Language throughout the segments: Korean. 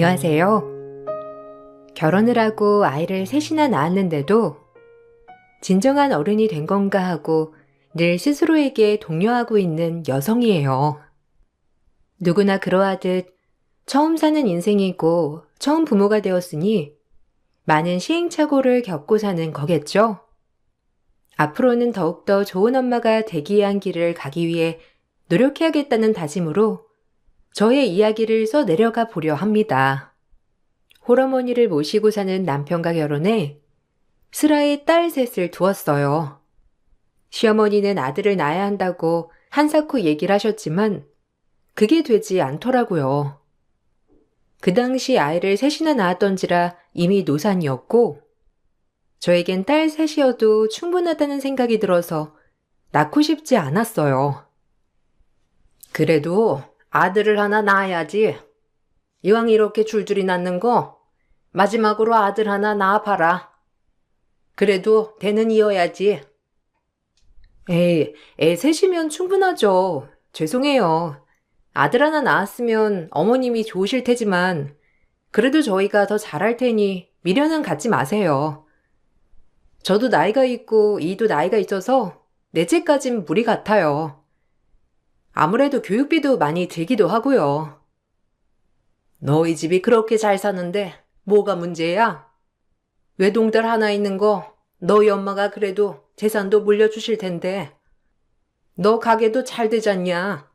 안녕하세요. 결혼을 하고 아이를 셋이나 낳았는데도 진정한 어른이 된 건가 하고 늘 스스로에게 독려하고 있는 여성이에요. 누구나 그러하듯 처음 사는 인생이고 처음 부모가 되었으니 많은 시행착오를 겪고 사는 거겠죠? 앞으로는 더욱더 좋은 엄마가 되기 위한 길을 가기 위해 노력해야겠다는 다짐으로 저의 이야기를 써 내려가 보려 합니다. 홀어머니를 모시고 사는 남편과 결혼해 슬아의 딸 셋을 두었어요. 시어머니는 아들을 낳아야 한다고 한사코 얘기를 하셨지만 그게 되지 않더라고요. 그 당시 아이를 셋이나 낳았던지라 이미 노산이었고 저에겐 딸 셋이어도 충분하다는 생각이 들어서 낳고 싶지 않았어요. 그래도 아들을 하나 낳아야지. 이왕 이렇게 줄줄이 낳는 거 마지막으로 아들 하나 낳아봐라. 그래도 대는 이어야지. 애 셋이면 충분하죠. 죄송해요. 아들 하나 낳았으면 어머님이 좋으실 테지만 그래도 저희가 더 잘할 테니 미련은 갖지 마세요. 저도 나이가 있고 이도 나이가 있어서 넷째까진 무리 같아요. 아무래도 교육비도 많이 들기도 하고요. 너희 집이 그렇게 잘 사는데 뭐가 문제야? 외동딸 하나 있는 거 너희 엄마가 그래도 재산도 물려주실 텐데 너 가게도 잘 되잖냐?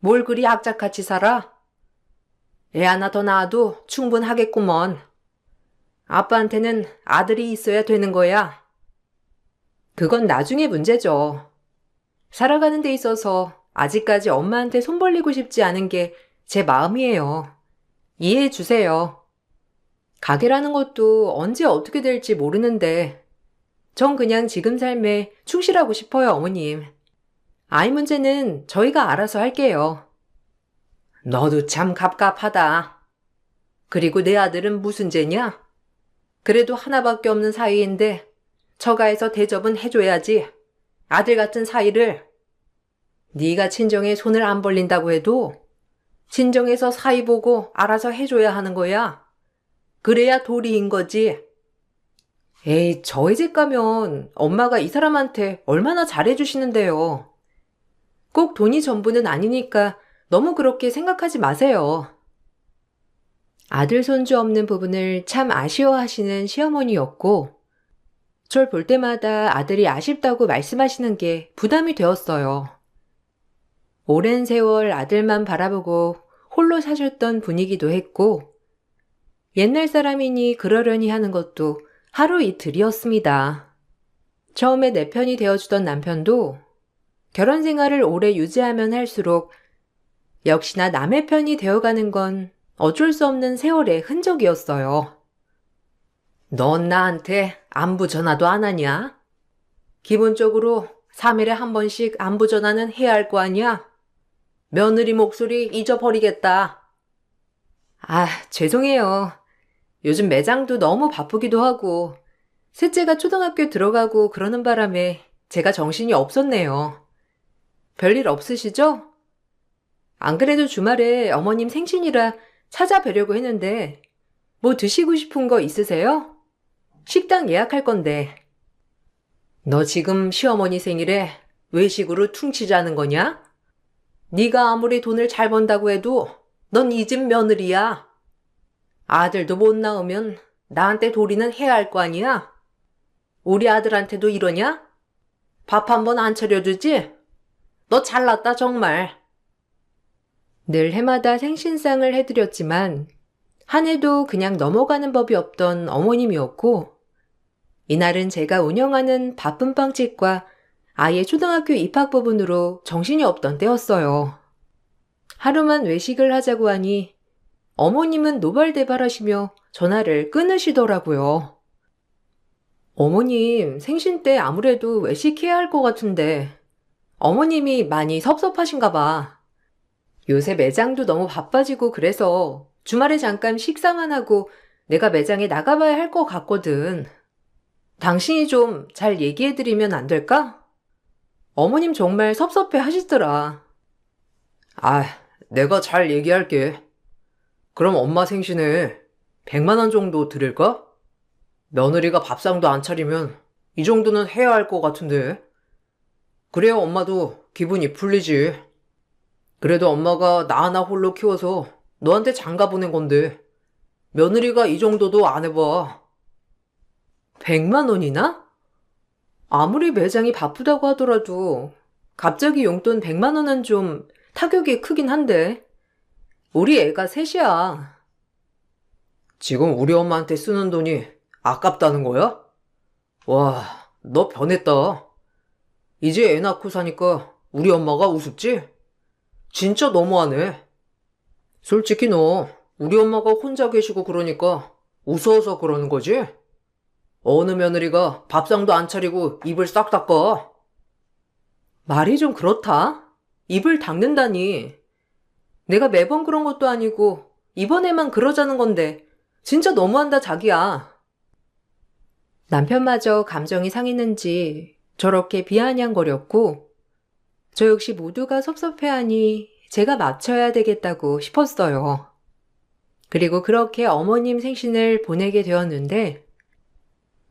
뭘 그리 악착같이 살아? 애 하나 더 낳아도 충분하겠구먼. 아빠한테는 아들이 있어야 되는 거야. 그건 나중에 문제죠. 살아가는 데 있어서 아직까지 엄마한테 손 벌리고 싶지 않은 게 제 마음이에요. 이해해 주세요. 가게라는 것도 언제 어떻게 될지 모르는데 전 그냥 지금 삶에 충실하고 싶어요, 어머님. 아이 문제는 저희가 알아서 할게요. 너도 참 갑갑하다. 그리고 내 아들은 무슨 죄냐? 그래도 하나밖에 없는 사이인데 처가에서 대접은 해줘야지. 아들 같은 사이를. 네가 친정에 손을 안 벌린다고 해도 친정에서 사이 보고 알아서 해줘야 하는 거야. 그래야 도리인 거지. 에이, 저희 집 가면 엄마가 이 사람한테 얼마나 잘해주시는데요. 꼭 돈이 전부는 아니니까 너무 그렇게 생각하지 마세요. 아들 손주 없는 부분을 참 아쉬워하시는 시어머니였고 절 볼 때마다 아들이 아쉽다고 말씀하시는 게 부담이 되었어요. 오랜 세월 아들만 바라보고 홀로 사셨던 분이기도 했고 옛날 사람이니 그러려니 하는 것도 하루 이틀이었습니다. 처음에 내 편이 되어주던 남편도 결혼 생활을 오래 유지하면 할수록 역시나 남의 편이 되어가는 건 어쩔 수 없는 세월의 흔적이었어요. 넌 나한테 안부 전화도 안 하냐? 기본적으로 3일에 한 번씩 안부 전화는 해야 할 거 아니야? 며느리 목소리 잊어버리겠다. 아, 죄송해요. 요즘 매장도 너무 바쁘기도 하고 셋째가 초등학교 들어가고 그러는 바람에 제가 정신이 없었네요. 별일 없으시죠? 안 그래도 주말에 어머님 생신이라 찾아뵈려고 했는데 뭐 드시고 싶은 거 있으세요? 식당 예약할 건데. 너 지금 시어머니 생일에 외식으로 퉁치자는 거냐? 네가 아무리 돈을 잘 번다고 해도 넌 이 집 며느리야. 아들도 못 낳으면 나한테 도리는 해야 할 거 아니야? 우리 아들한테도 이러냐? 밥 한 번 안 차려주지? 너 잘났다 정말. 늘 해마다 생신상을 해드렸지만 한 해도 그냥 넘어가는 법이 없던 어머님이었고 이날은 제가 운영하는 바쁜 빵집과 아이의 초등학교 입학 부분으로 정신이 없던 때였어요. 하루만 외식을 하자고 하니 어머님은 노발대발하시며 전화를 끊으시더라고요. 어머님 생신 때 아무래도 외식해야 할 것 같은데 어머님이 많이 섭섭하신가 봐. 요새 매장도 너무 바빠지고 그래서 주말에 잠깐 식사만 하고 내가 매장에 나가봐야 할 것 같거든. 당신이 좀 잘 얘기해드리면 안 될까? 어머님 정말 섭섭해 하시더라. 아, 내가 잘 얘기할게. 그럼 엄마 생신에 100만 원 정도 드릴까? 며느리가 밥상도 안 차리면 이 정도는 해야 할 것 같은데. 그래야 엄마도 기분이 풀리지. 그래도 엄마가 나 하나 홀로 키워서 너한테 장가 보낸 건데 며느리가 이 정도도 안 해봐. 100만 원이나? 아무리 매장이 바쁘다고 하더라도 갑자기 용돈 100만 원은 좀 타격이 크긴 한데. 우리 애가 셋이야. 지금 우리 엄마한테 쓰는 돈이 아깝다는 거야? 와, 너 변했다. 이제 애 낳고 사니까 우리 엄마가 우습지? 진짜 너무하네. 솔직히 너 우리 엄마가 혼자 계시고 그러니까 무서워서 그러는 거지? 어느 며느리가 밥상도 안 차리고 입을 싹 닦아. 말이 좀 그렇다. 입을 닦는다니. 내가 매번 그런 것도 아니고 이번에만 그러자는 건데 진짜 너무한다 자기야. 남편마저 감정이 상했는지 저렇게 비아냥거렸고 저 역시 모두가 섭섭해하니 제가 맞춰야 되겠다고 싶었어요. 그리고 그렇게 어머님 생신을 보내게 되었는데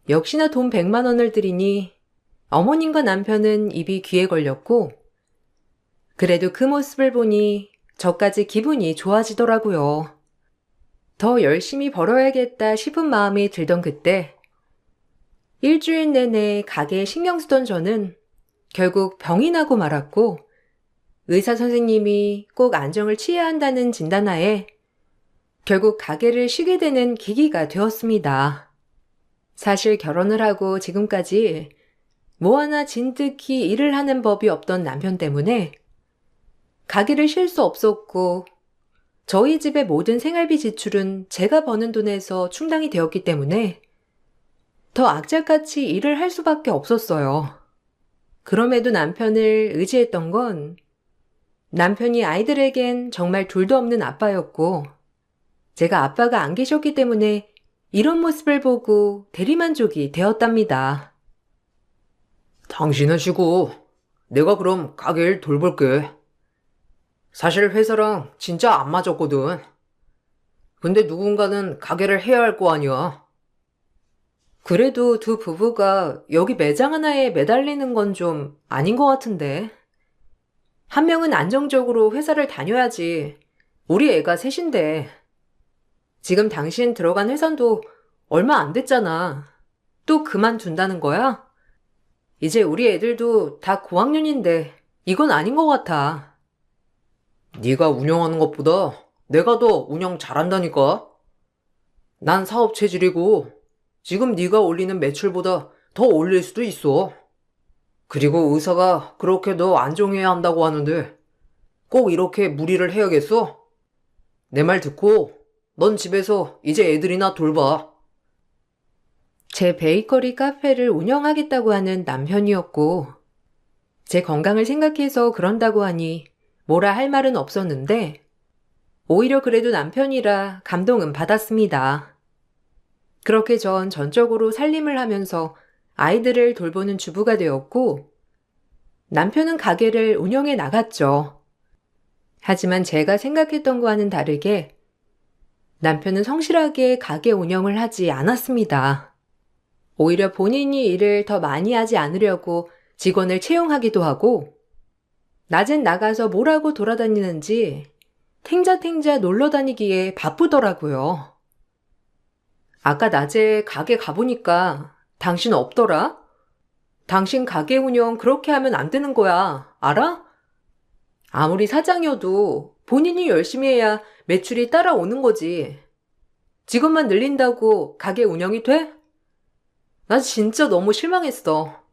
역시나 돈 100만 원을 드리니 어머님과 남편은 입이 귀에 걸렸고 그래도 그 모습을 보니 저까지 기분이 좋아지더라고요. 더 열심히 벌어야겠다 싶은 마음이 들던 그때 일주일 내내 가게에 신경 쓰던 저는 결국 병이 나고 말았고 의사 선생님이 꼭 안정을 취해야 한다는 진단하에 결국 가게를 쉬게 되는 계기가 되었습니다. 사실 결혼을 하고 지금까지 뭐 하나 진득히 일을 하는 법이 없던 남편 때문에 가게를 쉴 수 없었고 저희 집의 모든 생활비 지출은 제가 버는 돈에서 충당이 되었기 때문에 더 악착같이 일을 할 수밖에 없었어요. 그럼에도 남편을 의지했던 건 남편이 아이들에겐 정말 둘도 없는 아빠였고 제가 아빠가 안 계셨기 때문에 이런 모습을 보고 대리만족이 되었답니다. 당신은 쉬고 내가 그럼 가게 일 돌볼게. 사실 회사랑 진짜 안 맞았거든. 근데 누군가는 가게를 해야 할 거 아니야. 그래도 두 부부가 여기 매장 하나에 매달리는 건 좀 아닌 것 같은데. 한 명은 안정적으로 회사를 다녀야지. 우리 애가 셋인데. 지금 당신 들어간 회사도 얼마 안 됐잖아. 또 그만둔다는 거야? 이제 우리 애들도 다 고학년인데 이건 아닌 것 같아. 네가 운영하는 것보다 내가 더 운영 잘한다니까. 난 사업 체질이고 지금 네가 올리는 매출보다 더 올릴 수도 있어. 그리고 의사가 그렇게 너 안정해야 한다고 하는데 꼭 이렇게 무리를 해야겠어? 내 말 듣고 넌 집에서 이제 애들이나 돌봐. 제 베이커리 카페를 운영하겠다고 하는 남편이었고 제 건강을 생각해서 그런다고 하니 뭐라 할 말은 없었는데 오히려 그래도 남편이라 감동은 받았습니다. 그렇게 전 전적으로 살림을 하면서 아이들을 돌보는 주부가 되었고 남편은 가게를 운영해 나갔죠. 하지만 제가 생각했던 거와는 다르게 남편은 성실하게 가게 운영을 하지 않았습니다. 오히려 본인이 일을 더 많이 하지 않으려고 직원을 채용하기도 하고 낮엔 나가서 뭐라고 돌아다니는지 탱자탱자 놀러 다니기에 바쁘더라고요. 아까 낮에 가게 가보니까 당신 없더라? 당신 가게 운영 그렇게 하면 안 되는 거야. 알아? 아무리 사장이어도 본인이 열심히 해야 매출이 따라오는 거지. 직원만 늘린다고 가게 운영이 돼? 나 진짜 너무 실망했어.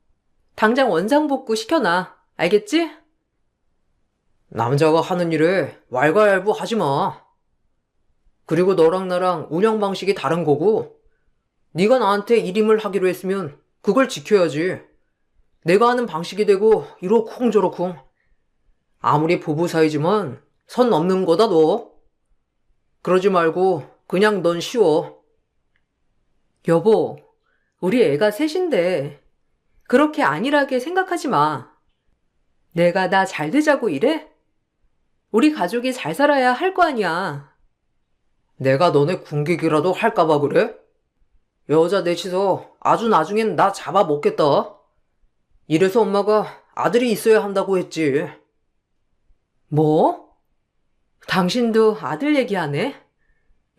당장 원상복구 시켜놔. 알겠지? 남자가 하는 일에 왈가왈부 하지 마. 그리고 너랑 나랑 운영 방식이 다른 거고 네가 나한테 일임을 하기로 했으면 그걸 지켜야지. 내가 하는 방식이 되고 이러쿵 저러쿵. 아무리 부부 사이지만 선 넘는 거다 너. 그러지 말고 그냥 넌 쉬워. 여보, 우리 애가 셋인데 그렇게 안일하게 생각하지 마. 내가 나 잘 되자고 이래? 우리 가족이 잘 살아야 할 거 아니야. 내가 너네 궁객이라도 할까봐 그래? 여자 넷이서 아주 나중엔 나 잡아먹겠다. 이래서 엄마가 아들이 있어야 한다고 했지. 뭐? 당신도 아들 얘기하네?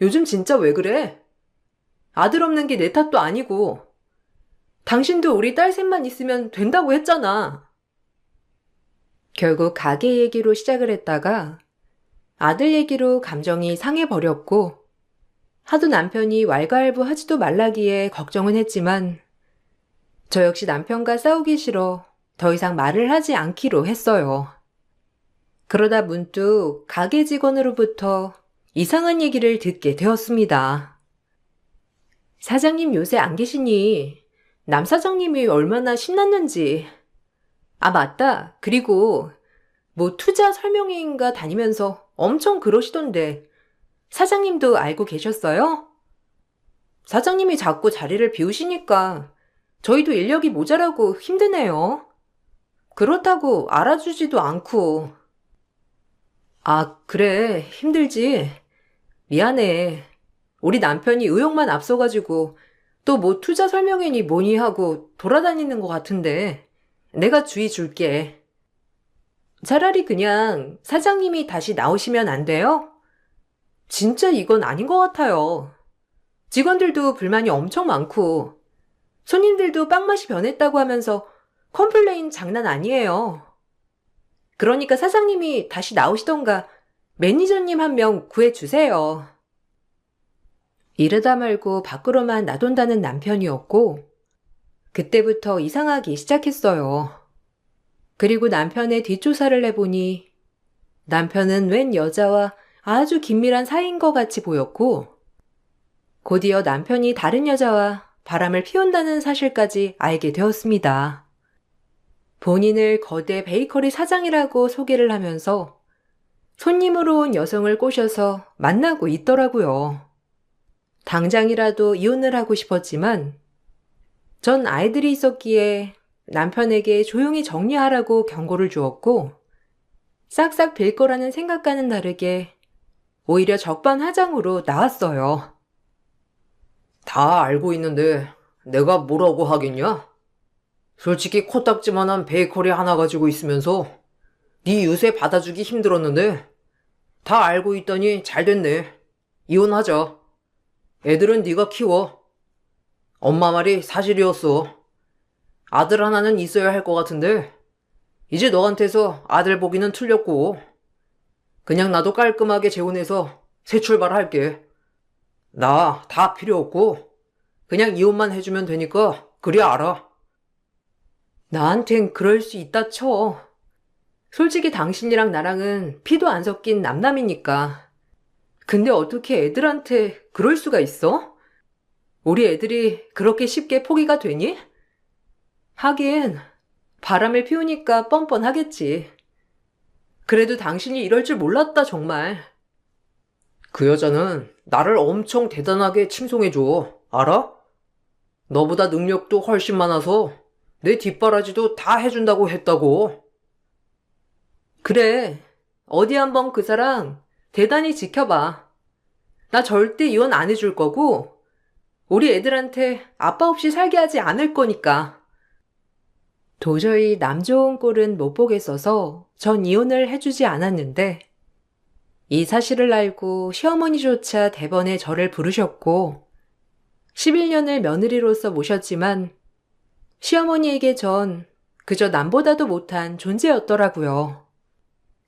요즘 진짜 왜 그래? 아들 없는 게 내 탓도 아니고, 당신도 우리 딸 셋만 있으면 된다고 했잖아. 결국 가게 얘기로 시작을 했다가 아들 얘기로 감정이 상해버렸고, 하도 남편이 왈가왈부하지도 말라기에 걱정은 했지만 저 역시 남편과 싸우기 싫어 더 이상 말을 하지 않기로 했어요. 그러다 문득 가게 직원으로부터 이상한 얘기를 듣게 되었습니다. 사장님 요새 안 계시니? 남 사장님이 얼마나 신났는지. 아, 맞다. 그리고 뭐 투자 설명회인가 다니면서 엄청 그러시던데 사장님도 알고 계셨어요? 사장님이 자꾸 자리를 비우시니까 저희도 인력이 모자라고 힘드네요. 그렇다고 알아주지도 않고. 아, 그래. 힘들지. 미안해. 우리 남편이 의욕만 앞서가지고 또 뭐 투자 설명회니 뭐니 하고 돌아다니는 것 같은데 내가 주의 줄게. 차라리 그냥 사장님이 다시 나오시면 안 돼요? 진짜 이건 아닌 것 같아요. 직원들도 불만이 엄청 많고 손님들도 빵맛이 변했다고 하면서 컴플레인 장난 아니에요. 그러니까 사장님이 다시 나오시던가 매니저님 한 명 구해주세요. 이러다 말고 밖으로만 나돈다는 남편이었고 그때부터 이상하기 시작했어요. 그리고 남편의 뒷조사를 해보니 남편은 웬 여자와 아주 긴밀한 사이인 것 같이 보였고 곧이어 남편이 다른 여자와 바람을 피운다는 사실까지 알게 되었습니다. 본인을 거대 베이커리 사장이라고 소개를 하면서 손님으로 온 여성을 꼬셔서 만나고 있더라고요. 당장이라도 이혼을 하고 싶었지만 전 아이들이 있었기에 남편에게 조용히 정리하라고 경고를 주었고 싹싹 빌 거라는 생각과는 다르게 오히려 적반하장으로 나왔어요. 다 알고 있는데 내가 뭐라고 하겠냐? 솔직히 코딱지만한 베이커리 하나 가지고 있으면서 네 유세 받아주기 힘들었는데 다 알고 있더니 잘 됐네. 이혼하자. 애들은 네가 키워. 엄마 말이 사실이었어. 아들 하나는 있어야 할 것 같은데 이제 너한테서 아들 보기는 틀렸고 그냥 나도 깔끔하게 재혼해서 새 출발할게. 나 다 필요 없고 그냥 이혼만 해주면 되니까 그리 알아. 나한텐 그럴 수 있다 쳐. 솔직히 당신이랑 나랑은 피도 안 섞인 남남이니까. 근데 어떻게 애들한테 그럴 수가 있어? 우리 애들이 그렇게 쉽게 포기가 되니? 하긴 바람을 피우니까 뻔뻔하겠지. 그래도 당신이 이럴 줄 몰랐다 정말. 그 여자는 나를 엄청 대단하게 칭송해줘. 알아? 너보다 능력도 훨씬 많아서 내 뒷바라지도 다 해준다고 했다고. 그래. 어디 한번 그 사람 대단히 지켜봐. 나 절대 이혼 안 해줄 거고 우리 애들한테 아빠 없이 살게 하지 않을 거니까. 도저히 남 좋은 꼴은 못 보겠어서 전 이혼을 해주지 않았는데 이 사실을 알고 시어머니조차 대번에 저를 부르셨고 11년을 며느리로서 모셨지만 시어머니에게 전 그저 남보다도 못한 존재였더라고요.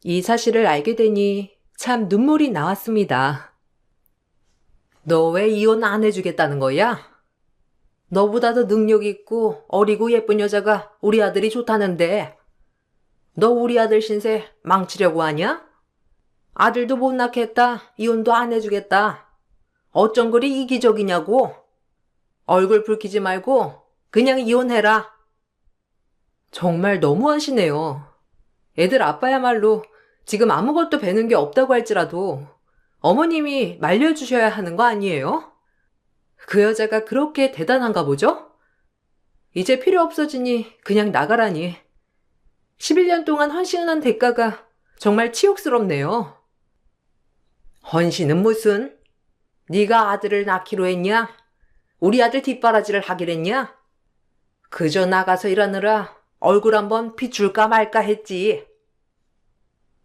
이 사실을 알게 되니 참 눈물이 나왔습니다. 너 왜 이혼 안 해주겠다는 거야? 너보다도 능력 있고 어리고 예쁜 여자가 우리 아들이 좋다는데 너 우리 아들 신세 망치려고 하냐? 아들도 못 낳겠다. 이혼도 안 해주겠다. 어쩜 그리 이기적이냐고. 얼굴 붉히지 말고 그냥 이혼해라. 정말 너무하시네요. 애들 아빠야말로 지금 아무것도 배는 게 없다고 할지라도 어머님이 말려주셔야 하는 거 아니에요? 그 여자가 그렇게 대단한가 보죠? 이제 필요 없어지니 그냥 나가라니. 11년 동안 헌신한 대가가 정말 치욕스럽네요. 헌신은 무슨? 네가 아들을 낳기로 했냐? 우리 아들 뒷바라지를 하기로 했냐? 그저 나가서 일하느라 얼굴 한번 비출까 말까 했지.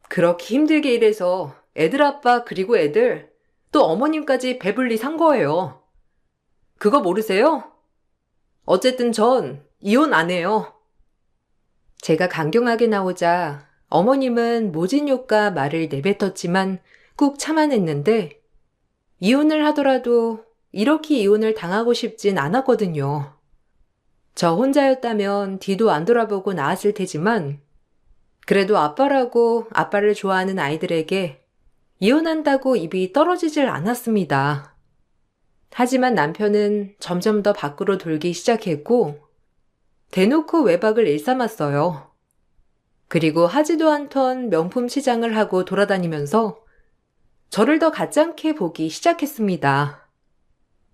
그렇게 힘들게 일해서 애들 아빠 그리고 애들 또 어머님까지 배불리 산 거예요. 그거 모르세요? 어쨌든 전 이혼 안 해요. 제가 강경하게 나오자 어머님은 모진 욕과 말을 내뱉었지만 꾹 참아냈는데 이혼을 하더라도 이렇게 이혼을 당하고 싶진 않았거든요. 저 혼자였다면 뒤도 안 돌아보고 나았을 테지만 그래도 아빠라고 아빠를 좋아하는 아이들에게 이혼한다고 입이 떨어지질 않았습니다. 하지만 남편은 점점 더 밖으로 돌기 시작했고 대놓고 외박을 일삼았어요. 그리고 하지도 않던 명품 시장을 하고 돌아다니면서 저를 더 가짱게 보기 시작했습니다.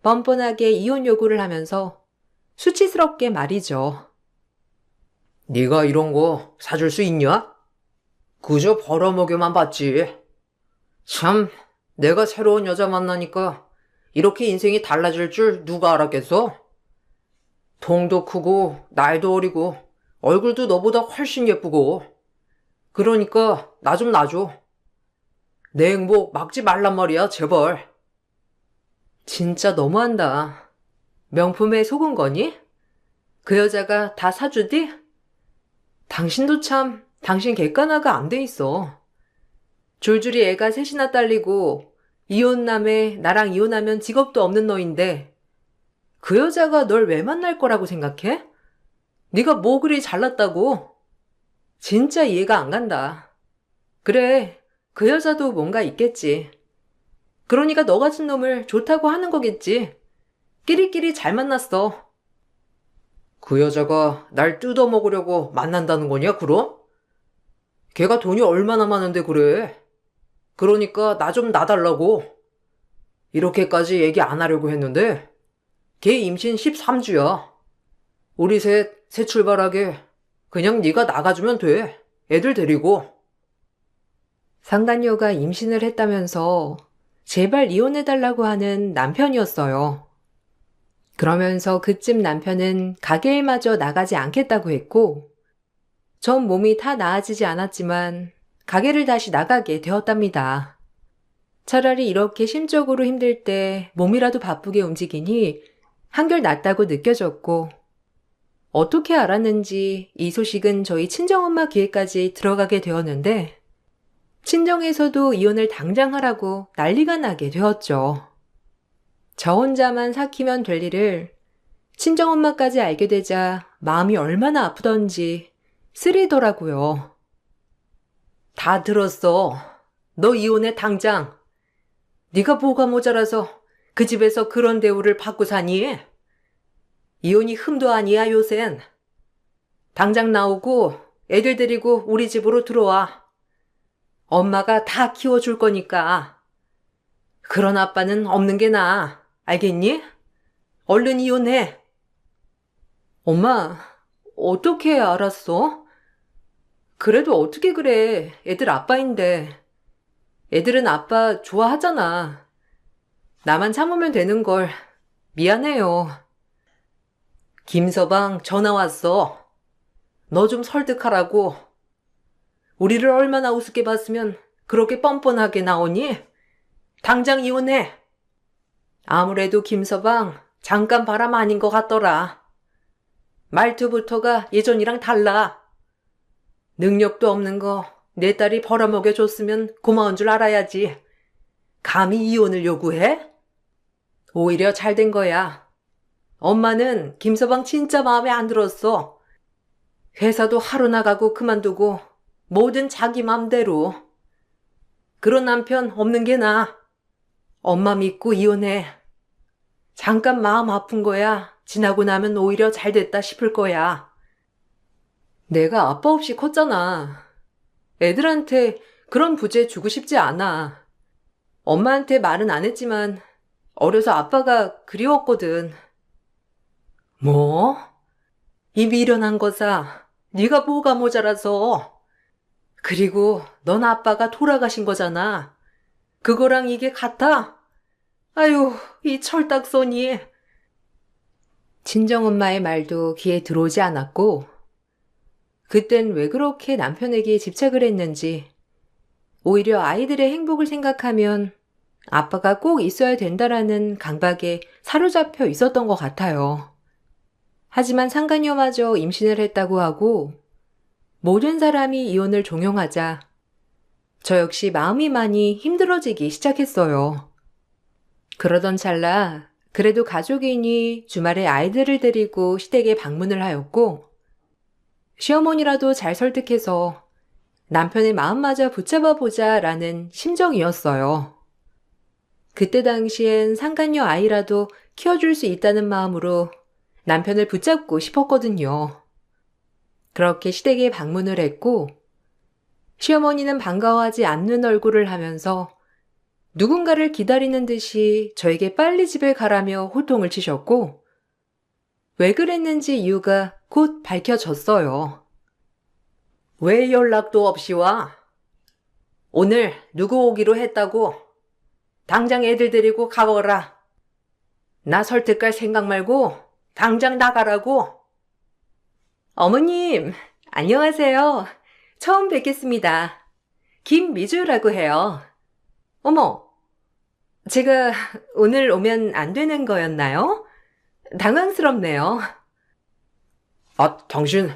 뻔뻔하게 이혼 요구를 하면서 수치스럽게 말이죠. 네가 이런 거 사줄 수 있냐? 그저 벌어먹여만 봤지. 참, 내가 새로운 여자 만나니까 이렇게 인생이 달라질 줄 누가 알았겠어? 통도 크고 나이도 어리고 얼굴도 너보다 훨씬 예쁘고 그러니까 나 좀 놔줘. 내 행복 막지 말란 말이야, 제발. 진짜 너무한다. 명품에 속은 거니? 그 여자가 다 사주디? 당신도 참, 당신 객관화가 안 돼 있어. 줄줄이 애가 셋이나 딸리고 이혼남에 나랑 이혼하면 직업도 없는 너인데 그 여자가 널 왜 만날 거라고 생각해? 네가 뭐 그리 잘났다고? 진짜 이해가 안 간다. 그래, 그 여자도 뭔가 있겠지. 그러니까 너 같은 놈을 좋다고 하는 거겠지. 끼리끼리 잘 만났어. 그 여자가 날 뜯어먹으려고 만난다는 거냐, 그럼? 걔가 돈이 얼마나 많은데 그래. 그러니까 나 좀 놔달라고. 이렇게까지 얘기 안 하려고 했는데 걔 임신 13주야. 우리 새 출발하게 그냥 네가 나가주면 돼. 애들 데리고. 상간녀가 임신을 했다면서 제발 이혼해달라고 하는 남편이었어요. 그러면서 그쯤 남편은 가게일마저 나가지 않겠다고 했고 전 몸이 다 나아지지 않았지만 가게를 다시 나가게 되었답니다. 차라리 이렇게 심적으로 힘들 때 몸이라도 바쁘게 움직이니 한결 낫다고 느껴졌고 어떻게 알았는지 이 소식은 저희 친정엄마 귀에까지 들어가게 되었는데 친정에서도 이혼을 당장 하라고 난리가 나게 되었죠. 저 혼자만 삭히면 될 일을 친정엄마까지 알게 되자 마음이 얼마나 아프던지 쓰리더라고요. 다 들었어. 너 이혼해 당장. 네가 뭐가 모자라서 그 집에서 그런 대우를 받고 사니? 이혼이 흠도 아니야 요샌. 당장 나오고 애들 데리고 우리 집으로 들어와. 엄마가 다 키워줄 거니까. 그런 아빠는 없는 게 나아. 알겠니? 얼른 이혼해. 엄마, 어떻게 알았어? 그래도 어떻게 그래. 애들 아빠인데. 애들은 아빠 좋아하잖아. 나만 참으면 되는 걸. 미안해요. 김서방 전화 왔어. 너 좀 설득하라고. 우리를 얼마나 우습게 봤으면 그렇게 뻔뻔하게 나오니? 당장 이혼해. 아무래도 김서방 잠깐 바람 아닌 것 같더라. 말투부터가 예전이랑 달라. 능력도 없는 거 내 딸이 벌어먹여줬으면 고마운 줄 알아야지. 감히 이혼을 요구해? 오히려 잘 된 거야. 엄마는 김서방 진짜 마음에 안 들었어. 회사도 하루 나가고 그만두고 뭐든 자기 맘대로. 그런 남편 없는 게 나아. 엄마 믿고 이혼해. 잠깐 마음 아픈 거야. 지나고 나면 오히려 잘 됐다 싶을 거야. 내가 아빠 없이 컸잖아. 애들한테 그런 부재 주고 싶지 않아. 엄마한테 말은 안 했지만 어려서 아빠가 그리웠거든. 뭐? 이 미련한 거사. 네가 뭐가 모자라서. 그리고 넌 아빠가 돌아가신 거잖아. 그거랑 이게 같아? 아유, 이 철딱서니. 친정엄마의 말도 귀에 들어오지 않았고, 그땐 왜 그렇게 남편에게 집착을 했는지, 오히려 아이들의 행복을 생각하면 아빠가 꼭 있어야 된다라는 강박에 사로잡혀 있었던 것 같아요. 하지만 상간녀마저 임신을 했다고 하고 모든 사람이 이혼을 종용하자 저 역시 마음이 많이 힘들어지기 시작했어요. 그러던 찰나 그래도 가족이니 주말에 아이들을 데리고 시댁에 방문을 하였고 시어머니라도 잘 설득해서 남편의 마음마저 붙잡아 보자라는 심정이었어요. 그때 당시엔 상간녀 아이라도 키워줄 수 있다는 마음으로 남편을 붙잡고 싶었거든요. 그렇게 시댁에 방문을 했고 시어머니는 반가워하지 않는 얼굴을 하면서 누군가를 기다리는 듯이 저에게 빨리 집에 가라며 호통을 치셨고 왜 그랬는지 이유가 곧 밝혀졌어요. 왜 연락도 없이 와? 오늘 누구 오기로 했다고? 당장 애들 데리고 가거라. 나 설득할 생각 말고 당장 나가라고. 어머님, 안녕하세요. 처음 뵙겠습니다. 김미주라고 해요. 어머, 제가 오늘 오면 안 되는 거였나요? 당황스럽네요. 아, 당신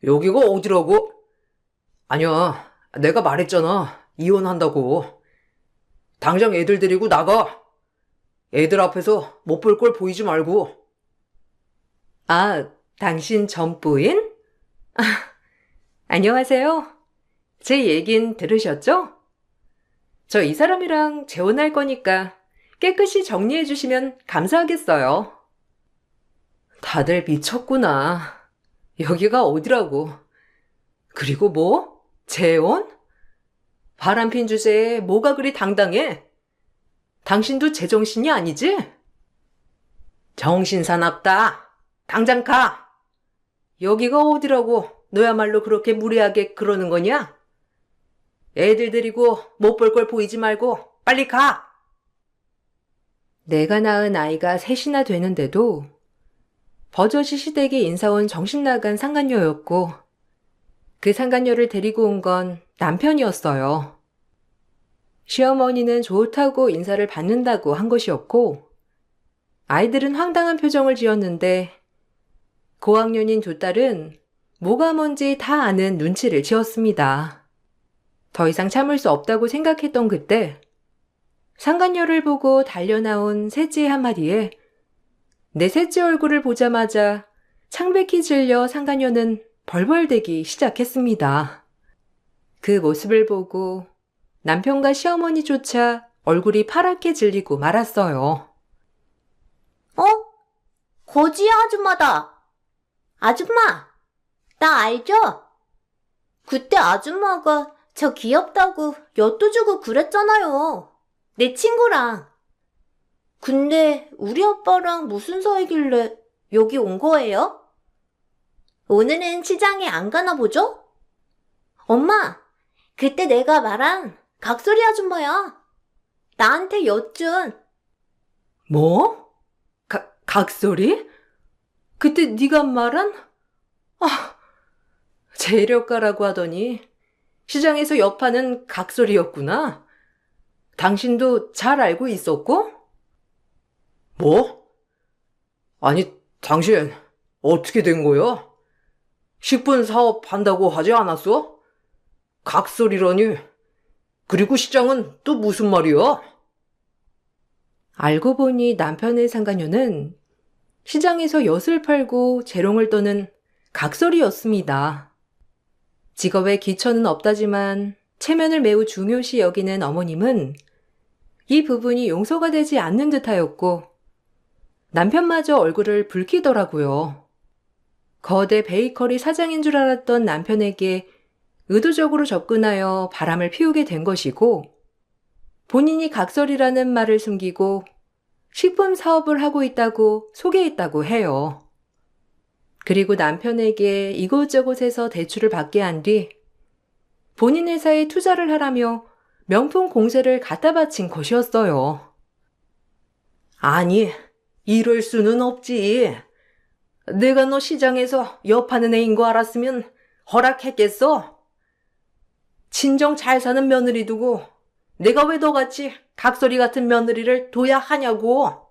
여기가 어디라고? 아니야, 내가 말했잖아. 이혼한다고. 당장 애들 데리고 나가. 애들 앞에서 못 볼 걸 보이지 말고. 아, 당신 전부인? 아, 안녕하세요. 제 얘긴 들으셨죠? 저 이 사람이랑 재혼할 거니까 깨끗이 정리해 주시면 감사하겠어요. 다들 미쳤구나. 여기가 어디라고. 그리고 뭐? 재혼? 바람핀 주제에 뭐가 그리 당당해? 당신도 제정신이 아니지? 정신사납다. 당장 가. 여기가 어디라고 너야말로 그렇게 무례하게 그러는 거냐? 애들 데리고 못 볼 걸 보이지 말고 빨리 가. 내가 낳은 아이가 셋이나 되는데도 버젓이 시댁에 인사온 정신나간 상간녀였고 그 상간녀를 데리고 온 건 남편이었어요. 시어머니는 좋다고 인사를 받는다고 한 것이었고 아이들은 황당한 표정을 지었는데 고학년인 두 딸은 뭐가 뭔지 다 아는 눈치를 지었습니다. 더 이상 참을 수 없다고 생각했던 그때 상간녀를 보고 달려나온 셋째 한마디에 내 셋째 얼굴을 보자마자 창백히 질려 상간녀는 벌벌대기 시작했습니다. 그 모습을 보고 남편과 시어머니조차 얼굴이 파랗게 질리고 말았어요. 어? 거지 아줌마다. 아줌마, 나 알죠? 그때 아줌마가 저 귀엽다고 엿도 주고 그랬잖아요. 내 친구랑. 근데 우리 아빠랑 무슨 사이길래 여기 온 거예요? 오늘은 시장에 안 가나 보죠? 엄마, 그때 내가 말한 각소리 아줌마야. 나한테 엿준. 뭐? 각소리? 그때 네가 말한? 아, 재력가라고 하더니 시장에서 여파는 각소리였구나. 당신도 잘 알고 있었고? 뭐? 아니, 당신 어떻게 된 거야? 식분 사업 한다고 하지 않았어? 각소리라니. 그리고 시장은 또 무슨 말이야? 알고 보니 남편의 상간녀는 시장에서 엿을 팔고 재롱을 떠는 각설이었습니다. 직업에 기천은 없다지만 체면을 매우 중요시 여기는 어머님은 이 부분이 용서가 되지 않는 듯하였고 남편마저 얼굴을 붉히더라고요. 거대 베이커리 사장인 줄 알았던 남편에게 의도적으로 접근하여 바람을 피우게 된 것이고 본인이 각설이라는 말을 숨기고 식품 사업을 하고 있다고 소개했다고 해요. 그리고 남편에게 이곳저곳에서 대출을 받게 한 뒤 본인 회사에 투자를 하라며 명품 공세를 갖다 바친 것이었어요. 아니, 이럴 수는 없지. 내가 너 시장에서 여파는 애인 거 알았으면 허락했겠어? 친정 잘 사는 며느리 두고 내가 왜 너같이 각설이 같은 며느리를 둬야 하냐고.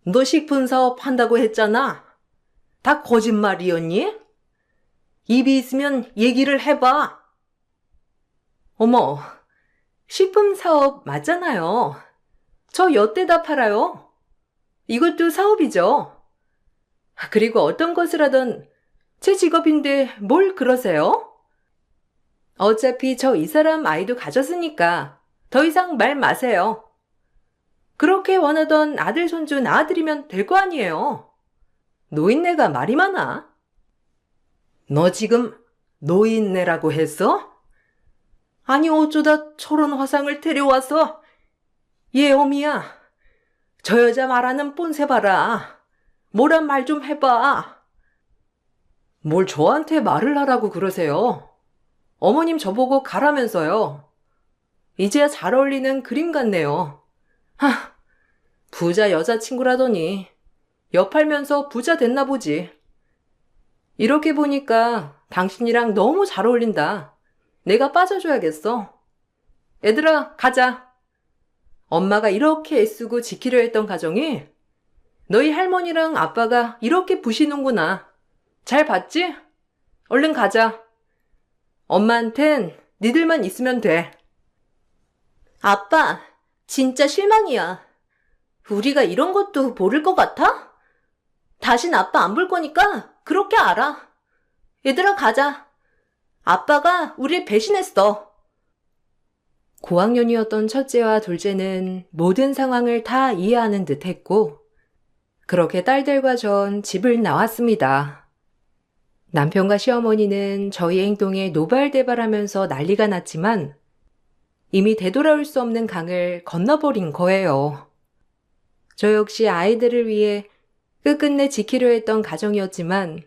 너 식품 사업 한다고 했잖아. 다 거짓말이었니? 입이 있으면 얘기를 해봐. 어머, 식품 사업 맞잖아요. 저 엿대다 팔아요. 이것도 사업이죠. 그리고 어떤 것을 하든 제 직업인데 뭘 그러세요? 어차피 저 이 사람 아이도 가졌으니까 더 이상 말 마세요. 그렇게 원하던 아들 손주 낳아드리면 될 거 아니에요. 노인네가 말이 많아. 너 지금 노인네라고 했어? 아니 어쩌다 저런 화상을 데려와서. 얘 어미야, 저 여자 말하는 뽐새 봐라. 뭐란 말 좀 해봐. 뭘 저한테 말을 하라고 그러세요? 어머님 저보고 가라면서요. 이제야 잘 어울리는 그림 같네요. 부자 여자친구라더니 엿 팔면서 부자 됐나 보지. 이렇게 보니까 당신이랑 너무 잘 어울린다. 내가 빠져줘야겠어. 얘들아, 가자. 엄마가 이렇게 애쓰고 지키려 했던 가정이 너희 할머니랑 아빠가 이렇게 부시는구나. 잘 봤지? 얼른 가자. 엄마한텐 니들만 있으면 돼. 아빠, 진짜 실망이야. 우리가 이런 것도 모를 것 같아? 다신 아빠 안 볼 거니까 그렇게 알아. 얘들아, 가자. 아빠가 우릴 배신했어. 고학년이었던 첫째와 둘째는 모든 상황을 다 이해하는 듯 했고, 그렇게 딸들과 전 집을 나왔습니다. 남편과 시어머니는 저희 행동에 노발대발하면서 난리가 났지만, 이미 되돌아올 수 없는 강을 건너버린 거예요. 저 역시 아이들을 위해 끝끝내 지키려 했던 가정이었지만,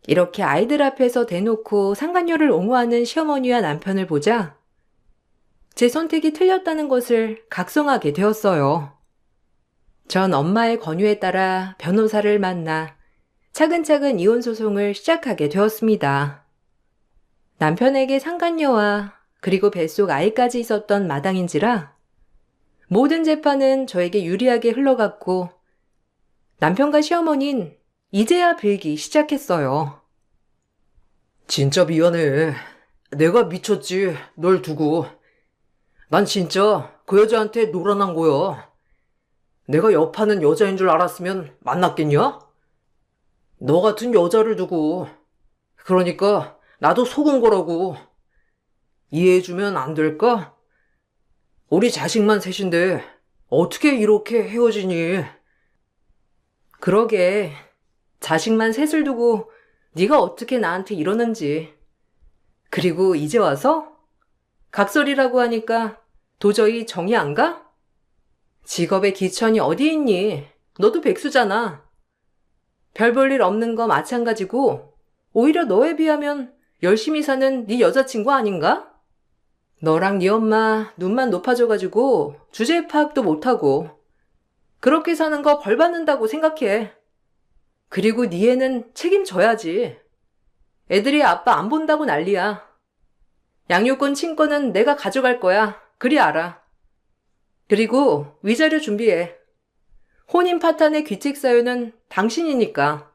이렇게 아이들 앞에서 대놓고 상간녀를 옹호하는 시어머니와 남편을 보자 제 선택이 틀렸다는 것을 각성하게 되었어요. 전 엄마의 권유에 따라 변호사를 만나 차근차근 이혼 소송을 시작하게 되었습니다. 남편에게 상간녀와 그리고 뱃속 아이까지 있었던 마당인지라 모든 재판은 저에게 유리하게 흘러갔고 남편과 시어머니는 이제야 빌기 시작했어요. 진짜 미안해. 내가 미쳤지, 널 두고. 난 진짜 그 여자한테 놀아난 거야. 내가 엿파는 여자인 줄 알았으면 만났겠냐? 너 같은 여자를 두고. 그러니까 나도 속은 거라고. 이해해주면 안 될까? 우리 자식만 셋인데 어떻게 이렇게 헤어지니? 그러게, 자식만 셋을 두고 네가 어떻게 나한테 이러는지. 그리고 이제 와서? 각설이라고 하니까 도저히 정이 안 가? 직업의 기천이 어디 있니? 너도 백수잖아. 별 볼 일 없는 거 마찬가지고 오히려 너에 비하면 열심히 사는 네 여자친구 아닌가? 너랑 네 엄마 눈만 높아져가지고 주제 파악도 못하고 그렇게 사는 거 벌 받는다고 생각해. 그리고 네 애는 책임져야지. 애들이 아빠 안 본다고 난리야. 양육권 친권은 내가 가져갈 거야. 그리 알아. 그리고 위자료 준비해. 혼인 파탄의 귀책 사유는 당신이니까.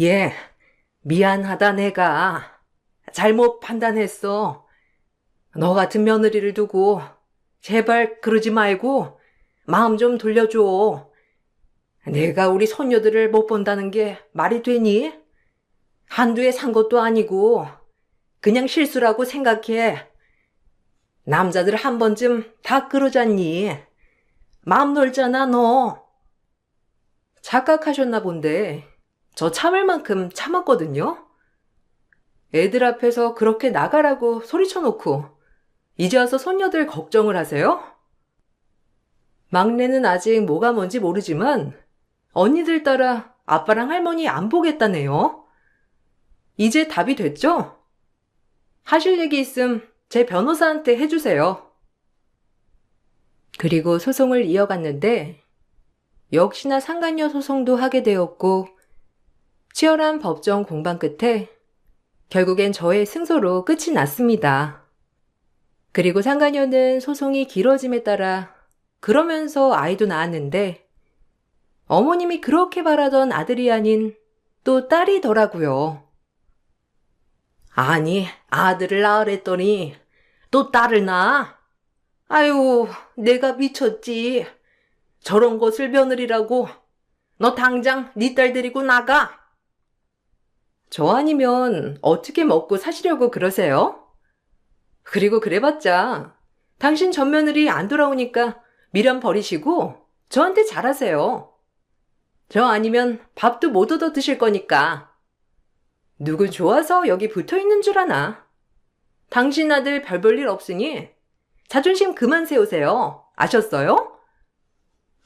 예, 미안하다 내가. 잘못 판단했어. 너 같은 며느리를 두고 제발 그러지 말고 마음 좀 돌려줘. 내가 우리 손녀들을 못 본다는 게 말이 되니? 한두 해 산 것도 아니고 그냥 실수라고 생각해. 남자들 한 번쯤 다 그러잖니. 마음 놀잖아 너. 착각하셨나 본데 저 참을 만큼 참았거든요. 애들 앞에서 그렇게 나가라고 소리쳐놓고 이제 와서 손녀들 걱정을 하세요? 막내는 아직 뭐가 뭔지 모르지만 언니들 따라 아빠랑 할머니 안 보겠다네요. 이제 답이 됐죠? 하실 얘기 있음 제 변호사한테 해주세요. 그리고 소송을 이어갔는데 역시나 상간녀 소송도 하게 되었고 치열한 법정 공방 끝에 결국엔 저의 승소로 끝이 났습니다. 그리고 상간녀는 소송이 길어짐에 따라 그러면서 아이도 낳았는데 어머님이 그렇게 바라던 아들이 아닌 또 딸이더라고요. 아니, 아들을 낳으랬더니 또 딸을 낳아? 아유, 내가 미쳤지. 저런 것을 며느리라고. 너 당장 네 딸 데리고 나가. 저 아니면 어떻게 먹고 사시려고 그러세요? 그리고 그래봤자 당신 전 며느리 안 돌아오니까 미련 버리시고 저한테 잘하세요. 저 아니면 밥도 못 얻어 드실 거니까. 누구 좋아서 여기 붙어 있는 줄 아나? 당신 아들 별 볼 일 없으니 자존심 그만 세우세요. 아셨어요?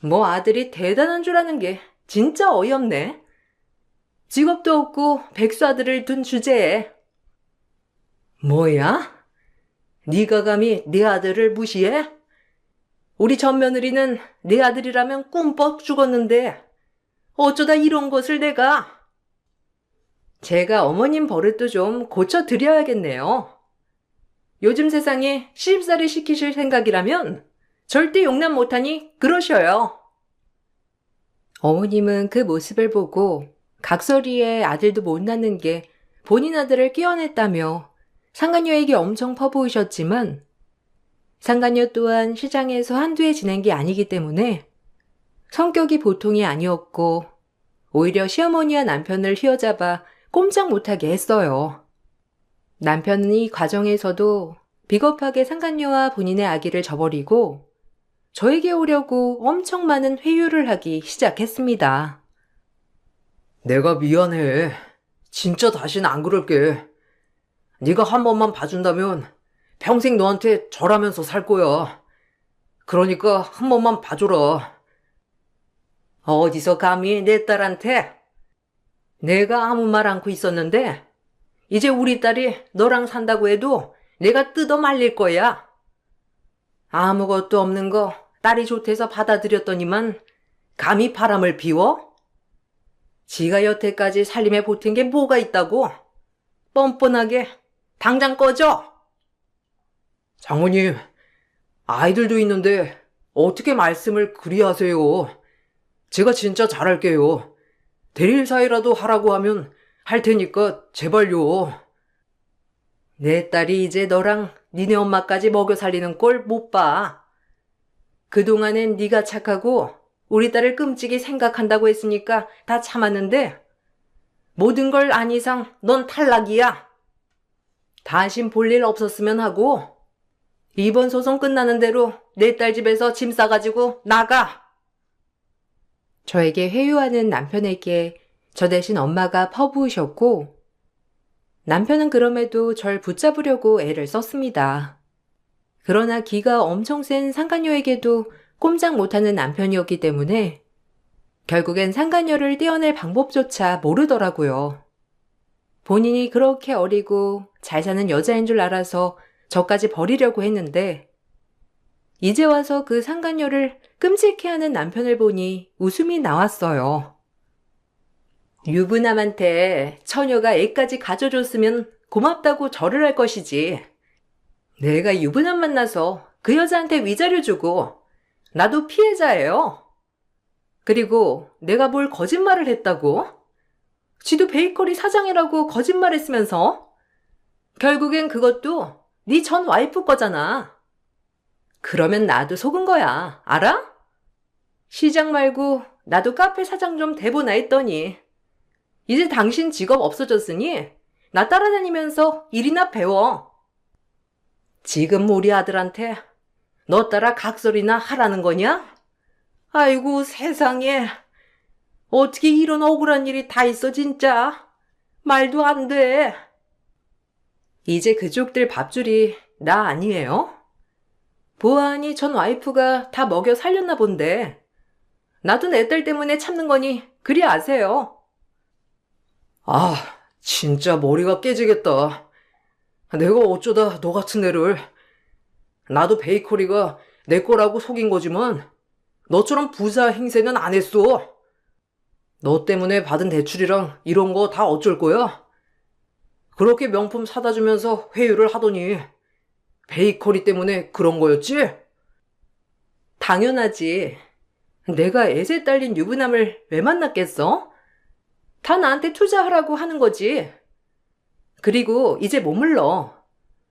뭐 아들이 대단한 줄 아는 게 진짜 어이없네. 직업도 없고 백수 아들을 둔 주제에. 뭐야? 네가 감히 네 아들을 무시해? 우리 전 며느리는 내 아들이라면 꿈뻑 죽었는데 어쩌다 이런 것을 내가. 제가 어머님 버릇도 좀 고쳐드려야겠네요. 요즘 세상에 시집살이 시키실 생각이라면 절대 용납 못하니 그러셔요. 어머님은 그 모습을 보고 각설이에 아들도 못 낳는 게 본인 아들을 끼워냈다며 상간녀에게 엄청 퍼부으셨지만 상간녀 또한 시장에서 한두 해 지낸 게 아니기 때문에 성격이 보통이 아니었고 오히려 시어머니와 남편을 휘어잡아 꼼짝 못하게 했어요. 남편은 이 과정에서도 비겁하게 상간녀와 본인의 아기를 저버리고 저에게 오려고 엄청 많은 회유를 하기 시작했습니다. 내가 미안해. 진짜 다신 안 그럴게. 네가 한 번만 봐준다면 평생 너한테 절하면서 살 거야. 그러니까 한 번만 봐줘라. 어디서 감히 내 딸한테? 내가 아무 말 않고 있었는데 이제 우리 딸이 너랑 산다고 해도 내가 뜯어 말릴 거야. 아무것도 없는 거 딸이 좋대서 받아들였더니만 감히 바람을 피워? 지가 여태까지 살림에 보탠 게 뭐가 있다고? 뻔뻔하게 당장 꺼져! 장모님, 아이들도 있는데 어떻게 말씀을 그리 하세요? 제가 진짜 잘할게요. 대리일 사이라도 하라고 하면 할 테니까 제발요. 내 딸이 이제 너랑 니네 엄마까지 먹여 살리는 꼴 못 봐. 그동안엔 네가 착하고 우리 딸을 끔찍이 생각한다고 했으니까 다 참았는데 모든 걸 안 이상 넌 탈락이야. 다신 볼 일 없었으면 하고 이번 소송 끝나는 대로 내 딸 집에서 짐 싸가지고 나가. 저에게 회유하는 남편에게 저 대신 엄마가 퍼부으셨고 남편은 그럼에도 절 붙잡으려고 애를 썼습니다. 그러나 기가 엄청 센 상간녀에게도 꼼짝 못하는 남편이었기 때문에 결국엔 상간녀를 떼어낼 방법조차 모르더라고요. 본인이 그렇게 어리고 잘 사는 여자인 줄 알아서 저까지 버리려고 했는데 이제 와서 그 상간녀를 끔찍해하는 남편을 보니 웃음이 나왔어요. 유부남한테 처녀가 애까지 가져줬으면 고맙다고 절을 할 것이지. 내가 유부남 만나서 그 여자한테 위자료 주고 나도 피해자예요. 그리고 내가 뭘 거짓말을 했다고? 지도 베이커리 사장이라고 거짓말했으면서 결국엔 그것도 네 전 와이프 거잖아. 그러면 나도 속은 거야. 알아? 시장 말고 나도 카페 사장 좀 돼보나 했더니 이제 당신 직업 없어졌으니 나 따라다니면서 일이나 배워. 지금 우리 아들한테 너 따라 각설이나 하라는 거냐? 아이고 세상에. 어떻게 이런 억울한 일이 다 있어 진짜. 말도 안 돼. 이제 그쪽들 밥줄이 나 아니에요? 보아하니 전 와이프가 다 먹여 살렸나 본데 나도 내 딸 때문에 참는 거니 그리 아세요. 아, 진짜 머리가 깨지겠다. 내가 어쩌다 너 같은 애를. 나도 베이커리가 내 거라고 속인 거지만 너처럼 부자 행세는 안 했어. 너 때문에 받은 대출이랑 이런 거 다 어쩔 거야? 그렇게 명품 사다 주면서 회유를 하더니 베이커리 때문에 그런 거였지? 당연하지. 내가 애세 딸린 유부남을 왜 만났겠어? 다 나한테 투자하라고 하는 거지. 그리고 이제 머물러.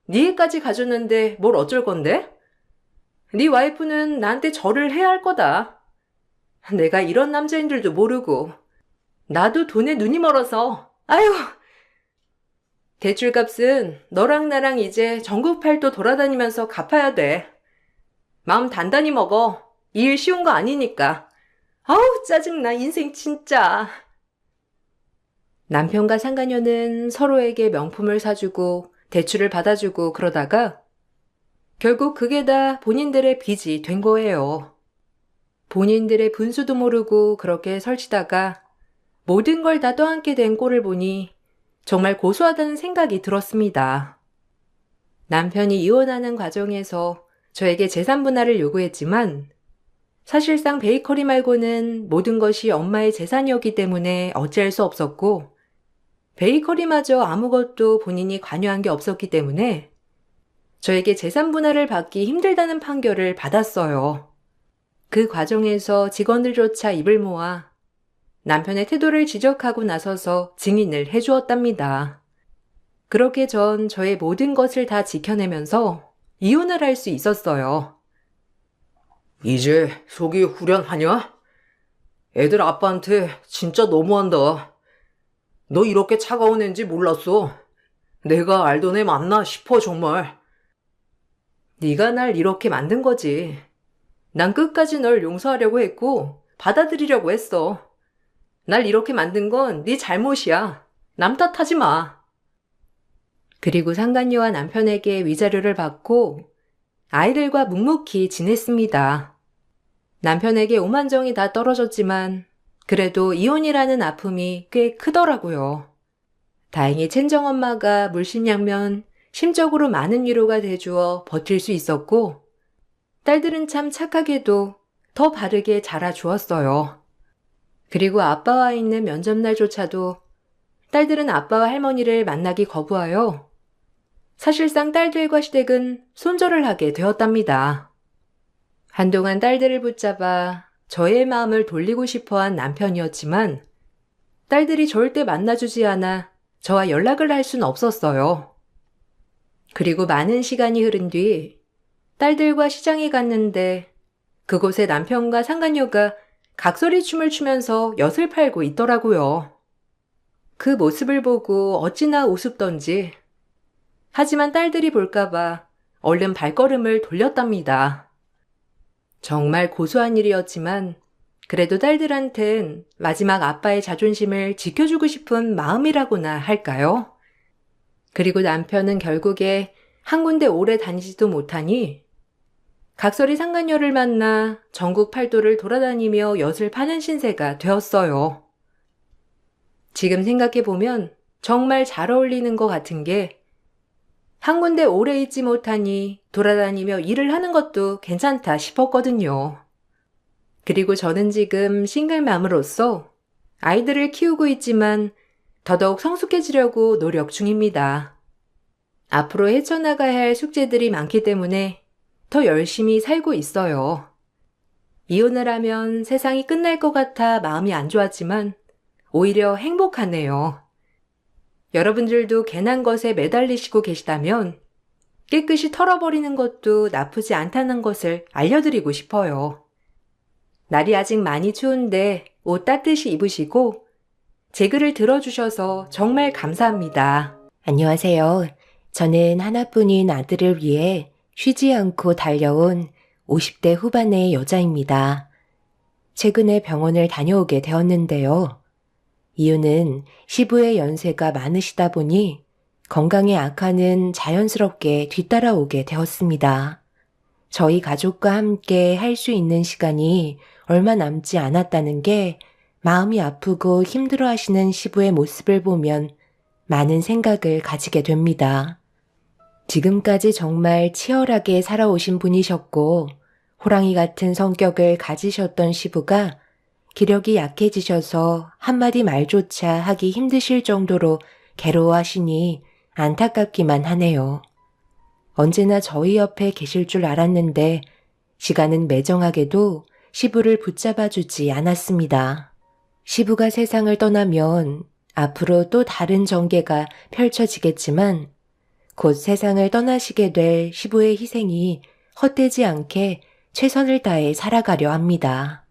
네 애까지 가졌는데 뭘 어쩔 건데? 네 와이프는 나한테 절을 해야 할 거다. 내가 이런 남자인 줄도 모르고. 나도 돈에 눈이 멀어서. 아휴. 대출값은 너랑 나랑 이제 전국 팔도 돌아다니면서 갚아야 돼. 마음 단단히 먹어. 이 일 쉬운 거 아니니까. 아우, 짜증나, 인생 진짜. 남편과 상간녀는 서로에게 명품을 사주고 대출을 받아주고 그러다가 결국 그게 다 본인들의 빚이 된 거예요. 본인들의 분수도 모르고 그렇게 설치다가 모든 걸 다 떠안게 된 꼴을 보니 정말 고소하다는 생각이 들었습니다. 남편이 이혼하는 과정에서 저에게 재산 분할을 요구했지만 사실상 베이커리 말고는 모든 것이 엄마의 재산이었기 때문에 어찌할 수 없었고 베이커리마저 아무것도 본인이 관여한 게 없었기 때문에 저에게 재산 분할을 받기 힘들다는 판결을 받았어요. 그 과정에서 직원들조차 입을 모아 남편의 태도를 지적하고 나서서 증인을 해주었답니다. 그렇게 전 저의 모든 것을 다 지켜내면서 이혼을 할 수 있었어요. 이제 속이 후련하냐? 애들 아빠한테 진짜 너무한다. 너 이렇게 차가운 애인지 몰랐어. 내가 알던 애 맞나 싶어 정말. 네가 날 이렇게 만든 거지. 난 끝까지 널 용서하려고 했고 받아들이려고 했어. 날 이렇게 만든 건 네 잘못이야. 남 탓하지 마. 그리고 상간녀와 남편에게 위자료를 받고 아이들과 묵묵히 지냈습니다. 남편에게 오만정이 다 떨어졌지만 그래도 이혼이라는 아픔이 꽤 크더라고요. 다행히 친정엄마가 물심양면 심적으로 많은 위로가 돼주어 버틸 수 있었고 딸들은 참 착하게도 더 바르게 자라주었어요. 그리고 아빠와 있는 면접날조차도 딸들은 아빠와 할머니를 만나기 거부하여 사실상 딸들과 시댁은 손절을 하게 되었답니다. 한동안 딸들을 붙잡아 저의 마음을 돌리고 싶어한 남편이었지만 딸들이 절대 만나주지 않아 저와 연락을 할 수는 없었어요. 그리고 많은 시간이 흐른 뒤 딸들과 시장에 갔는데 그곳에 남편과 상간녀가 각설이 춤을 추면서 엿을 팔고 있더라고요. 그 모습을 보고 어찌나 우습던지. 하지만 딸들이 볼까봐 얼른 발걸음을 돌렸답니다. 정말 고소한 일이었지만 그래도 딸들한텐 마지막 아빠의 자존심을 지켜주고 싶은 마음이라고나 할까요? 그리고 남편은 결국에 한 군데 오래 다니지도 못하니 각설이 상간녀를 만나 전국 팔도를 돌아다니며 엿을 파는 신세가 되었어요. 지금 생각해보면 정말 잘 어울리는 것 같은 게 한 군데 오래 있지 못하니 돌아다니며 일을 하는 것도 괜찮다 싶었거든요. 그리고 저는 지금 싱글맘으로서 아이들을 키우고 있지만 더더욱 성숙해지려고 노력 중입니다. 앞으로 헤쳐나가야 할 숙제들이 많기 때문에 더 열심히 살고 있어요. 이혼을 하면 세상이 끝날 것 같아 마음이 안 좋았지만 오히려 행복하네요. 여러분들도 괜한 것에 매달리시고 계시다면 깨끗이 털어버리는 것도 나쁘지 않다는 것을 알려드리고 싶어요. 날이 아직 많이 추운데 옷 따뜻이 입으시고 제 글을 들어주셔서 정말 감사합니다. 안녕하세요. 저는 하나뿐인 아들을 위해 쉬지 않고 달려온 50대 후반의 여자입니다. 최근에 병원을 다녀오게 되었는데요. 이유는 시부의 연세가 많으시다 보니 건강의 악화는 자연스럽게 뒤따라오게 되었습니다. 저희 가족과 함께 할 수 있는 시간이 얼마 남지 않았다는 게 마음이 아프고 힘들어하시는 시부의 모습을 보면 많은 생각을 가지게 됩니다. 지금까지 정말 치열하게 살아오신 분이셨고 호랑이 같은 성격을 가지셨던 시부가 기력이 약해지셔서 한마디 말조차 하기 힘드실 정도로 괴로워하시니 안타깝기만 하네요. 언제나 저희 옆에 계실 줄 알았는데 시간은 매정하게도 시부를 붙잡아 주지 않았습니다. 시부가 세상을 떠나면 앞으로 또 다른 전개가 펼쳐지겠지만 곧 세상을 떠나시게 될 시부의 희생이 헛되지 않게 최선을 다해 살아가려 합니다.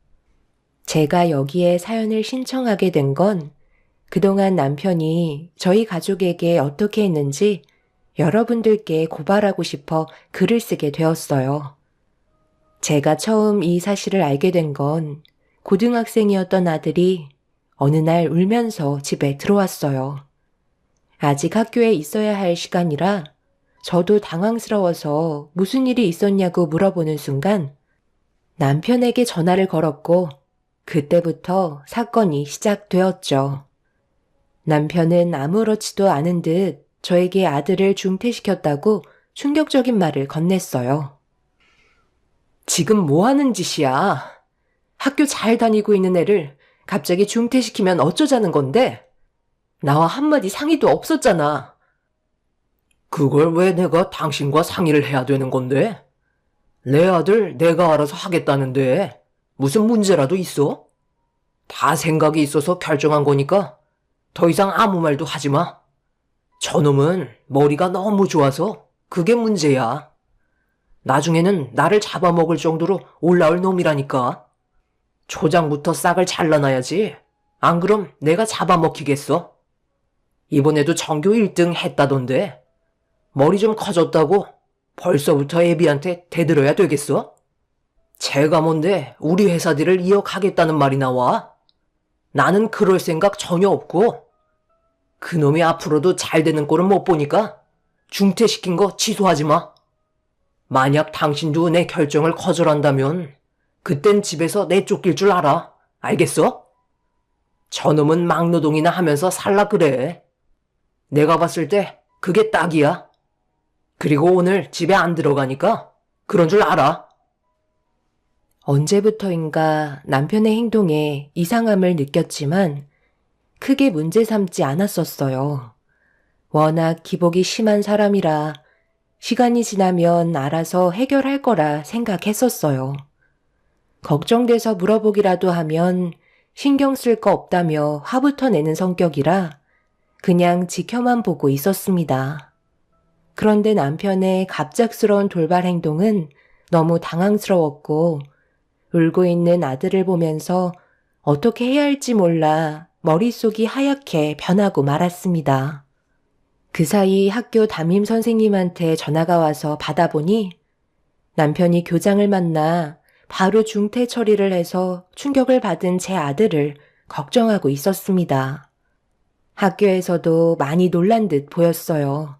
제가 여기에 사연을 신청하게 된 건 그동안 남편이 저희 가족에게 어떻게 했는지 여러분들께 고발하고 싶어 글을 쓰게 되었어요. 제가 처음 이 사실을 알게 된 건 고등학생이었던 아들이 어느 날 울면서 집에 들어왔어요. 아직 학교에 있어야 할 시간이라 저도 당황스러워서 무슨 일이 있었냐고 물어보는 순간 남편에게 전화를 걸었고 그때부터 사건이 시작되었죠. 남편은 아무렇지도 않은 듯 저에게 아들을 중퇴시켰다고 충격적인 말을 건넸어요. 지금 뭐 하는 짓이야? 학교 잘 다니고 있는 애를 갑자기 중퇴시키면 어쩌자는 건데? 나와 한마디 상의도 없었잖아. 그걸 왜 내가 당신과 상의를 해야 되는 건데? 내 아들 내가 알아서 하겠다는데 무슨 문제라도 있어? 다 생각이 있어서 결정한 거니까 더 이상 아무 말도 하지 마. 저놈은 머리가 너무 좋아서 그게 문제야. 나중에는 나를 잡아먹을 정도로 올라올 놈이라니까. 초장부터 싹을 잘라놔야지. 안 그럼 내가 잡아먹히겠어. 이번에도 전교 1등 했다던데. 머리 좀 커졌다고 벌써부터 애비한테 대들어야 되겠어? 제가 뭔데 우리 회사들을 이어가겠다는 말이 나와? 나는 그럴 생각 전혀 없고 그놈이 앞으로도 잘 되는 꼴은 못 보니까 중퇴시킨 거 취소하지 마. 만약 당신도 내 결정을 거절한다면 그땐 집에서 내쫓길 줄 알아. 알겠어? 저놈은 막노동이나 하면서 살라 그래. 내가 봤을 때 그게 딱이야. 그리고 오늘 집에 안 들어가니까 그런 줄 알아. 언제부터인가 남편의 행동에 이상함을 느꼈지만 크게 문제 삼지 않았었어요. 워낙 기복이 심한 사람이라 시간이 지나면 알아서 해결할 거라 생각했었어요. 걱정돼서 물어보기라도 하면 신경 쓸 거 없다며 화부터 내는 성격이라 그냥 지켜만 보고 있었습니다. 그런데 남편의 갑작스러운 돌발 행동은 너무 당황스러웠고 울고 있는 아들을 보면서 어떻게 해야 할지 몰라 머릿속이 하얗게 변하고 말았습니다. 그 사이 학교 담임 선생님한테 전화가 와서 받아보니 남편이 교장을 만나 바로 중퇴 처리를 해서 충격을 받은 제 아들을 걱정하고 있었습니다. 학교에서도 많이 놀란 듯 보였어요.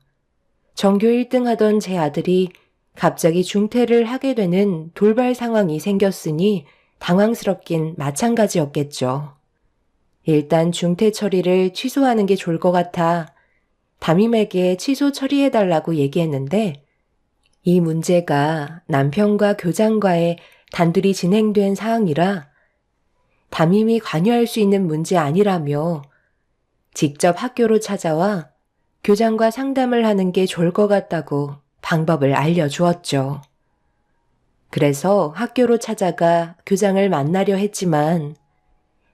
전교 1등 하던 제 아들이 갑자기 중퇴를 하게 되는 돌발 상황이 생겼으니 당황스럽긴 마찬가지였겠죠. 일단 중퇴 처리를 취소하는 게 좋을 것 같아 담임에게 취소 처리해달라고 얘기했는데 이 문제가 남편과 교장과의 단둘이 진행된 사항이라 담임이 관여할 수 있는 문제 아니라며 직접 학교로 찾아와 교장과 상담을 하는 게 좋을 것 같다고 방법을 알려주었죠. 그래서 학교로 찾아가 교장을 만나려 했지만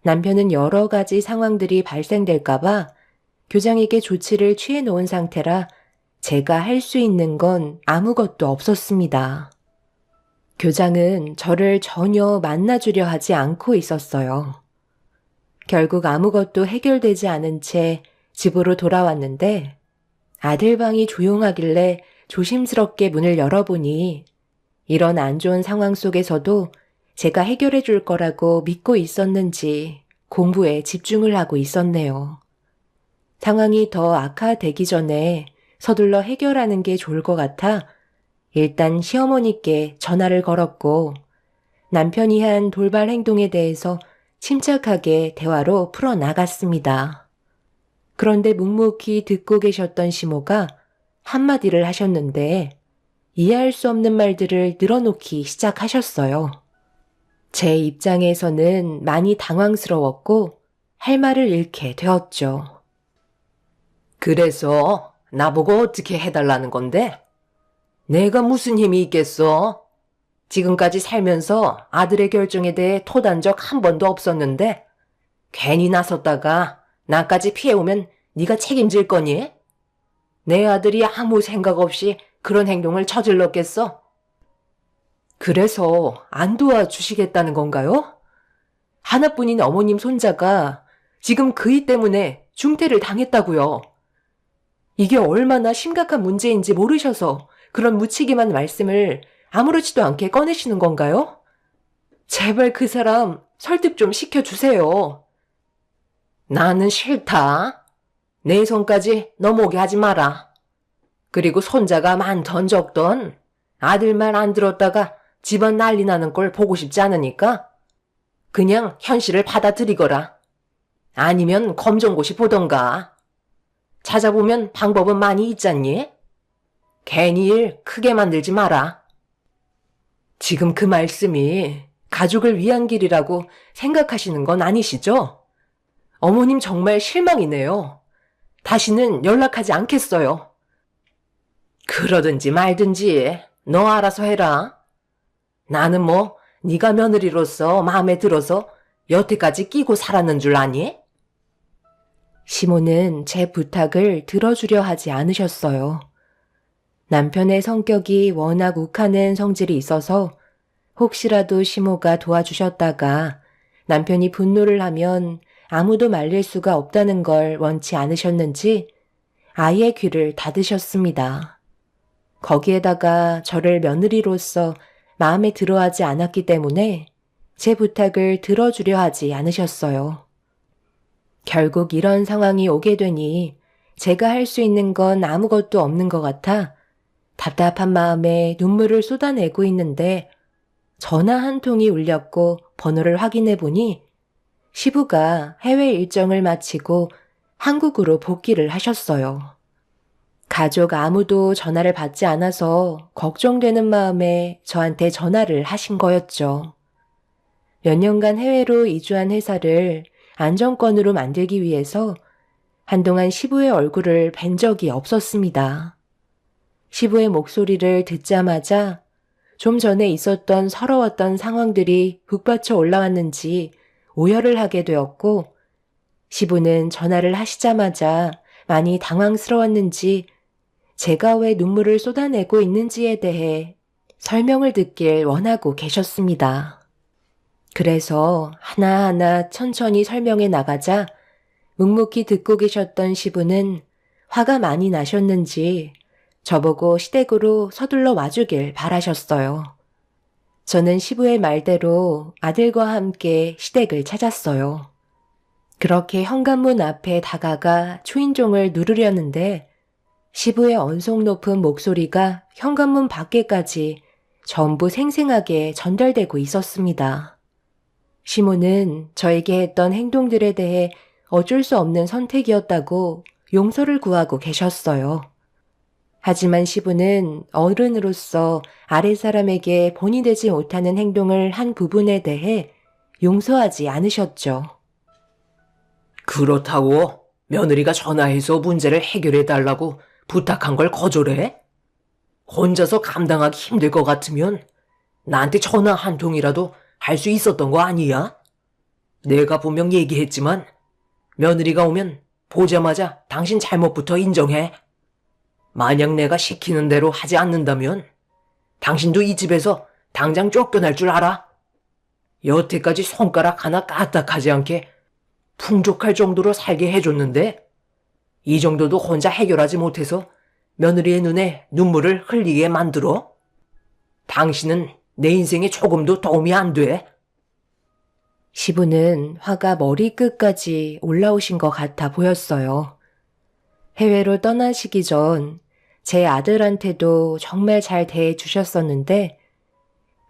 남편은 여러 가지 상황들이 발생될까봐 교장에게 조치를 취해 놓은 상태라 제가 할 수 있는 건 아무것도 없었습니다. 교장은 저를 전혀 만나주려 하지 않고 있었어요. 결국 아무것도 해결되지 않은 채 집으로 돌아왔는데 아들 방이 조용하길래 조심스럽게 문을 열어보니 이런 안 좋은 상황 속에서도 제가 해결해 줄 거라고 믿고 있었는지 공부에 집중을 하고 있었네요. 상황이 더 악화되기 전에 서둘러 해결하는 게 좋을 것 같아 일단 시어머니께 전화를 걸었고 남편이 한 돌발 행동에 대해서 침착하게 대화로 풀어나갔습니다. 그런데 묵묵히 듣고 계셨던 시모가 한마디를 하셨는데 이해할 수 없는 말들을 늘어놓기 시작하셨어요. 제 입장에서는 많이 당황스러웠고 할 말을 잃게 되었죠. 그래서 나보고 어떻게 해달라는 건데? 내가 무슨 힘이 있겠어? 지금까지 살면서 아들의 결정에 대해 토단 적 한 번도 없었는데 괜히 나섰다가 나까지 피해오면 네가 책임질 거니? 내 아들이 아무 생각 없이 그런 행동을 저질렀겠어? 그래서 안 도와주시겠다는 건가요? 하나뿐인 어머님 손자가 지금 그이 때문에 중태를 당했다고요. 이게 얼마나 심각한 문제인지 모르셔서 그런 묻히기만 말씀을 아무렇지도 않게 꺼내시는 건가요? 제발 그 사람 설득 좀 시켜주세요. 나는 싫다. 내 손까지 넘어오게 하지 마라. 그리고 손자가 많던 적던 아들 말 안 들었다가 집안 난리 나는 걸 보고 싶지 않으니까 그냥 현실을 받아들이거라. 아니면 검정고시 보던가. 찾아보면 방법은 많이 있잖니? 괜히 일 크게 만들지 마라. 지금 그 말씀이 가족을 위한 길이라고 생각하시는 건 아니시죠? 어머님 정말 실망이네요. 다시는 연락하지 않겠어요. 그러든지 말든지 너 알아서 해라. 나는 뭐 네가 며느리로서 마음에 들어서 여태까지 끼고 살았는 줄 아니? 시모는 제 부탁을 들어주려 하지 않으셨어요. 남편의 성격이 워낙 욱하는 성질이 있어서 혹시라도 시모가 도와주셨다가 남편이 분노를 하면 아무도 말릴 수가 없다는 걸 원치 않으셨는지 아예 귀를 닫으셨습니다. 거기에다가 저를 며느리로서 마음에 들어하지 않았기 때문에 제 부탁을 들어주려 하지 않으셨어요. 결국 이런 상황이 오게 되니 제가 할 수 있는 건 아무것도 없는 것 같아 답답한 마음에 눈물을 쏟아내고 있는데 전화 한 통이 울렸고 번호를 확인해 보니 시부가 해외 일정을 마치고 한국으로 복귀를 하셨어요. 가족 아무도 전화를 받지 않아서 걱정되는 마음에 저한테 전화를 하신 거였죠. 몇 년간 해외로 이주한 회사를 안정권으로 만들기 위해서 한동안 시부의 얼굴을 뵌 적이 없었습니다. 시부의 목소리를 듣자마자 좀 전에 있었던 서러웠던 상황들이 북받쳐 올라왔는지 오열을 하게 되었고 시부는 전화를 하시자마자 많이 당황스러웠는지 제가 왜 눈물을 쏟아내고 있는지에 대해 설명을 듣길 원하고 계셨습니다. 그래서 하나하나 천천히 설명해 나가자 묵묵히 듣고 계셨던 시부는 화가 많이 나셨는지 저보고 시댁으로 서둘러 와주길 바라셨어요. 저는 시부의 말대로 아들과 함께 시댁을 찾았어요. 그렇게 현관문 앞에 다가가 초인종을 누르려는데 시부의 언성 높은 목소리가 현관문 밖에까지 전부 생생하게 전달되고 있었습니다. 시모는 저에게 했던 행동들에 대해 어쩔 수 없는 선택이었다고 용서를 구하고 계셨어요. 하지만 시부는 어른으로서 아랫사람에게 본이 되지 못하는 행동을 한 부분에 대해 용서하지 않으셨죠. 그렇다고 며느리가 전화해서 문제를 해결해달라고 부탁한 걸 거절해? 혼자서 감당하기 힘들 것 같으면 나한테 전화 한 통이라도 할 수 있었던 거 아니야? 내가 분명 얘기했지만 며느리가 오면 보자마자 당신 잘못부터 인정해. 만약 내가 시키는 대로 하지 않는다면 당신도 이 집에서 당장 쫓겨날 줄 알아? 여태까지 손가락 하나 까딱하지 않게 풍족할 정도로 살게 해줬는데 이 정도도 혼자 해결하지 못해서 며느리의 눈에 눈물을 흘리게 만들어? 당신은 내 인생에 조금도 도움이 안 돼. 시부는 화가 머리끝까지 올라오신 것 같아 보였어요. 해외로 떠나시기 전 제 아들한테도 정말 잘 대해주셨었는데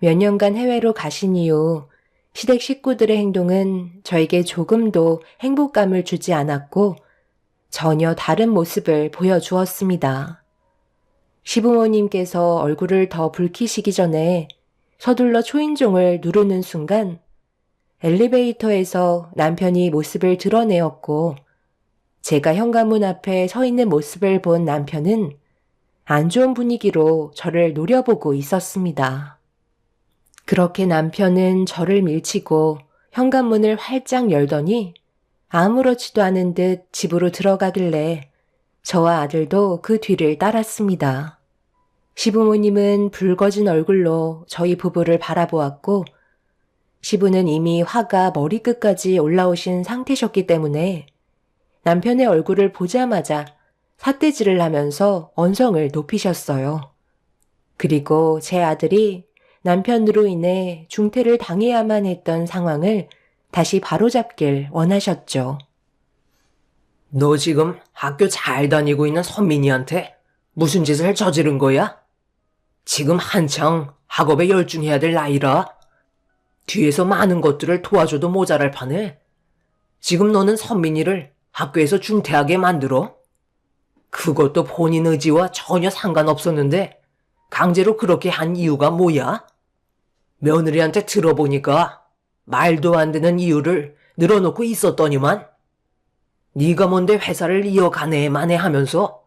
몇 년간 해외로 가신 이후 시댁 식구들의 행동은 저에게 조금도 행복감을 주지 않았고 전혀 다른 모습을 보여주었습니다. 시부모님께서 얼굴을 더 붉히시기 전에 서둘러 초인종을 누르는 순간 엘리베이터에서 남편이 모습을 드러내었고 제가 현관문 앞에 서 있는 모습을 본 남편은 안 좋은 분위기로 저를 노려보고 있었습니다. 그렇게 남편은 저를 밀치고 현관문을 활짝 열더니 아무렇지도 않은 듯 집으로 들어가길래 저와 아들도 그 뒤를 따랐습니다. 시부모님은 붉어진 얼굴로 저희 부부를 바라보았고 시부는 이미 화가 머리끝까지 올라오신 상태셨기 때문에 남편의 얼굴을 보자마자 삿대질을 하면서 언성을 높이셨어요. 그리고 제 아들이 남편으로 인해 중태를 당해야만 했던 상황을 다시 바로잡길 원하셨죠. 너 지금 학교 잘 다니고 있는 선민이한테 무슨 짓을 저지른 거야? 지금 한창 학업에 열중해야 될 나이라 뒤에서 많은 것들을 도와줘도 모자랄 판에 지금 너는 선민이를 학교에서 중퇴하게 만들어? 그것도 본인 의지와 전혀 상관없었는데 강제로 그렇게 한 이유가 뭐야? 며느리한테 들어보니까 말도 안 되는 이유를 늘어놓고 있었더니만 네가 뭔데 회사를 이어가네 마네 하면서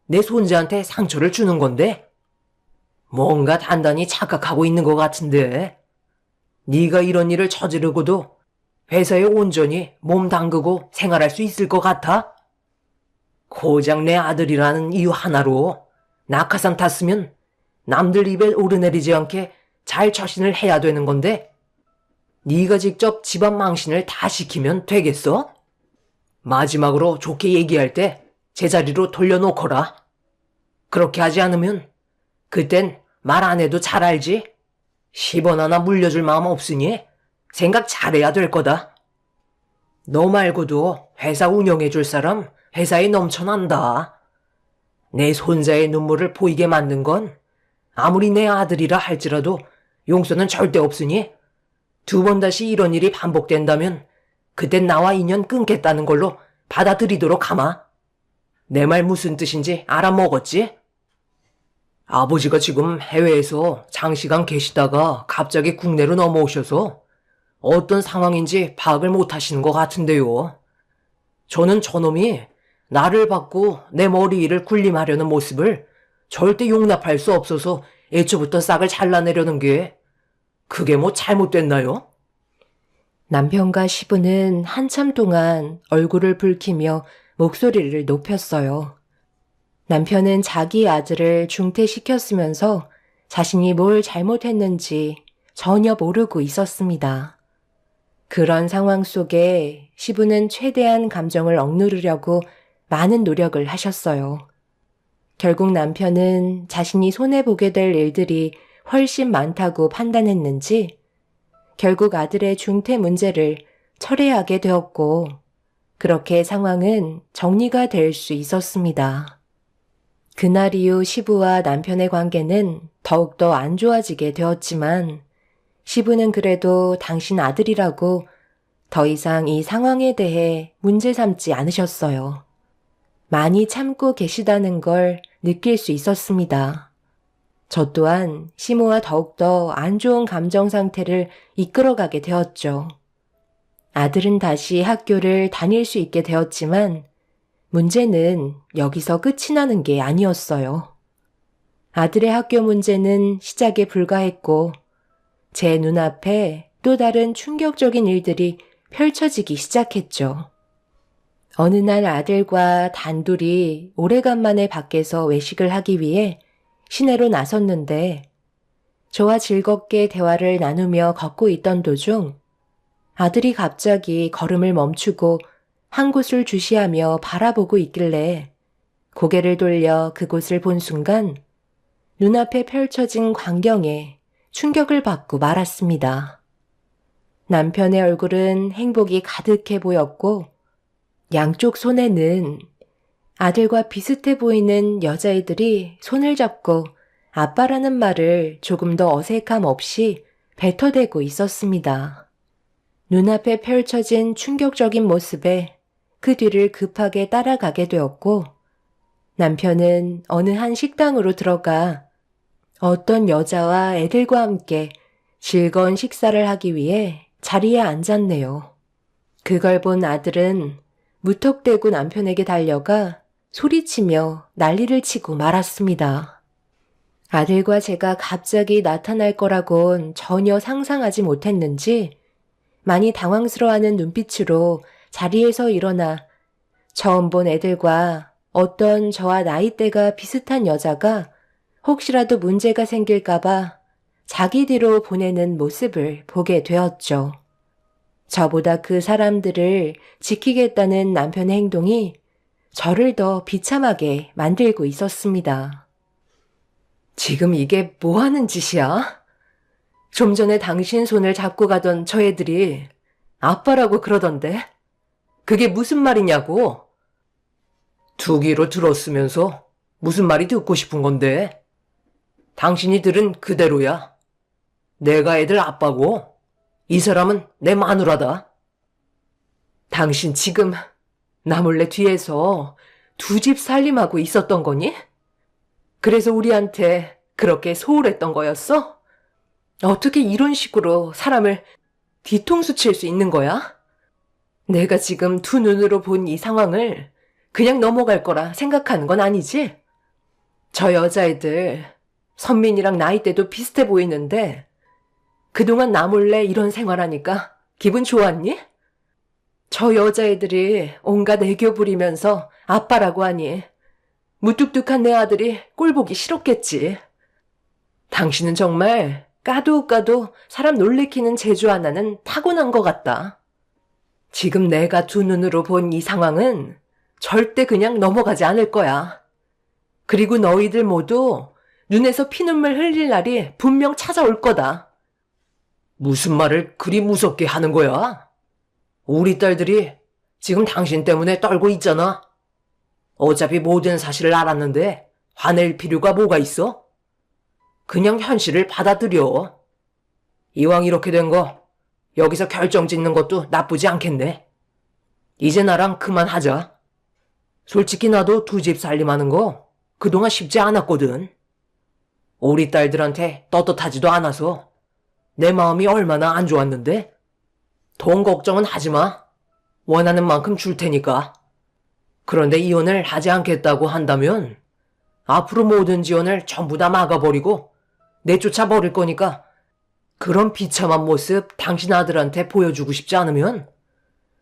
내 손자한테 상처를 주는 건데 뭔가 단단히 착각하고 있는 것 같은데 네가 이런 일을 저지르고도 회사에 온전히 몸 담그고 생활할 수 있을 것 같아? 고작 내 아들이라는 이유 하나로 낙하산 탔으면 남들 입에 오르내리지 않게 잘 처신을 해야 되는 건데 네가 직접 집안 망신을 다 시키면 되겠어? 마지막으로 좋게 얘기할 때 제자리로 돌려놓거라. 그렇게 하지 않으면 그땐 말 안 해도 잘 알지? 10원 하나 물려줄 마음 없으니 생각 잘해야 될 거다. 너 말고도 회사 운영해줄 사람 회사에 넘쳐난다. 내 손자의 눈물을 보이게 만든 건 아무리 내 아들이라 할지라도 용서는 절대 없으니 2번 다시 이런 일이 반복된다면 그땐 나와 인연 끊겠다는 걸로 받아들이도록 하마. 내 말 무슨 뜻인지 알아먹었지? 아버지가 지금 해외에서 장시간 계시다가 갑자기 국내로 넘어오셔서 어떤 상황인지 파악을 못 하시는 것 같은데요. 저는 저놈이 나를 받고 내 머리 위를 군림하려는 모습을 절대 용납할 수 없어서 애초부터 싹을 잘라내려는 게 그게 뭐 잘못됐나요? 남편과 시부는 한참 동안 얼굴을 붉히며 목소리를 높였어요. 남편은 자기 아들을 중퇴시켰으면서 자신이 뭘 잘못했는지 전혀 모르고 있었습니다. 그런 상황 속에 시부는 최대한 감정을 억누르려고 많은 노력을 하셨어요. 결국 남편은 자신이 손해보게 될 일들이 훨씬 많다고 판단했는지 결국 아들의 중퇴 문제를 철회하게 되었고 그렇게 상황은 정리가 될 수 있었습니다. 그날 이후 시부와 남편의 관계는 더욱더 안 좋아지게 되었지만 시부는 그래도 당신 아들이라고 더 이상 이 상황에 대해 문제 삼지 않으셨어요. 많이 참고 계시다는 걸 느낄 수 있었습니다. 저 또한 시모와 더욱더 안 좋은 감정 상태를 이끌어가게 되었죠. 아들은 다시 학교를 다닐 수 있게 되었지만 문제는 여기서 끝이 나는 게 아니었어요. 아들의 학교 문제는 시작에 불과했고 제 눈앞에 또 다른 충격적인 일들이 펼쳐지기 시작했죠. 어느 날 아들과 단둘이 오래간만에 밖에서 외식을 하기 위해 시내로 나섰는데 저와 즐겁게 대화를 나누며 걷고 있던 도중 아들이 갑자기 걸음을 멈추고 한 곳을 주시하며 바라보고 있길래 고개를 돌려 그곳을 본 순간 눈앞에 펼쳐진 광경에 충격을 받고 말았습니다. 남편의 얼굴은 행복이 가득해 보였고 양쪽 손에는 아들과 비슷해 보이는 여자애들이 손을 잡고 아빠라는 말을 조금 더 어색함 없이 뱉어대고 있었습니다. 눈앞에 펼쳐진 충격적인 모습에 그 뒤를 급하게 따라가게 되었고 남편은 어느 한 식당으로 들어가 어떤 여자와 애들과 함께 즐거운 식사를 하기 위해 자리에 앉았네요. 그걸 본 아들은 무턱대고 남편에게 달려가 소리치며 난리를 치고 말았습니다. 아들과 제가 갑자기 나타날 거라곤 전혀 상상하지 못했는지 많이 당황스러워하는 눈빛으로 자리에서 일어나 처음 본 애들과 어떤 저와 나이대가 비슷한 여자가 혹시라도 문제가 생길까봐 자기 뒤로 보내는 모습을 보게 되었죠. 저보다 그 사람들을 지키겠다는 남편의 행동이 저를 더 비참하게 만들고 있었습니다. 지금 이게 뭐 하는 짓이야? 좀 전에 당신 손을 잡고 가던 저 애들이 아빠라고 그러던데? 그게 무슨 말이냐고? 두 귀로 들었으면서 무슨 말이 듣고 싶은 건데? 당신이 들은 그대로야. 내가 애들 아빠고 이 사람은 내 마누라다. 당신 지금 나 몰래 뒤에서 두 집 살림하고 있었던 거니? 그래서 우리한테 그렇게 소홀했던 거였어? 어떻게 이런 식으로 사람을 뒤통수 칠 수 있는 거야? 내가 지금 두 눈으로 본 이 상황을 그냥 넘어갈 거라 생각하는 건 아니지? 저 여자애들, 선민이랑 나이대도 비슷해 보이는데 그동안 나 몰래 이런 생활하니까 기분 좋았니? 저 여자애들이 온갖 애교 부리면서 아빠라고 하니 무뚝뚝한 내 아들이 꼴보기 싫었겠지. 당신은 정말 까도 사람 놀래키는 재주 하나는 타고난 것 같다. 지금 내가 두 눈으로 본 이 상황은 절대 그냥 넘어가지 않을 거야. 그리고 너희들 모두 눈에서 피눈물 흘릴 날이 분명 찾아올 거다. 무슨 말을 그리 무섭게 하는 거야? 우리 딸들이 지금 당신 때문에 떨고 있잖아. 어차피 모든 사실을 알았는데 화낼 필요가 뭐가 있어? 그냥 현실을 받아들여. 이왕 이렇게 된 거 여기서 결정 짓는 것도 나쁘지 않겠네. 이제 나랑 그만하자. 솔직히 나도 두 집 살림하는 거 그동안 쉽지 않았거든. 우리 딸들한테 떳떳하지도 않아서 내 마음이 얼마나 안 좋았는데. 돈 걱정은 하지 마. 원하는 만큼 줄 테니까. 그런데 이혼을 하지 않겠다고 한다면 앞으로 모든 지원을 전부 다 막아버리고 내쫓아 버릴 거니까 그런 비참한 모습 당신 아들한테 보여주고 싶지 않으면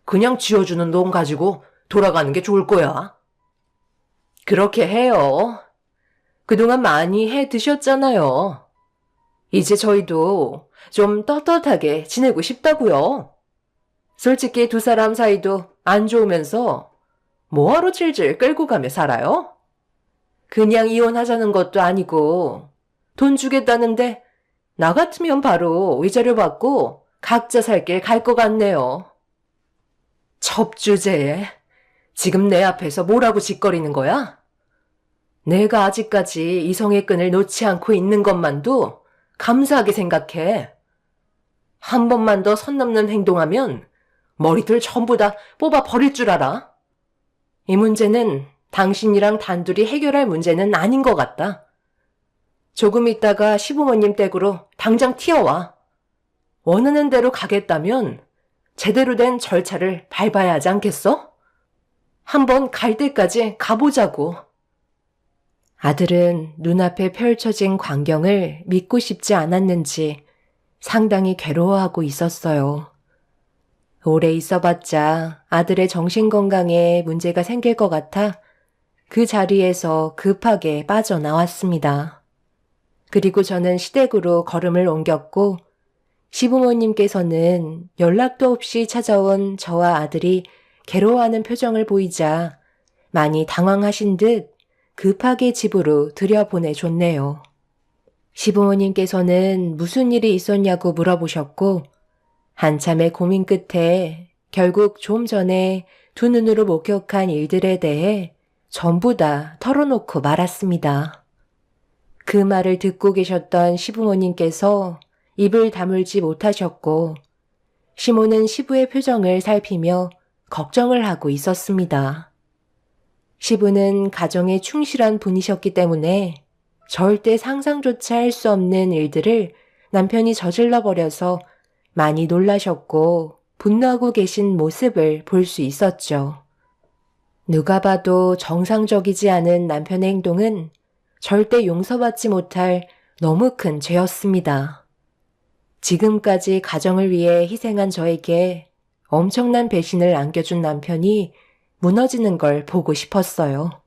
그냥 쥐어주는 돈 가지고 돌아가는 게 좋을 거야. 그렇게 해요. 그동안 많이 해 드셨잖아요. 이제 저희도 좀 떳떳하게 지내고 싶다고요. 솔직히 두 사람 사이도 안 좋으면서 뭐하러 질질 끌고 가며 살아요? 그냥 이혼하자는 것도 아니고 돈 주겠다는데 나 같으면 바로 위자료 받고 각자 살 길 갈 것 같네요. 첩주제에 지금 내 앞에서 뭐라고 짓거리는 거야? 내가 아직까지 이성의 끈을 놓지 않고 있는 것만도 감사하게 생각해. 한 번만 더 선 넘는 행동하면 머리들 전부 다 뽑아 버릴 줄 알아. 이 문제는 당신이랑 단둘이 해결할 문제는 아닌 것 같다. 조금 있다가 시부모님 댁으로 당장 튀어와. 원하는 대로 가겠다면 제대로 된 절차를 밟아야 하지 않겠어? 한번 갈 때까지 가보자고. 아들은 눈앞에 펼쳐진 광경을 믿고 싶지 않았는지 상당히 괴로워하고 있었어요. 오래 있어봤자 아들의 정신건강에 문제가 생길 것 같아 그 자리에서 급하게 빠져나왔습니다. 그리고 저는 시댁으로 걸음을 옮겼고 시부모님께서는 연락도 없이 찾아온 저와 아들이 괴로워하는 표정을 보이자 많이 당황하신 듯 급하게 집으로 들여보내줬네요. 시부모님께서는 무슨 일이 있었냐고 물어보셨고 한참의 고민 끝에 결국 좀 전에 두 눈으로 목격한 일들에 대해 전부 다 털어놓고 말았습니다. 그 말을 듣고 계셨던 시부모님께서 입을 다물지 못하셨고 시모는 시부의 표정을 살피며 걱정을 하고 있었습니다. 시부는 가정에 충실한 분이셨기 때문에 절대 상상조차 할 수 없는 일들을 남편이 저질러 버려서 많이 놀라셨고 분노하고 계신 모습을 볼 수 있었죠. 누가 봐도 정상적이지 않은 남편의 행동은 절대 용서받지 못할 너무 큰 죄였습니다. 지금까지 가정을 위해 희생한 저에게 엄청난 배신을 안겨준 남편이 무너지는 걸 보고 싶었어요.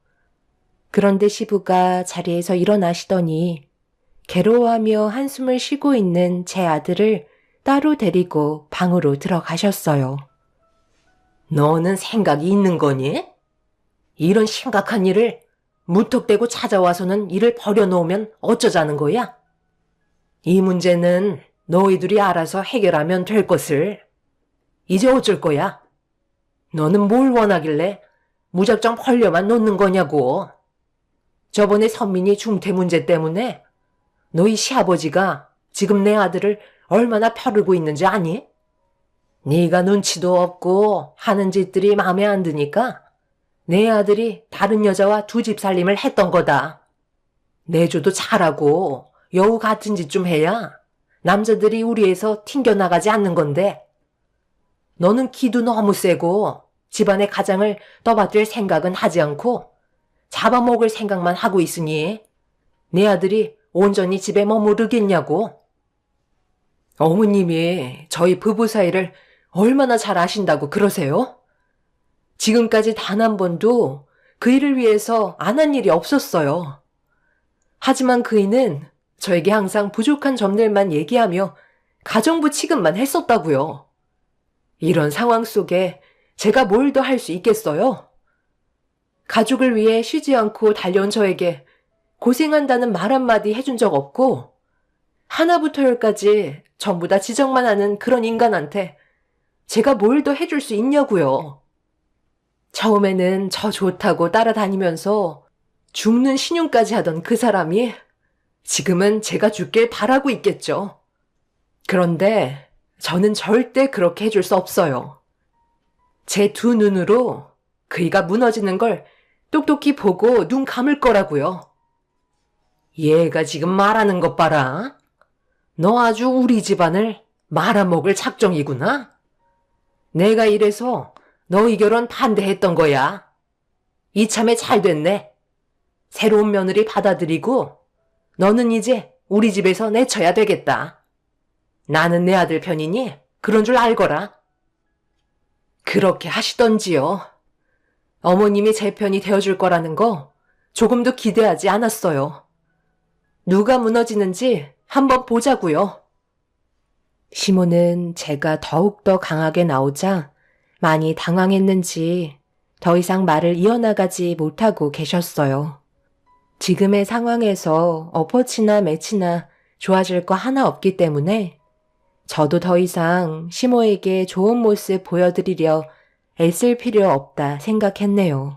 그런데 시부가 자리에서 일어나시더니 괴로워하며 한숨을 쉬고 있는 제 아들을 따로 데리고 방으로 들어가셨어요. 너는 생각이 있는 거니? 이런 심각한 일을 무턱대고 찾아와서는 일을 버려놓으면 어쩌자는 거야? 이 문제는 너희들이 알아서 해결하면 될 것을. 이제 어쩔 거야? 너는 뭘 원하길래 무작정 벌려만 놓는 거냐고. 저번에 선민이 중퇴 문제 때문에 너희 시아버지가 지금 내 아들을 얼마나 펴르고 있는지 아니? 네가 눈치도 없고 하는 짓들이 마음에 안 드니까 내 아들이 다른 여자와 두 집 살림을 했던 거다. 내조도 잘하고 여우 같은 짓 좀 해야 남자들이 우리에서 튕겨나가지 않는 건데 너는 기도 너무 세고 집안의 가장을 떠받들 생각은 하지 않고 잡아먹을 생각만 하고 있으니 내 아들이 온전히 집에 머무르겠냐고. 어머님이 저희 부부 사이를 얼마나 잘 아신다고 그러세요? 지금까지 단 한 번도 그 일을 위해서 안 한 일이 없었어요. 하지만 그이는 저에게 항상 부족한 점들만 얘기하며 가정부 취급만 했었다고요. 이런 상황 속에 제가 뭘 더 할 수 있겠어요? 가족을 위해 쉬지 않고 달려온 저에게 고생한다는 말 한마디 해준 적 없고 하나부터 열까지 전부 다 지적만 하는 그런 인간한테 제가 뭘 더 해줄 수 있냐고요. 처음에는 저 좋다고 따라다니면서 죽는 신용까지 하던 그 사람이 지금은 제가 죽길 바라고 있겠죠. 그런데 저는 절대 그렇게 해줄 수 없어요. 제 두 눈으로 그이가 무너지는 걸 똑똑히 보고 눈 감을 거라고요. 얘가 지금 말하는 것 봐라. 너 아주 우리 집안을 말아먹을 작정이구나. 내가 이래서 너희 결혼 반대했던 거야. 이참에 잘 됐네. 새로운 며느리 받아들이고 너는 이제 우리 집에서 내쳐야 되겠다. 나는 내 아들 편이니 그런 줄 알거라. 그렇게 하시던지요. 어머님이 제 편이 되어줄 거라는 거 조금도 기대하지 않았어요. 누가 무너지는지 한번 보자고요. 시모는 제가 더욱더 강하게 나오자 많이 당황했는지 더 이상 말을 이어나가지 못하고 계셨어요. 지금의 상황에서 엎어치나 매치나 좋아질 거 하나 없기 때문에 저도 더 이상 시모에게 좋은 모습 보여드리려 애쓸 필요 없다 생각했네요.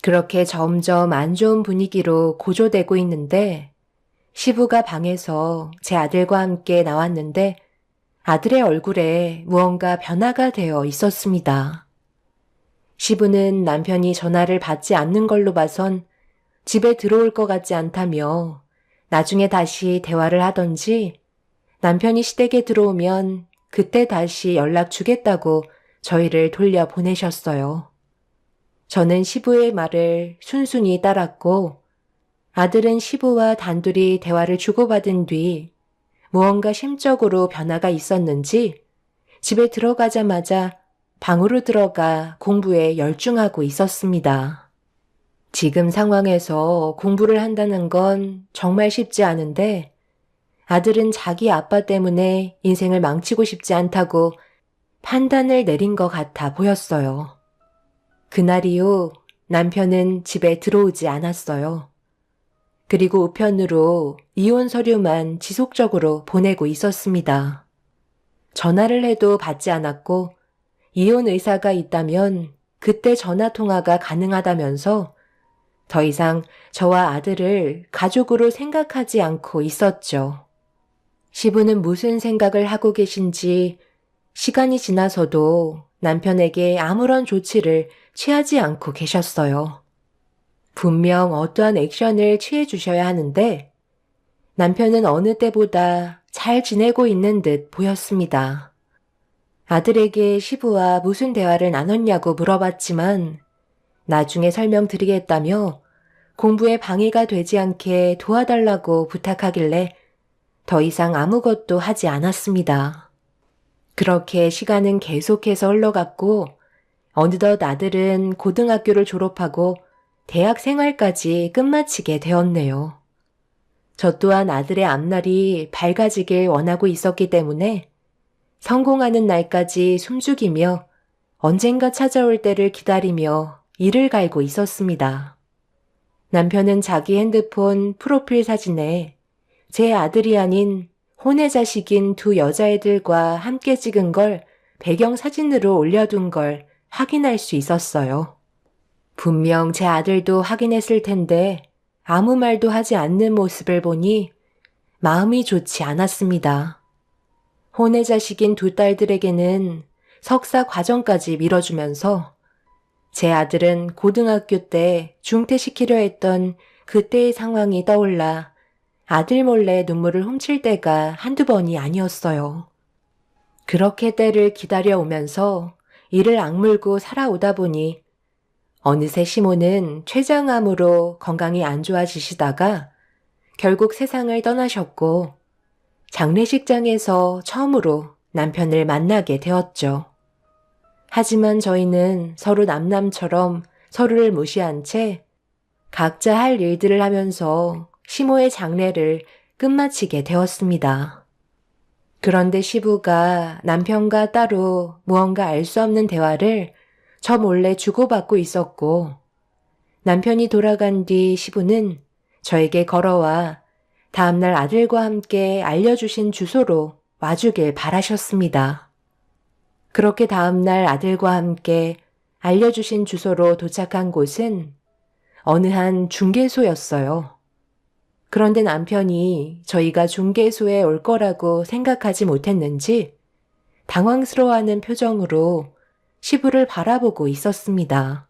그렇게 점점 안 좋은 분위기로 고조되고 있는데 시부가 방에서 제 아들과 함께 나왔는데 아들의 얼굴에 무언가 변화가 되어 있었습니다. 시부는 남편이 전화를 받지 않는 걸로 봐선 집에 들어올 것 같지 않다며 나중에 다시 대화를 하던지 남편이 시댁에 들어오면 그때 다시 연락 주겠다고 저희를 돌려보내셨어요. 저는 시부의 말을 순순히 따랐고 아들은 시부와 단둘이 대화를 주고받은 뒤 무언가 심적으로 변화가 있었는지 집에 들어가자마자 방으로 들어가 공부에 열중하고 있었습니다. 지금 상황에서 공부를 한다는 건 정말 쉽지 않은데 아들은 자기 아빠 때문에 인생을 망치고 싶지 않다고 판단을 내린 것 같아 보였어요. 그날 이후 남편은 집에 들어오지 않았어요. 그리고 우편으로 이혼 서류만 지속적으로 보내고 있었습니다. 전화를 해도 받지 않았고 이혼 의사가 있다면 그때 전화 통화가 가능하다면서 더 이상 저와 아들을 가족으로 생각하지 않고 있었죠. 시부는 무슨 생각을 하고 계신지 시간이 지나서도 남편에게 아무런 조치를 취하지 않고 계셨어요. 분명 어떠한 액션을 취해 주셔야 하는데 남편은 어느 때보다 잘 지내고 있는 듯 보였습니다. 아들에게 시부와 무슨 대화를 나눴냐고 물어봤지만 나중에 설명드리겠다며 공부에 방해가 되지 않게 도와달라고 부탁하길래 더 이상 아무것도 하지 않았습니다. 그렇게 시간은 계속해서 흘러갔고 어느덧 아들은 고등학교를 졸업하고 대학 생활까지 끝마치게 되었네요. 저 또한 아들의 앞날이 밝아지길 원하고 있었기 때문에 성공하는 날까지 숨죽이며 언젠가 찾아올 때를 기다리며 이를 갈고 있었습니다. 남편은 자기 핸드폰 프로필 사진에 제 아들이 아닌 혼의 자식인 두 여자애들과 함께 찍은 걸 배경 사진으로 올려둔 걸 확인할 수 있었어요. 분명 제 아들도 확인했을 텐데 아무 말도 하지 않는 모습을 보니 마음이 좋지 않았습니다. 혼의 자식인 두 딸들에게는 석사 과정까지 밀어주면서 제 아들은 고등학교 때 중퇴시키려 했던 그때의 상황이 떠올라 아들 몰래 눈물을 훔칠 때가 한두 번이 아니었어요. 그렇게 때를 기다려오면서 이를 악물고 살아오다 보니 어느새 시모는 췌장암으로 건강이 안 좋아지시다가 결국 세상을 떠나셨고 장례식장에서 처음으로 남편을 만나게 되었죠. 하지만 저희는 서로 남남처럼 서로를 무시한 채 각자 할 일들을 하면서 시모의 장례를 끝마치게 되었습니다. 그런데 시부가 남편과 따로 무언가 알 수 없는 대화를 저 몰래 주고받고 있었고 남편이 돌아간 뒤 시부는 저에게 걸어와 다음날 아들과 함께 알려주신 주소로 와주길 바라셨습니다. 그렇게 다음날 아들과 함께 알려주신 주소로 도착한 곳은 어느 한 중개소였어요. 그런데 남편이 저희가 중개소에 올 거라고 생각하지 못했는지 당황스러워하는 표정으로 시부를 바라보고 있었습니다.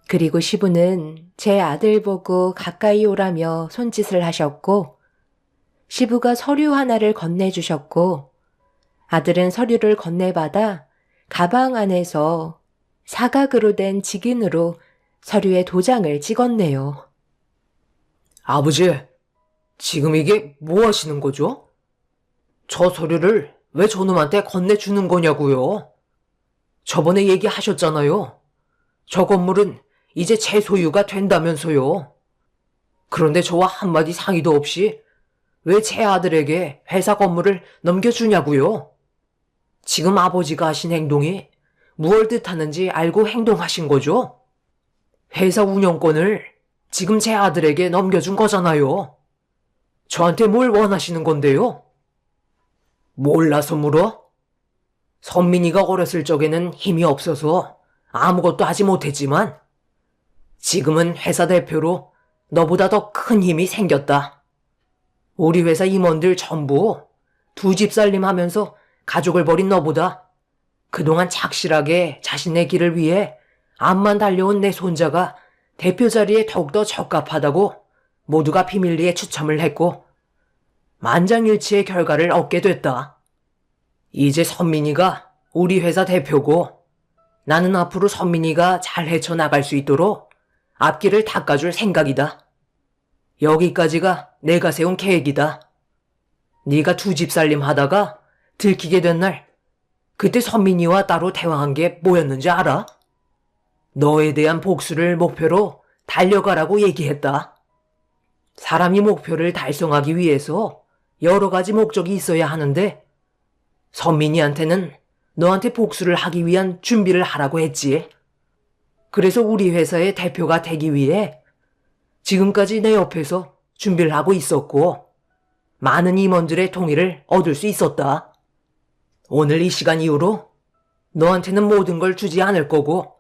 그리고 시부는 제 아들 보고 가까이 오라며 손짓을 하셨고 시부가 서류 하나를 건네주셨고 아들은 서류를 건네받아 가방 안에서 사각으로 된 직인으로 서류에 도장을 찍었네요. 아버지, 지금 이게 뭐 하시는 거죠? 저 서류를 왜 저놈한테 건네주는 거냐고요? 저번에 얘기하셨잖아요. 저 건물은 이제 제 소유가 된다면서요. 그런데 저와 한마디 상의도 없이 왜 제 아들에게 회사 건물을 넘겨주냐고요? 지금 아버지가 하신 행동이 무얼 뜻하는지 알고 행동하신 거죠? 회사 운영권을 지금 제 아들에게 넘겨준 거잖아요. 저한테 뭘 원하시는 건데요? 몰라서 물어? 선민이가 어렸을 적에는 힘이 없어서 아무것도 하지 못했지만 지금은 회사 대표로 너보다 더 큰 힘이 생겼다. 우리 회사 임원들 전부 두 집 살림하면서 가족을 버린 너보다 그동안 착실하게 자신의 길을 위해 앞만 달려온 내 손자가 대표 자리에 더욱더 적합하다고 모두가 비밀리에 추첨을 했고 만장일치의 결과를 얻게 됐다. 이제 선민이가 우리 회사 대표고 나는 앞으로 선민이가 잘 헤쳐나갈 수 있도록 앞길을 닦아줄 생각이다. 여기까지가 내가 세운 계획이다. 네가 두 집 살림 하다가 들키게 된 날 그때 선민이와 따로 대화한 게 뭐였는지 알아? 너에 대한 복수를 목표로 달려가라고 얘기했다. 사람이 목표를 달성하기 위해서 여러 가지 목적이 있어야 하는데 선민이한테는 너한테 복수를 하기 위한 준비를 하라고 했지. 그래서 우리 회사의 대표가 되기 위해 지금까지 내 옆에서 준비를 하고 있었고 많은 임원들의 동의를 얻을 수 있었다. 오늘 이 시간 이후로 너한테는 모든 걸 주지 않을 거고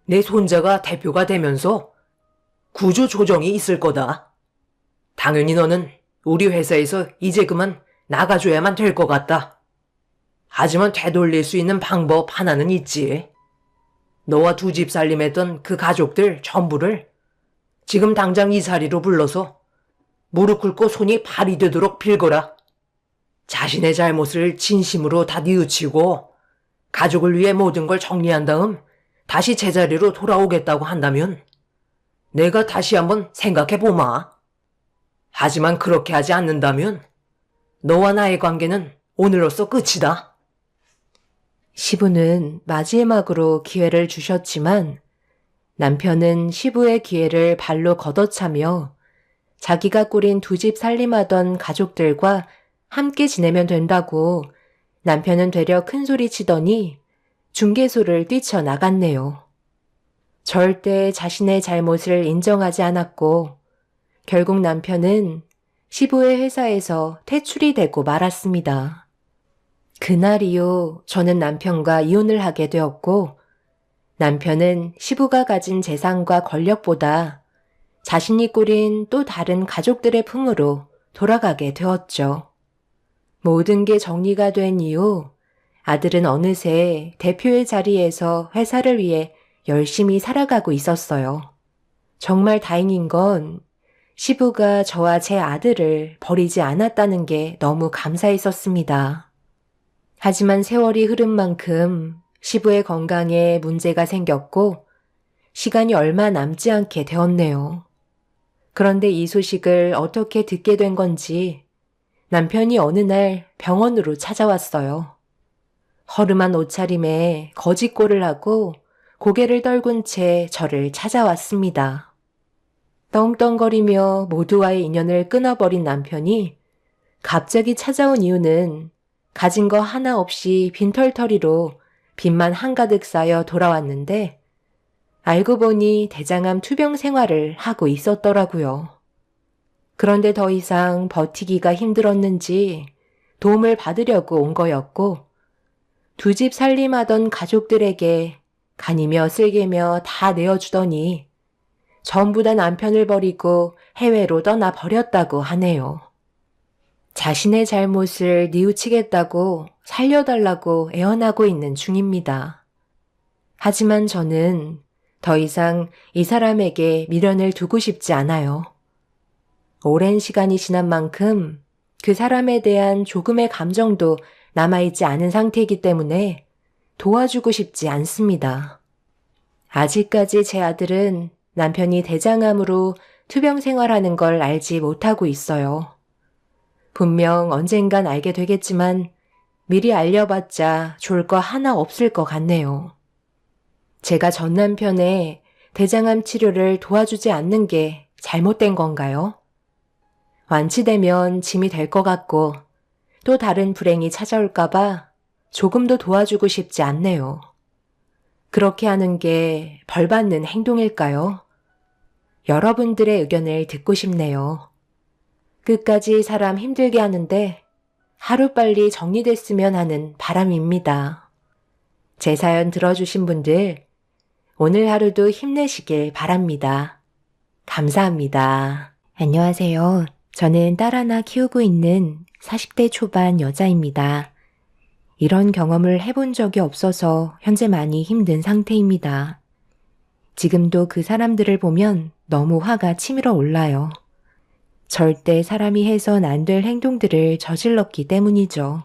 내 손자가 대표가 되면서 구조 조정이 있을 거다. 당연히 너는 우리 회사에서 이제 그만 나가줘야만 될 것 같다. 하지만 되돌릴 수 있는 방법 하나는 있지. 너와 두 집 살림했던 그 가족들 전부를 지금 당장 이 자리로 불러서 무릎 꿇고 손이 발이 되도록 빌거라. 자신의 잘못을 진심으로 다 뉘우치고 가족을 위해 모든 걸 정리한 다음 다시 제자리로 돌아오겠다고 한다면 내가 다시 한번 생각해 보마. 하지만 그렇게 하지 않는다면 너와 나의 관계는 오늘로써 끝이다. 시부는 마지막으로 기회를 주셨지만 남편은 시부의 기회를 발로 걷어차며 자기가 꾸린 두 집 살림하던 가족들과 함께 지내면 된다고 남편은 되려 큰소리 치더니 중개소를 뛰쳐나갔네요. 절대 자신의 잘못을 인정하지 않았고 결국 남편은 시부의 회사에서 퇴출이 되고 말았습니다. 그날 이후 저는 남편과 이혼을 하게 되었고 남편은 시부가 가진 재산과 권력보다 자신이 꾸린 또 다른 가족들의 품으로 돌아가게 되었죠. 모든 게 정리가 된 이후 아들은 어느새 대표의 자리에서 회사를 위해 열심히 살아가고 있었어요. 정말 다행인 건 시부가 저와 제 아들을 버리지 않았다는 게 너무 감사했었습니다. 하지만 세월이 흐른 만큼 시부의 건강에 문제가 생겼고 시간이 얼마 남지 않게 되었네요. 그런데 이 소식을 어떻게 듣게 된 건지 남편이 어느 날 병원으로 찾아왔어요. 허름한 옷차림에 거짓골을 하고 고개를 떨군 채 저를 찾아왔습니다. 떵떵거리며 모두와의 인연을 끊어버린 남편이 갑자기 찾아온 이유는 가진 거 하나 없이 빈털터리로 빚만 한가득 쌓여 돌아왔는데 알고 보니 대장암 투병 생활을 하고 있었더라고요. 그런데 더 이상 버티기가 힘들었는지 도움을 받으려고 온 거였고 두 집 살림하던 가족들에게 간이며 쓸개며 다 내어주더니 전부 다 남편을 버리고 해외로 떠나버렸다고 하네요. 자신의 잘못을 뉘우치겠다고 살려달라고 애원하고 있는 중입니다. 하지만 저는 더 이상 이 사람에게 미련을 두고 싶지 않아요. 오랜 시간이 지난 만큼 그 사람에 대한 조금의 감정도 남아있지 않은 상태이기 때문에 도와주고 싶지 않습니다. 아직까지 제 아들은 남편이 대장암으로 투병 생활하는 걸 알지 못하고 있어요. 분명 언젠간 알게 되겠지만 미리 알려봤자 좋을 거 하나 없을 것 같네요. 제가 전 남편의 대장암 치료를 도와주지 않는 게 잘못된 건가요? 완치되면 짐이 될 것 같고 또 다른 불행이 찾아올까봐 조금도 도와주고 싶지 않네요. 그렇게 하는 게 벌 받는 행동일까요? 여러분들의 의견을 듣고 싶네요. 끝까지 사람 힘들게 하는데 하루빨리 정리됐으면 하는 바람입니다. 제 사연 들어주신 분들 오늘 하루도 힘내시길 바랍니다. 감사합니다. 안녕하세요. 저는 딸 하나 키우고 있는 40대 초반 여자입니다. 이런 경험을 해본 적이 없어서 현재 많이 힘든 상태입니다. 지금도 그 사람들을 보면 너무 화가 치밀어 올라요. 절대 사람이 해선 안 될 행동들을 저질렀기 때문이죠.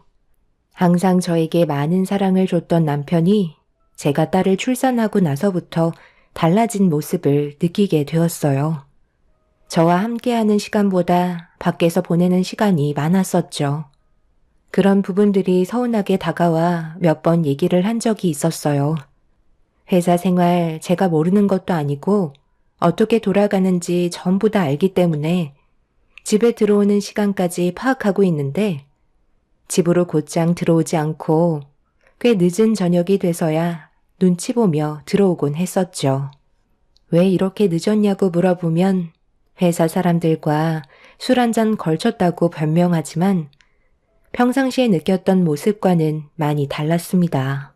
항상 저에게 많은 사랑을 줬던 남편이 제가 딸을 출산하고 나서부터 달라진 모습을 느끼게 되었어요. 저와 함께하는 시간보다 밖에서 보내는 시간이 많았었죠. 그런 부분들이 서운하게 다가와 몇 번 얘기를 한 적이 있었어요. 회사 생활 제가 모르는 것도 아니고 어떻게 돌아가는지 전부 다 알기 때문에 집에 들어오는 시간까지 파악하고 있는데 집으로 곧장 들어오지 않고 꽤 늦은 저녁이 돼서야 눈치 보며 들어오곤 했었죠. 왜 이렇게 늦었냐고 물어보면 회사 사람들과 술 한잔 걸쳤다고 변명하지만 평상시에 느꼈던 모습과는 많이 달랐습니다.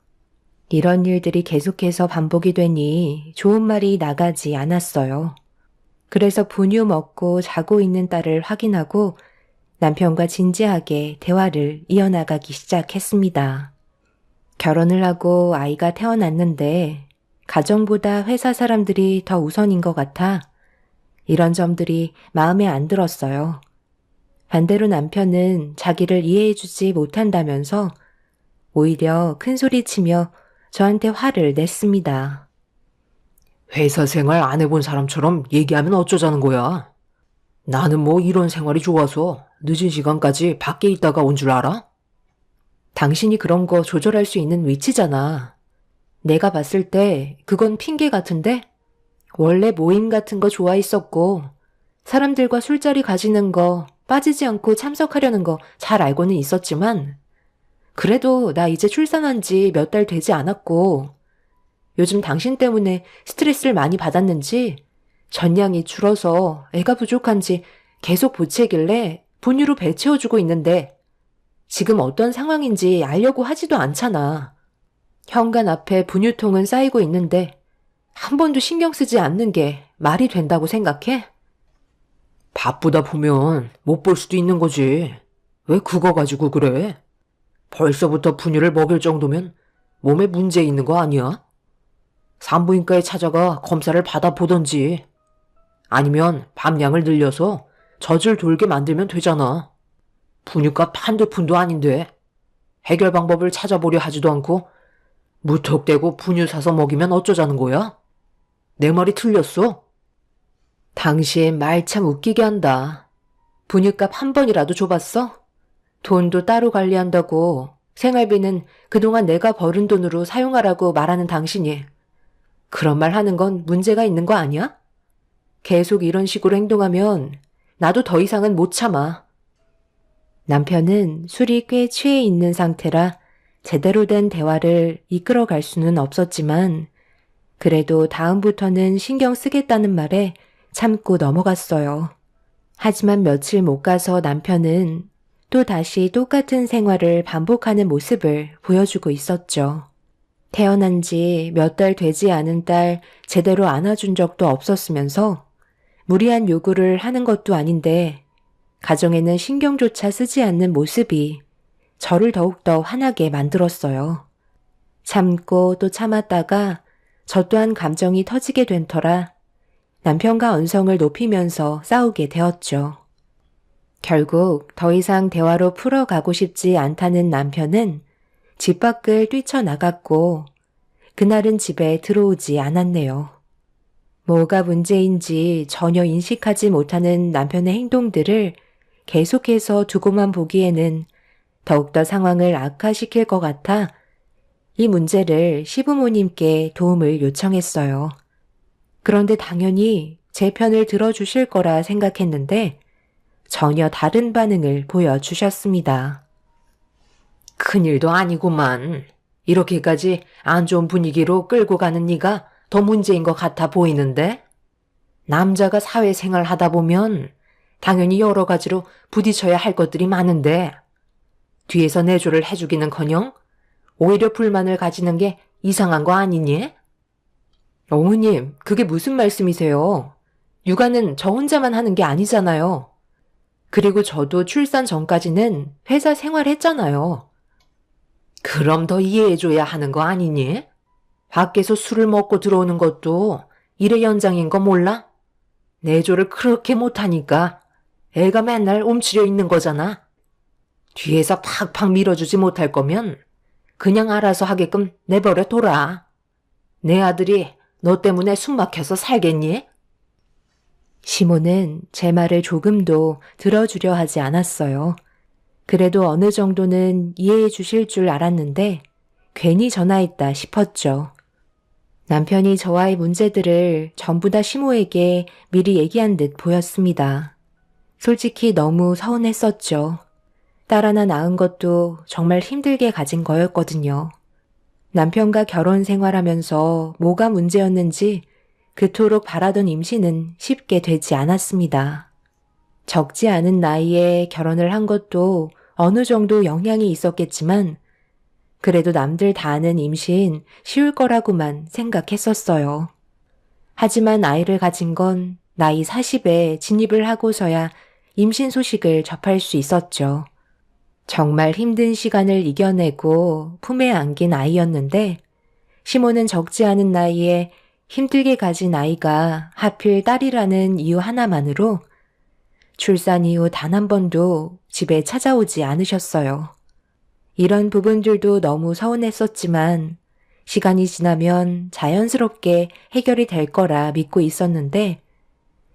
이런 일들이 계속해서 반복이 되니 좋은 말이 나가지 않았어요. 그래서 분유 먹고 자고 있는 딸을 확인하고 남편과 진지하게 대화를 이어나가기 시작했습니다. 결혼을 하고 아이가 태어났는데 가정보다 회사 사람들이 더 우선인 것 같아 이런 점들이 마음에 안 들었어요. 반대로 남편은 자기를 이해해주지 못한다면서 오히려 큰 소리치며 저한테 화를 냈습니다. 회사 생활 안 해본 사람처럼 얘기하면 어쩌자는 거야? 나는 뭐 이런 생활이 좋아서 늦은 시간까지 밖에 있다가 온 줄 알아? 당신이 그런 거 조절할 수 있는 위치잖아. 내가 봤을 때 그건 핑계 같은데? 원래 모임 같은 거 좋아했었고 사람들과 술자리 가지는 거 빠지지 않고 참석하려는 거 잘 알고는 있었지만 그래도 나 이제 출산한 지 몇 달 되지 않았고 요즘 당신 때문에 스트레스를 많이 받았는지 전량이 줄어서 애가 부족한지 계속 보채길래 분유로 배 채워주고 있는데 지금 어떤 상황인지 알려고 하지도 않잖아. 현관 앞에 분유통은 쌓이고 있는데 한 번도 신경 쓰지 않는 게 말이 된다고 생각해? 바쁘다 보면 못 볼 수도 있는 거지. 왜 그거 가지고 그래? 벌써부터 분유를 먹일 정도면 몸에 문제 있는 거 아니야? 산부인과에 찾아가 검사를 받아보던지 아니면 밤량을 늘려서 젖을 돌게 만들면 되잖아. 분유값 한두 푼도 아닌데 해결 방법을 찾아보려 하지도 않고 무턱대고 분유 사서 먹이면 어쩌자는 거야? 내 말이 틀렸어? 당신 말 참 웃기게 한다. 분유값 한 번이라도 줘봤어? 돈도 따로 관리한다고 생활비는 그동안 내가 벌은 돈으로 사용하라고 말하는 당신이 그런 말 하는 건 문제가 있는 거 아니야? 계속 이런 식으로 행동하면 나도 더 이상은 못 참아. 남편은 술이 꽤 취해 있는 상태라 제대로 된 대화를 이끌어갈 수는 없었지만 그래도 다음부터는 신경 쓰겠다는 말에 참고 넘어갔어요. 하지만 며칠 못 가서 남편은 또 다시 똑같은 생활을 반복하는 모습을 보여주고 있었죠. 태어난 지 몇 달 되지 않은 딸 제대로 안아준 적도 없었으면서 무리한 요구를 하는 것도 아닌데 가정에는 신경조차 쓰지 않는 모습이 저를 더욱더 화나게 만들었어요. 참고 또 참았다가 저 또한 감정이 터지게 된 터라 남편과 언성을 높이면서 싸우게 되었죠. 결국 더 이상 대화로 풀어가고 싶지 않다는 남편은 집 밖을 뛰쳐나갔고 그날은 집에 들어오지 않았네요. 뭐가 문제인지 전혀 인식하지 못하는 남편의 행동들을 계속해서 두고만 보기에는 더욱더 상황을 악화시킬 것 같아 이 문제를 시부모님께 도움을 요청했어요. 그런데 당연히 제 편을 들어주실 거라 생각했는데 전혀 다른 반응을 보여주셨습니다. 큰일도 아니구만. 이렇게까지 안 좋은 분위기로 끌고 가는 네가 더 문제인 것 같아 보이는데? 남자가 사회생활 하다 보면 당연히 여러 가지로 부딪혀야 할 것들이 많은데 뒤에서 내조를 해주기는커녕 오히려 불만을 가지는 게 이상한 거 아니니? 어머님, 그게 무슨 말씀이세요? 육아는 저 혼자만 하는 게 아니잖아요. 그리고 저도 출산 전까지는 회사 생활했잖아요. 그럼 더 이해해줘야 하는 거 아니니? 밖에서 술을 먹고 들어오는 것도 일의 연장인 거 몰라? 내조를 그렇게 못하니까 애가 맨날 움츠려 있는 거잖아. 뒤에서 팍팍 밀어주지 못할 거면 그냥 알아서 하게끔 내버려 둬라. 내 아들이 너 때문에 숨 막혀서 살겠니? 시모는 제 말을 조금도 들어주려 하지 않았어요. 그래도 어느 정도는 이해해 주실 줄 알았는데 괜히 전화했다 싶었죠. 남편이 저와의 문제들을 전부 다 시모에게 미리 얘기한 듯 보였습니다. 솔직히 너무 서운했었죠. 딸 하나 낳은 것도 정말 힘들게 가진 거였거든요. 남편과 결혼 생활하면서 뭐가 문제였는지 그토록 바라던 임신은 쉽게 되지 않았습니다. 적지 않은 나이에 결혼을 한 것도 어느 정도 영향이 있었겠지만 그래도 남들 다 아는 임신 쉬울 거라고만 생각했었어요. 하지만 아이를 가진 건 나이 40에 진입을 하고서야 임신 소식을 접할 수 있었죠. 정말 힘든 시간을 이겨내고 품에 안긴 아이였는데 시모는 적지 않은 나이에 힘들게 가진 아이가 하필 딸이라는 이유 하나만으로 출산 이후 단 한 번도 집에 찾아오지 않으셨어요. 이런 부분들도 너무 서운했었지만 시간이 지나면 자연스럽게 해결이 될 거라 믿고 있었는데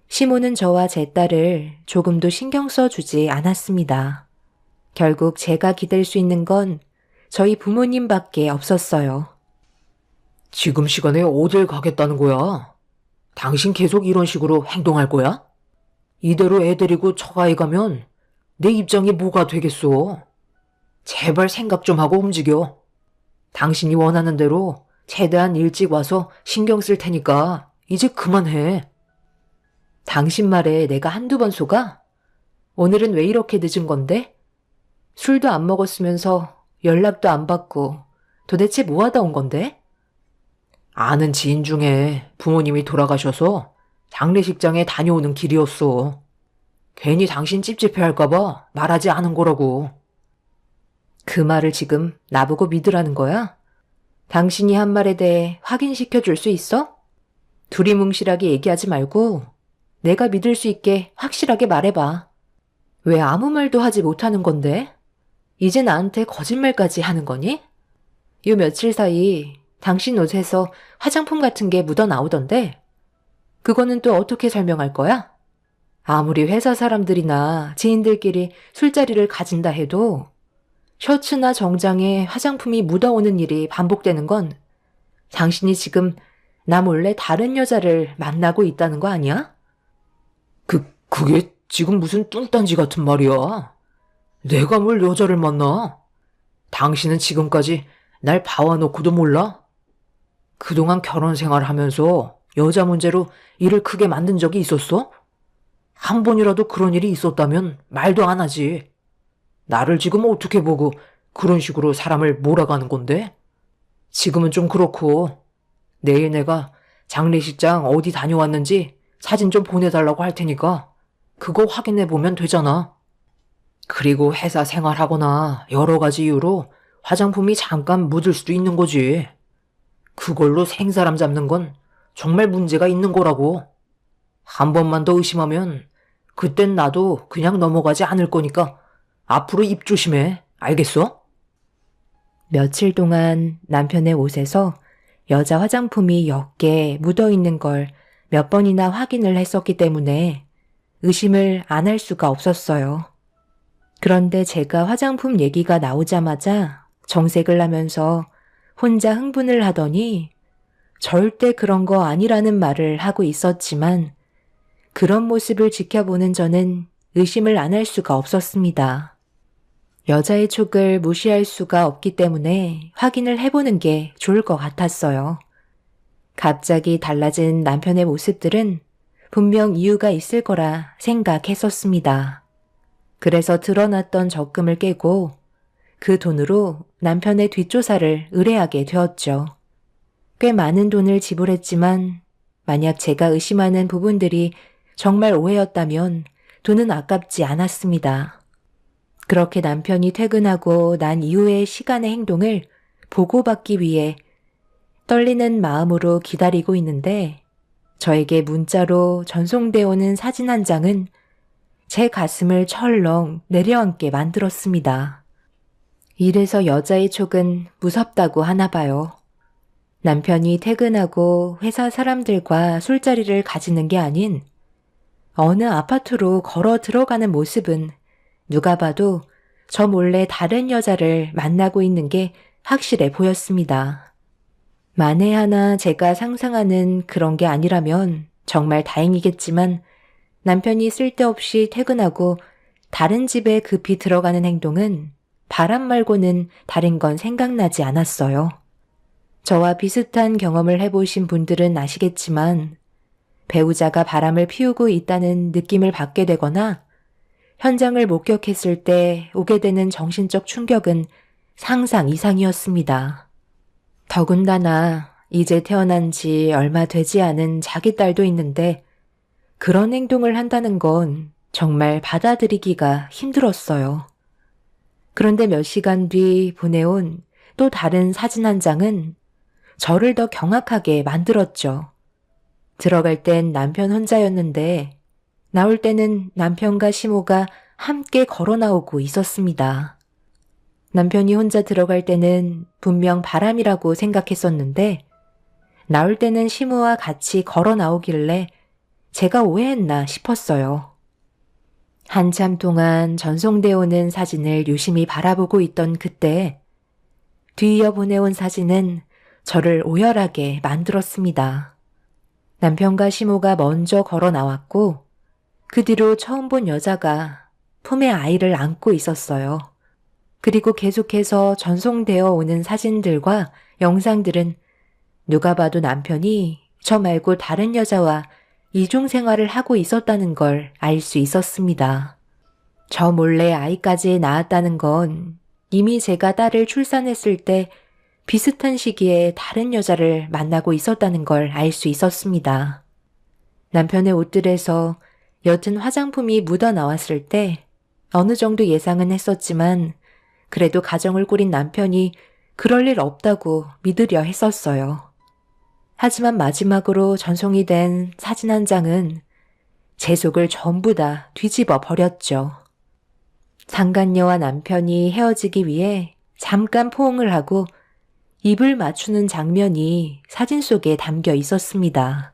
시모는 저와 제 딸을 조금도 신경 써주지 않았습니다. 결국 제가 기댈 수 있는 건 저희 부모님밖에 없었어요. 지금 시간에 어딜 가겠다는 거야? 당신 계속 이런 식으로 행동할 거야? 이대로 애 데리고 처가에 가면 내 입장이 뭐가 되겠어? 제발 생각 좀 하고 움직여. 당신이 원하는 대로 최대한 일찍 와서 신경 쓸 테니까 이제 그만해. 당신 말에 내가 한두 번 속아? 오늘은 왜 이렇게 늦은 건데? 술도 안 먹었으면서 연락도 안 받고 도대체 뭐 하다 온 건데? 아는 지인 중에 부모님이 돌아가셔서 장례식장에 다녀오는 길이었어. 괜히 당신 찝찝해할까봐 말하지 않은 거라고. 그 말을 지금 나보고 믿으라는 거야? 당신이 한 말에 대해 확인시켜 줄 수 있어? 두리뭉실하게 얘기하지 말고 내가 믿을 수 있게 확실하게 말해봐. 왜 아무 말도 하지 못하는 건데? 이제 나한테 거짓말까지 하는 거니? 요 며칠 사이 당신 옷에서 화장품 같은 게 묻어 나오던데? 그거는 또 어떻게 설명할 거야? 아무리 회사 사람들이나 지인들끼리 술자리를 가진다 해도 셔츠나 정장에 화장품이 묻어오는 일이 반복되는 건 당신이 지금 나 몰래 다른 여자를 만나고 있다는 거 아니야? 그게 지금 무슨 뚱딴지 같은 말이야. 내가 뭘 여자를 만나? 당신은 지금까지 날 봐와놓고도 몰라? 그동안 결혼 생활하면서 여자 문제로 일을 크게 만든 적이 있었어? 한 번이라도 그런 일이 있었다면 말도 안 하지. 나를 지금 어떻게 보고 그런 식으로 사람을 몰아가는 건데? 지금은 좀 그렇고 내일 내가 장례식장 어디 다녀왔는지 사진 좀 보내달라고 할 테니까 그거 확인해보면 되잖아. 그리고 회사 생활하거나 여러 가지 이유로 화장품이 잠깐 묻을 수도 있는 거지. 그걸로 생사람 잡는 건 정말 문제가 있는 거라고. 한 번만 더 의심하면 그땐 나도 그냥 넘어가지 않을 거니까 앞으로 입 조심해. 알겠어? 며칠 동안 남편의 옷에서 여자 화장품이 몇 개 묻어있는 걸 몇 번이나 확인을 했었기 때문에 의심을 안 할 수가 없었어요. 그런데 제가 화장품 얘기가 나오자마자 정색을 하면서 혼자 흥분을 하더니 절대 그런 거 아니라는 말을 하고 있었지만 그런 모습을 지켜보는 저는 의심을 안 할 수가 없었습니다. 여자의 촉을 무시할 수가 없기 때문에 확인을 해보는 게 좋을 것 같았어요. 갑자기 달라진 남편의 모습들은 분명 이유가 있을 거라 생각했었습니다. 그래서 드러났던 적금을 깨고 그 돈으로 남편의 뒷조사를 의뢰하게 되었죠. 꽤 많은 돈을 지불했지만 만약 제가 의심하는 부분들이 정말 오해였다면 돈은 아깝지 않았습니다. 그렇게 남편이 퇴근하고 난 이후의 시간의 행동을 보고받기 위해 떨리는 마음으로 기다리고 있는데 저에게 문자로 전송되어 오는 사진 한 장은 제 가슴을 철렁 내려앉게 만들었습니다. 이래서 여자의 촉은 무섭다고 하나 봐요. 남편이 퇴근하고 회사 사람들과 술자리를 가지는 게 아닌 어느 아파트로 걸어 들어가는 모습은 누가 봐도 저 몰래 다른 여자를 만나고 있는 게 확실해 보였습니다. 만에 하나 제가 상상하는 그런 게 아니라면 정말 다행이겠지만 남편이 쓸데없이 퇴근하고 다른 집에 급히 들어가는 행동은 바람 말고는 다른 건 생각나지 않았어요. 저와 비슷한 경험을 해보신 분들은 아시겠지만 배우자가 바람을 피우고 있다는 느낌을 받게 되거나 현장을 목격했을 때 오게 되는 정신적 충격은 상상 이상이었습니다. 더군다나 이제 태어난 지 얼마 되지 않은 자기 딸도 있는데 그런 행동을 한다는 건 정말 받아들이기가 힘들었어요. 그런데 몇 시간 뒤 보내온 또 다른 사진 한 장은 저를 더 경악하게 만들었죠. 들어갈 땐 남편 혼자였는데 나올 때는 남편과 시모가 함께 걸어 나오고 있었습니다. 남편이 혼자 들어갈 때는 분명 바람이라고 생각했었는데 나올 때는 시모와 같이 걸어 나오길래 제가 오해했나 싶었어요. 한참 동안 전송되어 오는 사진을 유심히 바라보고 있던 그때 뒤이어 보내온 사진은 저를 오열하게 만들었습니다. 남편과 시모가 먼저 걸어 나왔고 그 뒤로 처음 본 여자가 품에 아이를 안고 있었어요. 그리고 계속해서 전송되어 오는 사진들과 영상들은 누가 봐도 남편이 저 말고 다른 여자와 이중생활을 하고 있었다는 걸 알 수 있었습니다. 저 몰래 아이까지 낳았다는 건 이미 제가 딸을 출산했을 때 비슷한 시기에 다른 여자를 만나고 있었다는 걸 알 수 있었습니다. 남편의 옷들에서 옅은 화장품이 묻어 나왔을 때 어느 정도 예상은 했었지만 그래도 가정을 꾸린 남편이 그럴 일 없다고 믿으려 했었어요. 하지만 마지막으로 전송이 된 사진 한 장은 제 속을 전부 다 뒤집어 버렸죠. 상간녀와 남편이 헤어지기 위해 잠깐 포옹을 하고 입을 맞추는 장면이 사진 속에 담겨 있었습니다.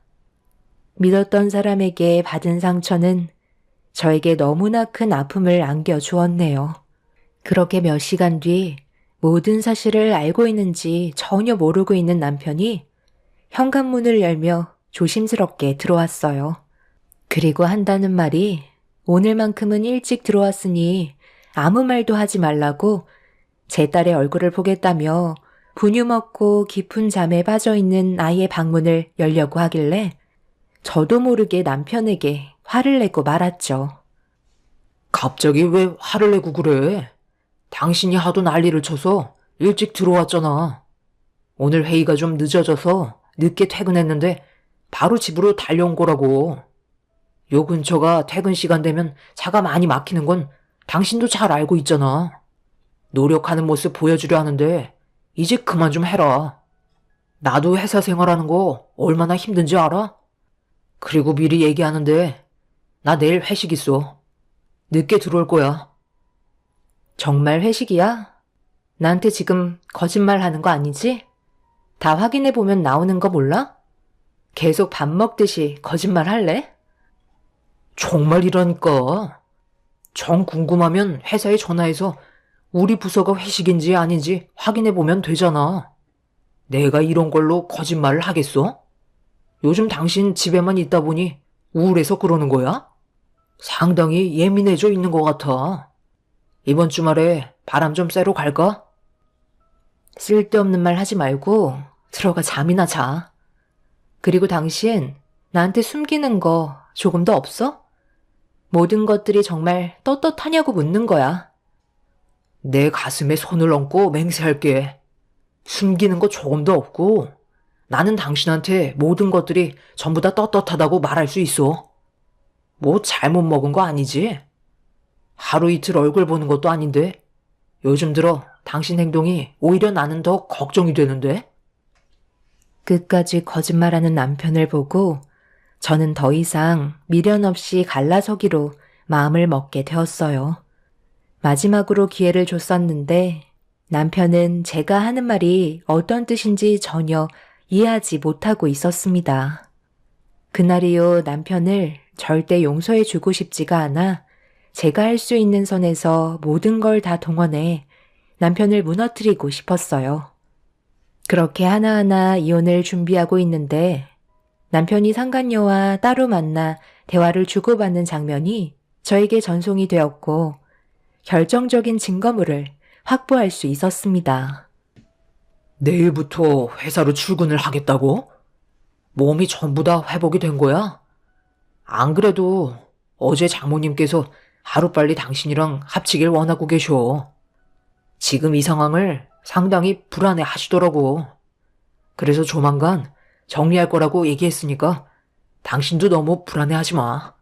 믿었던 사람에게 받은 상처는 저에게 너무나 큰 아픔을 안겨주었네요. 그렇게 몇 시간 뒤 모든 사실을 알고 있는지 전혀 모르고 있는 남편이 현관문을 열며 조심스럽게 들어왔어요. 그리고 한다는 말이 오늘만큼은 일찍 들어왔으니 아무 말도 하지 말라고 제 딸의 얼굴을 보겠다며 분유 먹고 깊은 잠에 빠져있는 아이의 방문을 열려고 하길래 저도 모르게 남편에게 화를 내고 말았죠. 갑자기 왜 화를 내고 그래? 당신이 하도 난리를 쳐서 일찍 들어왔잖아. 오늘 회의가 좀 늦어져서 늦게 퇴근했는데 바로 집으로 달려온 거라고. 요 근처가 퇴근 시간 되면 차가 많이 막히는 건 당신도 잘 알고 있잖아. 노력하는 모습 보여주려 하는데 이제 그만 좀 해라. 나도 회사 생활하는 거 얼마나 힘든지 알아? 그리고 미리 얘기하는데 나 내일 회식 있어. 늦게 들어올 거야. 정말 회식이야? 나한테 지금 거짓말 하는 거 아니지? 다 확인해보면 나오는 거 몰라? 계속 밥 먹듯이 거짓말 할래? 정말이라니까. 정 궁금하면 회사에 전화해서 우리 부서가 회식인지 아닌지 확인해보면 되잖아. 내가 이런 걸로 거짓말을 하겠어? 요즘 당신 집에만 있다 보니 우울해서 그러는 거야? 상당히 예민해져 있는 것 같아. 이번 주말에 바람 좀 쐬러 갈까? 쓸데없는 말 하지 말고 들어가 잠이나 자. 그리고 당신 나한테 숨기는 거 조금 더 없어? 모든 것들이 정말 떳떳하냐고 묻는 거야. 내 가슴에 손을 얹고 맹세할게. 숨기는 거 조금도 없고 나는 당신한테 모든 것들이 전부 다 떳떳하다고 말할 수 있어. 뭐 잘못 먹은 거 아니지? 하루 이틀 얼굴 보는 것도 아닌데 요즘 들어 당신 행동이 오히려 나는 더 걱정이 되는데? 끝까지 거짓말하는 남편을 보고 저는 더 이상 미련 없이 갈라서기로 마음을 먹게 되었어요. 마지막으로 기회를 줬었는데 남편은 제가 하는 말이 어떤 뜻인지 전혀 이해하지 못하고 있었습니다. 그날 이후 남편을 절대 용서해주고 싶지가 않아 제가 할 수 있는 선에서 모든 걸 다 동원해 남편을 무너뜨리고 싶었어요. 그렇게 하나하나 이혼을 준비하고 있는데 남편이 상간녀와 따로 만나 대화를 주고받는 장면이 저에게 전송이 되었고 결정적인 증거물을 확보할 수 있었습니다. 내일부터 회사로 출근을 하겠다고? 몸이 전부 다 회복이 된 거야? 안 그래도 어제 장모님께서 하루빨리 당신이랑 합치길 원하고 계셔. 지금 이 상황을 상당히 불안해 하시더라고. 그래서 조만간 정리할 거라고 얘기했으니까 당신도 너무 불안해 하지 마.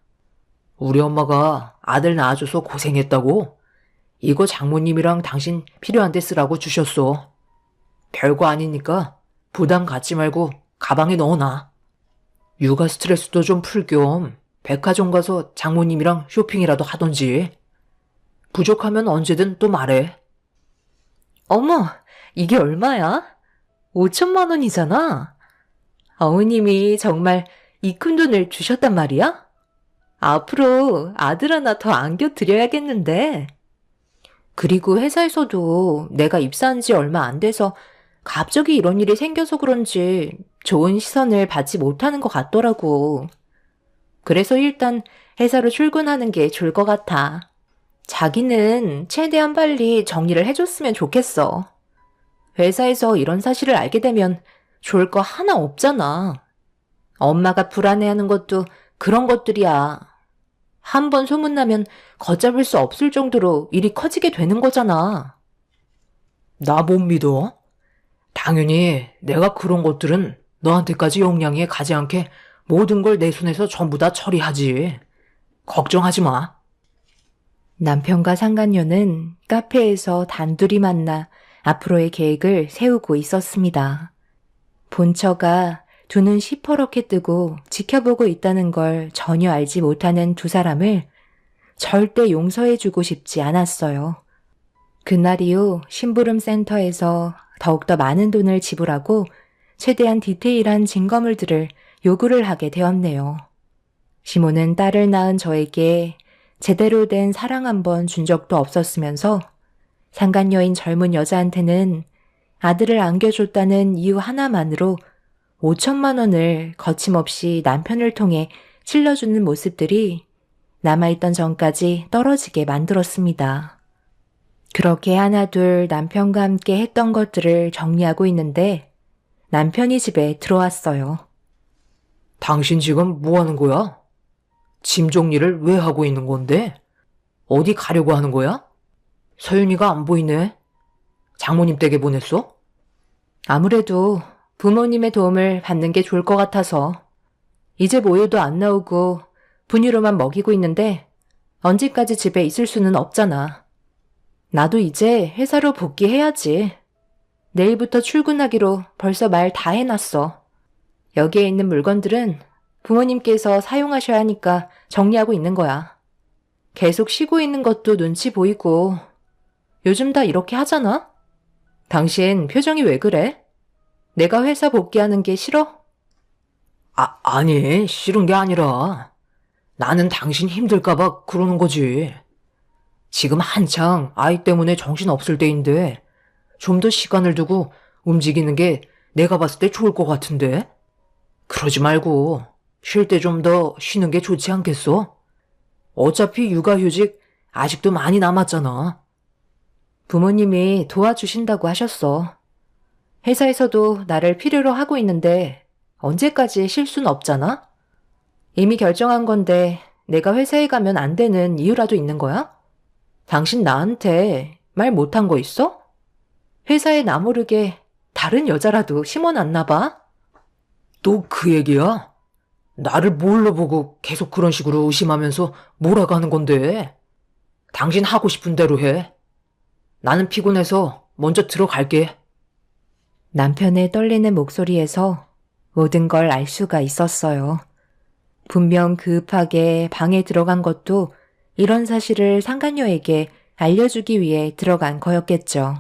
우리 엄마가 아들 낳아줘서 고생했다고 이거 장모님이랑 당신 필요한 데 쓰라고 주셨어. 별거 아니니까 부담 갖지 말고 가방에 넣어놔. 육아 스트레스도 좀 풀 겸 백화점 가서 장모님이랑 쇼핑이라도 하던지. 부족하면 언제든 또 말해. 어머, 이게 얼마야? 5천만 원이잖아. 어머님이 정말 이 큰 돈을 주셨단 말이야? 앞으로 아들 하나 더 안겨드려야겠는데. 그리고 회사에서도 내가 입사한 지 얼마 안 돼서 갑자기 이런 일이 생겨서 그런지 좋은 시선을 받지 못하는 것 같더라고. 그래서 일단 회사로 출근하는 게 좋을 것 같아. 자기는 최대한 빨리 정리를 해줬으면 좋겠어. 회사에서 이런 사실을 알게 되면 좋을 거 하나 없잖아. 엄마가 불안해하는 것도 그런 것들이야. 한 번 소문나면 걷잡을 수 없을 정도로 일이 커지게 되는 거잖아. 나 못 믿어? 당연히 내가 그런 것들은 너한테까지 영향이 가지 않게 모든 걸 내 손에서 전부 다 처리하지. 걱정하지 마. 남편과 상간녀는 카페에서 단둘이 만나 앞으로의 계획을 세우고 있었습니다. 본처가 두 눈 시퍼렇게 뜨고 지켜보고 있다는 걸 전혀 알지 못하는 두 사람을 절대 용서해주고 싶지 않았어요. 그날 이후 심부름 센터에서 더욱더 많은 돈을 지불하고 최대한 디테일한 증거물들을 요구를 하게 되었네요. 시모는 딸을 낳은 저에게 제대로 된 사랑 한 번 준 적도 없었으면서 상간녀인 젊은 여자한테는 아들을 안겨줬다는 이유 하나만으로 5천만 원을 거침없이 남편을 통해 찔러주는 모습들이 남아있던 전까지 떨어지게 만들었습니다. 그렇게 하나둘 남편과 함께 했던 것들을 정리하고 있는데 남편이 집에 들어왔어요. 당신 지금 뭐 하는 거야? 짐 정리를 왜 하고 있는 건데? 어디 가려고 하는 거야? 서윤이가 안 보이네. 장모님 댁에 보냈어? 아무래도 부모님의 도움을 받는 게 좋을 것 같아서 이제 모유도 안 나오고 분유로만 먹이고 있는데 언제까지 집에 있을 수는 없잖아. 나도 이제 회사로 복귀해야지. 내일부터 출근하기로 벌써 말 다 해놨어. 여기에 있는 물건들은 부모님께서 사용하셔야 하니까 정리하고 있는 거야. 계속 쉬고 있는 것도 눈치 보이고 요즘 다 이렇게 하잖아? 당신 표정이 왜 그래? 내가 회사 복귀하는 게 싫어? 아니, 싫은 게 아니라 나는 당신 힘들까봐 그러는 거지. 지금 한창 아이 때문에 정신 없을 때인데 좀 더 시간을 두고 움직이는 게 내가 봤을 때 좋을 것 같은데? 그러지 말고 쉴 때 좀 더 쉬는 게 좋지 않겠어? 어차피 육아휴직 아직도 많이 남았잖아. 부모님이 도와주신다고 하셨어. 회사에서도 나를 필요로 하고 있는데 언제까지 쉴 순 없잖아? 이미 결정한 건데 내가 회사에 가면 안 되는 이유라도 있는 거야? 당신 나한테 말 못한 거 있어? 회사에 나 모르게 다른 여자라도 심어놨나 봐? 또 그 얘기야? 나를 뭘로 보고 계속 그런 식으로 의심하면서 몰아가는 건데. 당신 하고 싶은 대로 해. 나는 피곤해서 먼저 들어갈게. 남편의 떨리는 목소리에서 모든 걸 알 수가 있었어요. 분명 급하게 방에 들어간 것도 이런 사실을 상간녀에게 알려주기 위해 들어간 거였겠죠.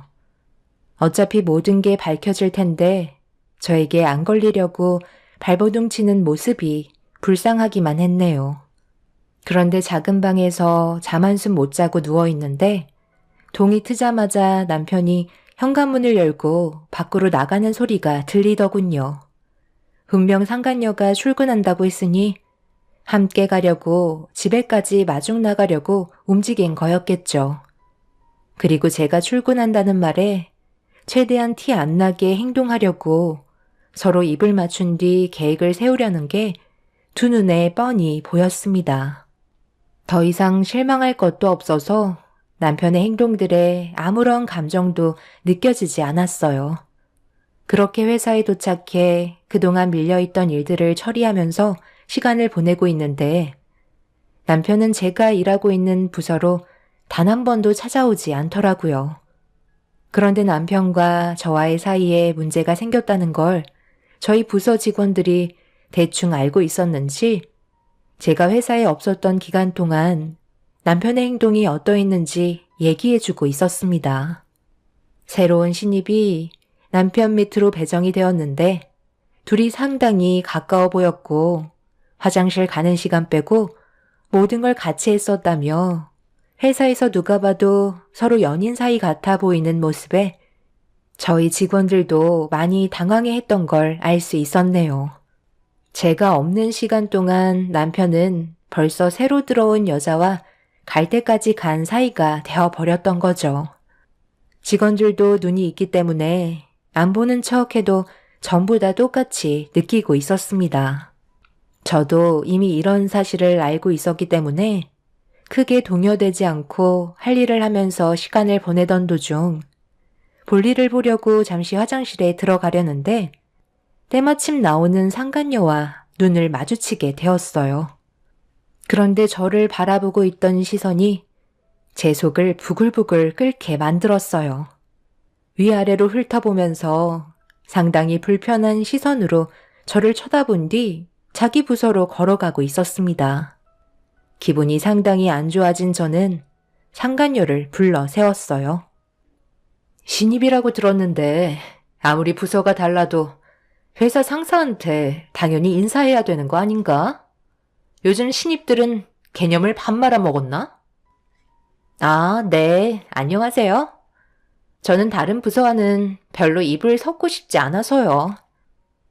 어차피 모든 게 밝혀질 텐데 저에게 안 걸리려고 발버둥 치는 모습이 불쌍하기만 했네요. 그런데 작은 방에서 잠 한숨 못 자고 누워있는데 동이 트자마자 남편이 현관문을 열고 밖으로 나가는 소리가 들리더군요. 분명 상간녀가 출근한다고 했으니 함께 가려고 집에까지 마중 나가려고 움직인 거였겠죠. 그리고 제가 출근한다는 말에 최대한 티 안 나게 행동하려고 서로 입을 맞춘 뒤 계획을 세우려는 게 두 눈에 뻔히 보였습니다. 더 이상 실망할 것도 없어서 남편의 행동들에 아무런 감정도 느껴지지 않았어요. 그렇게 회사에 도착해 그동안 밀려있던 일들을 처리하면서 시간을 보내고 있는데 남편은 제가 일하고 있는 부서로 단 한 번도 찾아오지 않더라고요. 그런데 남편과 저와의 사이에 문제가 생겼다는 걸 저희 부서 직원들이 대충 알고 있었는지 제가 회사에 없었던 기간 동안 남편의 행동이 어떠했는지 얘기해주고 있었습니다. 새로운 신입이 남편 밑으로 배정이 되었는데 둘이 상당히 가까워 보였고 화장실 가는 시간 빼고 모든 걸 같이 했었다며 회사에서 누가 봐도 서로 연인 사이 같아 보이는 모습에 저희 직원들도 많이 당황해했던 걸 알 수 있었네요. 제가 없는 시간 동안 남편은 벌써 새로 들어온 여자와 갈 때까지 간 사이가 되어버렸던 거죠. 직원들도 눈이 있기 때문에 안 보는 척해도 전부 다 똑같이 느끼고 있었습니다. 저도 이미 이런 사실을 알고 있었기 때문에 크게 동요되지 않고 할 일을 하면서 시간을 보내던 도중 볼일을 보려고 잠시 화장실에 들어가려는데 때마침 나오는 상간녀와 눈을 마주치게 되었어요. 그런데 저를 바라보고 있던 시선이 제 속을 부글부글 끓게 만들었어요. 위아래로 훑어보면서 상당히 불편한 시선으로 저를 쳐다본 뒤 자기 부서로 걸어가고 있었습니다. 기분이 상당히 안 좋아진 저는 상간녀를 불러 세웠어요. 신입이라고 들었는데 아무리 부서가 달라도 회사 상사한테 당연히 인사해야 되는 거 아닌가? 요즘 신입들은 개념을 밥 말아먹었나? 아, 네, 안녕하세요. 저는 다른 부서와는 별로 입을 섞고 싶지 않아서요.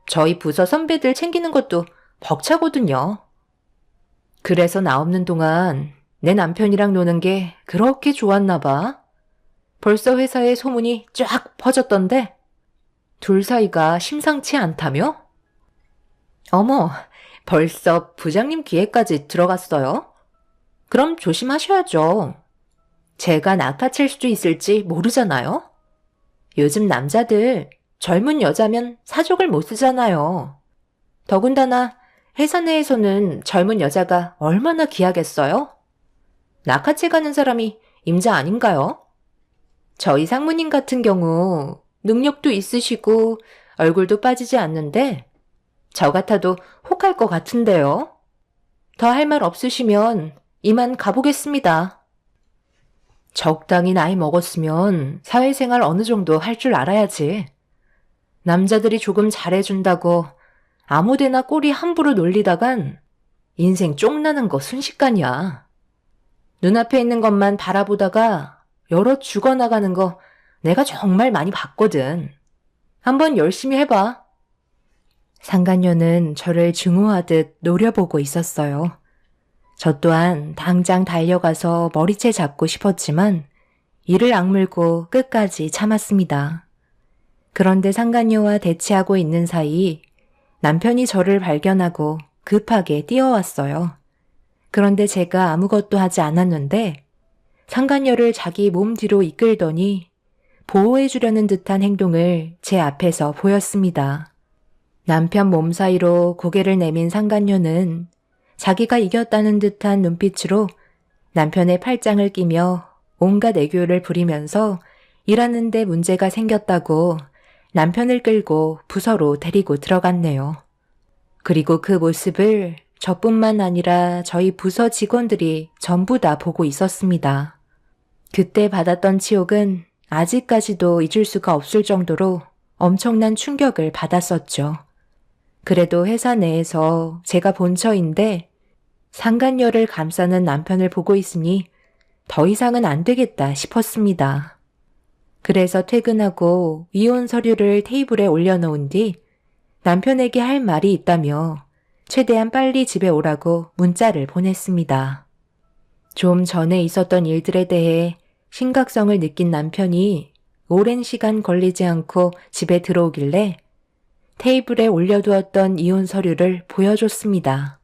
저희 부서 선배들 챙기는 것도 벅차거든요. 그래서 나 없는 동안 내 남편이랑 노는 게 그렇게 좋았나 봐. 벌써 회사에 소문이 쫙 퍼졌던데 둘 사이가 심상치 않다며? 어머, 벌써 부장님 귀에까지 들어갔어요? 그럼 조심하셔야죠. 제가 낚아챌 수도 있을지 모르잖아요? 요즘 남자들 젊은 여자면 사족을 못 쓰잖아요. 더군다나 회사 내에서는 젊은 여자가 얼마나 귀하겠어요? 낚아채 가는 사람이 임자 아닌가요? 저희 상무님 같은 경우 능력도 있으시고 얼굴도 빠지지 않는데 저 같아도 혹할 것 같은데요. 더 할 말 없으시면 이만 가보겠습니다. 적당히 나이 먹었으면 사회생활 어느 정도 할 줄 알아야지. 남자들이 조금 잘해준다고 아무데나 꼬리 함부로 놀리다간 인생 쪽나는 거 순식간이야. 눈앞에 있는 것만 바라보다가 여러 죽어나가는 거 내가 정말 많이 봤거든. 한번 열심히 해봐. 상간녀는 저를 증오하듯 노려보고 있었어요. 저 또한 당장 달려가서 머리채 잡고 싶었지만 이를 악물고 끝까지 참았습니다. 그런데 상간녀와 대치하고 있는 사이 남편이 저를 발견하고 급하게 뛰어왔어요. 그런데 제가 아무것도 하지 않았는데 상간녀를 자기 몸 뒤로 이끌더니 보호해주려는 듯한 행동을 제 앞에서 보였습니다. 남편 몸 사이로 고개를 내민 상간녀는 자기가 이겼다는 듯한 눈빛으로 남편의 팔짱을 끼며 온갖 애교를 부리면서 일하는데 문제가 생겼다고 남편을 끌고 부서로 데리고 들어갔네요. 그리고 그 모습을 저뿐만 아니라 저희 부서 직원들이 전부 다 보고 있었습니다. 그때 받았던 치욕은 아직까지도 잊을 수가 없을 정도로 엄청난 충격을 받았었죠. 그래도 회사 내에서 제가 본처인데 상간녀를 감싸는 남편을 보고 있으니 더 이상은 안 되겠다 싶었습니다. 그래서 퇴근하고 이혼 서류를 테이블에 올려놓은 뒤 남편에게 할 말이 있다며 최대한 빨리 집에 오라고 문자를 보냈습니다. 좀 전에 있었던 일들에 대해 심각성을 느낀 남편이 오랜 시간 걸리지 않고 집에 들어오길래 테이블에 올려두었던 이혼 서류를 보여줬습니다.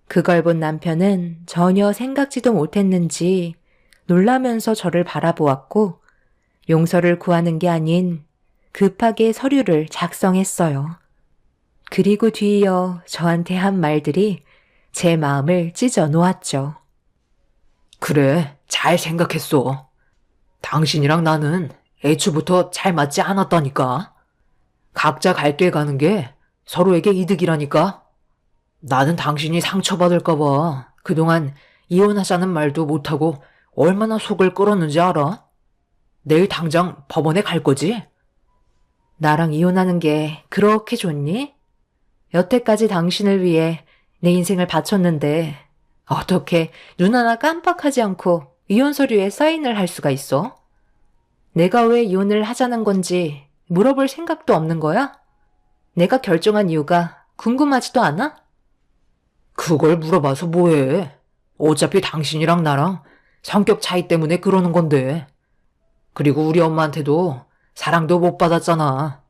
그걸 본 남편은 전혀 생각지도 못했는지 놀라면서 저를 바라보았고 용서를 구하는 게 아닌 급하게 서류를 작성했어요. 그리고 뒤이어 저한테 한 말들이 제 마음을 찢어 놓았죠. 그래, 잘 생각했어. 당신이랑 나는 애초부터 잘 맞지 않았다니까. 각자 갈 길 가는 게 서로에게 이득이라니까. 나는 당신이 상처받을까봐 그동안 이혼하자는 말도 못하고 얼마나 속을 끓었는지 알아? 내일 당장 법원에 갈 거지? 나랑 이혼하는 게 그렇게 좋니? 여태까지 당신을 위해 내 인생을 바쳤는데 어떻게 눈 하나 깜빡하지 않고 이혼 서류에 사인을 할 수가 있어? 내가 왜 이혼을 하자는 건지 물어볼 생각도 없는 거야? 내가 결정한 이유가 궁금하지도 않아? 그걸 물어봐서 뭐해? 어차피 당신이랑 나랑 성격 차이 때문에 그러는 건데. 그리고 우리 엄마한테도 사랑도 못 받았잖아.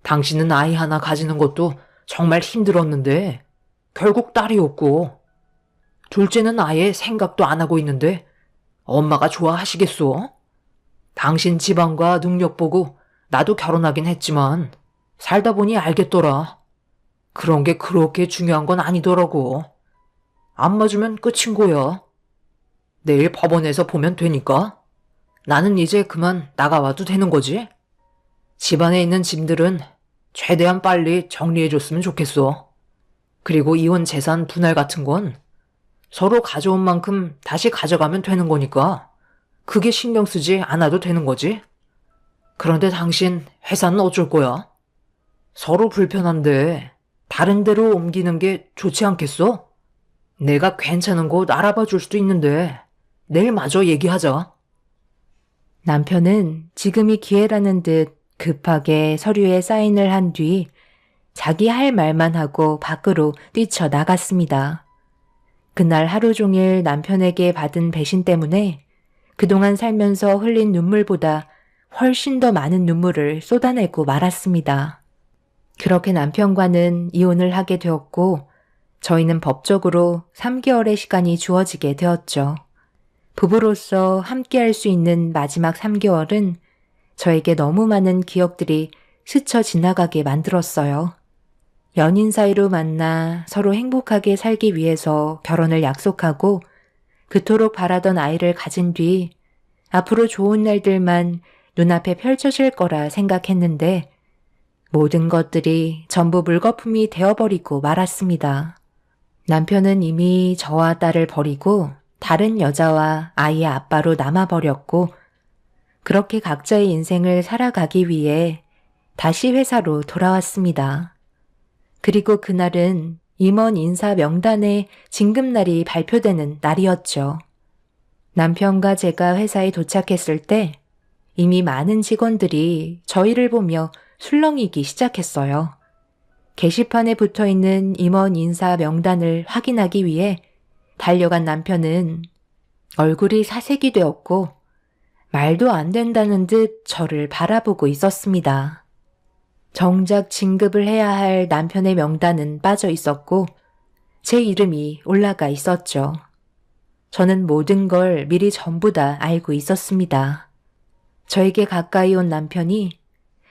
당신은 아이 하나 가지는 것도 정말 힘들었는데 결국 딸이었고, 둘째는 아예 생각도 안 하고 있는데 엄마가 좋아하시겠어? 당신 집안과 능력 보고 나도 결혼하긴 했지만 살다 보니 알겠더라. 그런 게 그렇게 중요한 건 아니더라고. 안 맞으면 끝인 거야. 내일 법원에서 보면 되니까. 나는 이제 그만 나가와도 되는 거지? 집안에 있는 짐들은 최대한 빨리 정리해줬으면 좋겠어. 그리고 이혼 재산 분할 같은 건 서로 가져온 만큼 다시 가져가면 되는 거니까 그게 신경 쓰지 않아도 되는 거지. 그런데 당신 회사는 어쩔 거야? 서로 불편한데 다른 데로 옮기는 게 좋지 않겠어? 내가 괜찮은 곳 알아봐 줄 수도 있는데 내일 마저 얘기하자. 남편은 지금이 기회라는 듯 급하게 서류에 사인을 한 뒤 자기 할 말만 하고 밖으로 뛰쳐나갔습니다. 그날 하루 종일 남편에게 받은 배신 때문에 그동안 살면서 흘린 눈물보다 훨씬 더 많은 눈물을 쏟아내고 말았습니다. 그렇게 남편과는 이혼을 하게 되었고 저희는 법적으로 3개월의 시간이 주어지게 되었죠. 부부로서 함께할 수 있는 마지막 3개월은 저에게 너무 많은 기억들이 스쳐 지나가게 만들었어요. 연인 사이로 만나 서로 행복하게 살기 위해서 결혼을 약속하고 그토록 바라던 아이를 가진 뒤 앞으로 좋은 날들만 눈앞에 펼쳐질 거라 생각했는데 모든 것들이 전부 물거품이 되어버리고 말았습니다. 남편은 이미 저와 딸을 버리고 다른 여자와 아이의 아빠로 남아버렸고 그렇게 각자의 인생을 살아가기 위해 다시 회사로 돌아왔습니다. 그리고 그날은 임원 인사 명단에 진급날이 발표되는 날이었죠. 남편과 제가 회사에 도착했을 때 이미 많은 직원들이 저희를 보며 술렁이기 시작했어요. 게시판에 붙어있는 임원 인사 명단을 확인하기 위해 달려간 남편은 얼굴이 사색이 되었고 말도 안 된다는 듯 저를 바라보고 있었습니다. 정작 진급을 해야 할 남편의 명단은 빠져 있었고 제 이름이 올라가 있었죠. 저는 모든 걸 미리 전부 다 알고 있었습니다. 저에게 가까이 온 남편이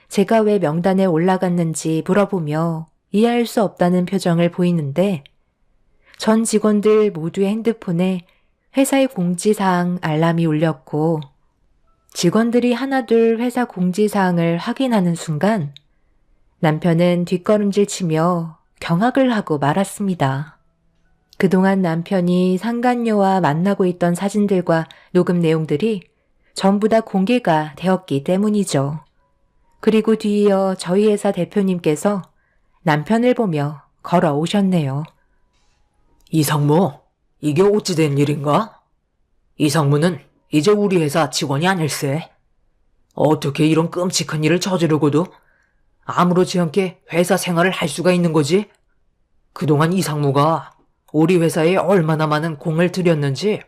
제가 왜 명단에 올라갔는지 물어보며 이해할 수 없다는 표정을 보이는데 전 직원들 모두의 핸드폰에 회사의 공지사항 알람이 울렸고 직원들이 하나둘 회사 공지사항을 확인하는 순간 남편은 뒷걸음질 치며 경악을 하고 말았습니다. 그동안 남편이 상간녀와 만나고 있던 사진들과 녹음 내용들이 전부 다 공개가 되었기 때문이죠. 그리고 뒤이어 저희 회사 대표님께서 남편을 보며 걸어오셨네요. 이상무, 이게 어찌 된 일인가? 이상무는 이제 우리 회사 직원이 아닐세. 어떻게 이런 끔찍한 일을 저지르고도 아무렇지 않게 회사 생활을 할 수가 있는 거지? 그동안 이상무가 우리 회사에 얼마나 많은 공을 들였는지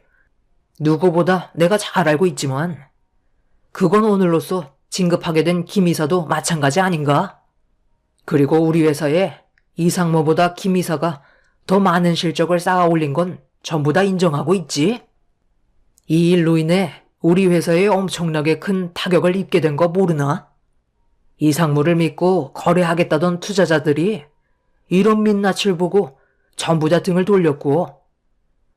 누구보다 내가 잘 알고 있지만 그건 오늘로써 진급하게 된 김 이사도 마찬가지 아닌가? 그리고 우리 회사에 이상무보다 김 이사가 더 많은 실적을 쌓아 올린 건 전부 다 인정하고 있지? 이 일로 인해 우리 회사에 엄청나게 큰 타격을 입게 된 거 모르나? 이상무를 믿고 거래하겠다던 투자자들이 이런 민낯을 보고 전부 다 등을 돌렸고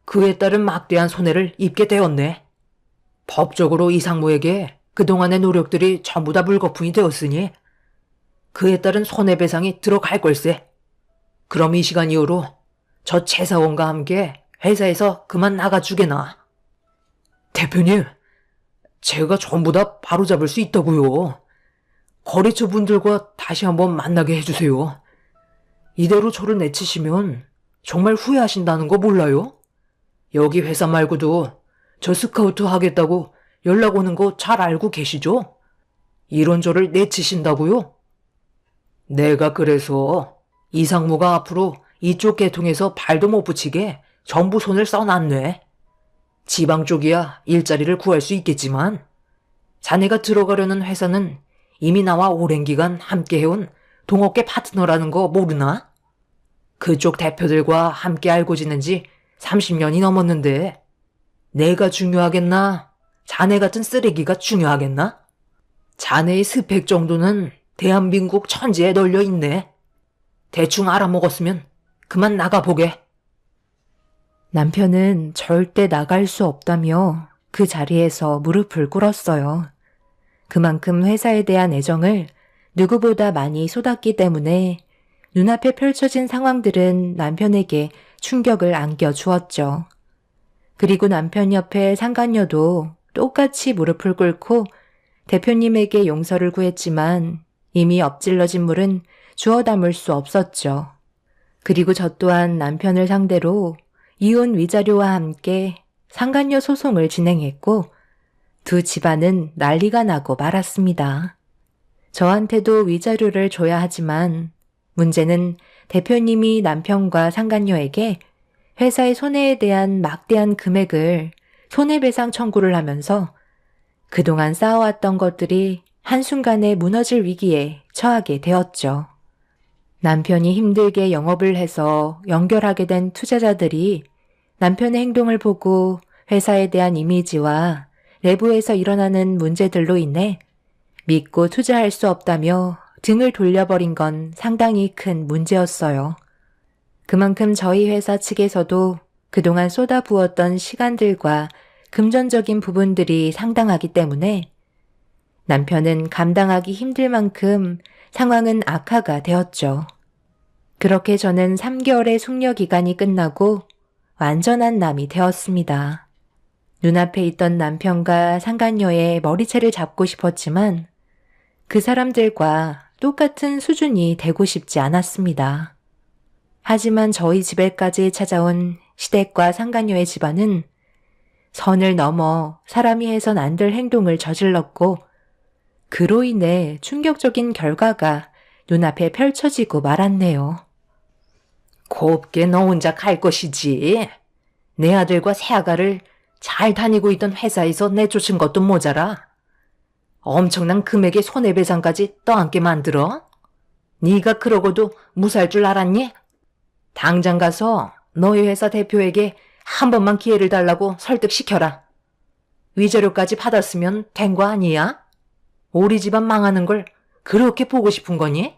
그에 따른 막대한 손해를 입게 되었네. 법적으로 이상무에게 그동안의 노력들이 전부 다 물거품이 되었으니 그에 따른 손해배상이 들어갈 걸세. 그럼 이 시간 이후로 저 채사원과 함께 회사에서 그만 나가주게나. 대표님, 제가 전부 다 바로잡을 수 있다고요. 거래처 분들과 다시 한번 만나게 해주세요. 이대로 저를 내치시면 정말 후회하신다는 거 몰라요? 여기 회사 말고도 저 스카우트 하겠다고 연락 오는 거 잘 알고 계시죠? 이런 저를 내치신다고요? 내가 그래서 이상무가 앞으로 이쪽 계통에서 발도 못 붙이게 전부 손을 써놨네. 지방 쪽이야 일자리를 구할 수 있겠지만 자네가 들어가려는 회사는 이미 나와 오랜 기간 함께 해온 동업계 파트너라는 거 모르나? 그쪽 대표들과 함께 알고 지낸 지 30년이 넘었는데 내가 중요하겠나? 자네 같은 쓰레기가 중요하겠나? 자네의 스펙 정도는 대한민국 천지에 널려있네. 대충 알아먹었으면 그만 나가보게. 남편은 절대 나갈 수 없다며 그 자리에서 무릎을 꿇었어요. 그만큼 회사에 대한 애정을 누구보다 많이 쏟았기 때문에 눈앞에 펼쳐진 상황들은 남편에게 충격을 안겨주었죠. 그리고 남편 옆에 상간녀도 똑같이 무릎을 꿇고 대표님에게 용서를 구했지만 이미 엎질러진 물은 주워 담을 수 없었죠. 그리고 저 또한 남편을 상대로 이혼 위자료와 함께 상간녀 소송을 진행했고 두 집안은 난리가 나고 말았습니다. 저한테도 위자료를 줘야 하지만 문제는 대표님이 남편과 상간녀에게 회사의 손해에 대한 막대한 금액을 손해배상 청구를 하면서 그동안 쌓아왔던 것들이 한순간에 무너질 위기에 처하게 되었죠. 남편이 힘들게 영업을 해서 연결하게 된 투자자들이 남편의 행동을 보고 회사에 대한 이미지와 내부에서 일어나는 문제들로 인해 믿고 투자할 수 없다며 등을 돌려버린 건 상당히 큰 문제였어요. 그만큼 저희 회사 측에서도 그동안 쏟아부었던 시간들과 금전적인 부분들이 상당하기 때문에 남편은 감당하기 힘들 만큼 상황은 악화가 되었죠. 그렇게 저는 3개월의 숙려 기간이 끝나고 완전한 남이 되었습니다. 눈앞에 있던 남편과 상간녀의 머리채를 잡고 싶었지만 그 사람들과 똑같은 수준이 되고 싶지 않았습니다. 하지만 저희 집에까지 찾아온 시댁과 상간녀의 집안은 선을 넘어 사람이 해선 안 될 행동을 저질렀고 그로 인해 충격적인 결과가 눈앞에 펼쳐지고 말았네요. 곱게 너 혼자 갈 것이지. 내 아들과 새아가를 잘 다니고 있던 회사에서 내쫓은 것도 모자라. 엄청난 금액의 손해배상까지 떠안게 만들어? 네가 그러고도 무사할 줄 알았니? 당장 가서 너희 회사 대표에게 한 번만 기회를 달라고 설득시켜라. 위자료까지 받았으면 된 거 아니야? 우리 집안 망하는 걸 그렇게 보고 싶은 거니?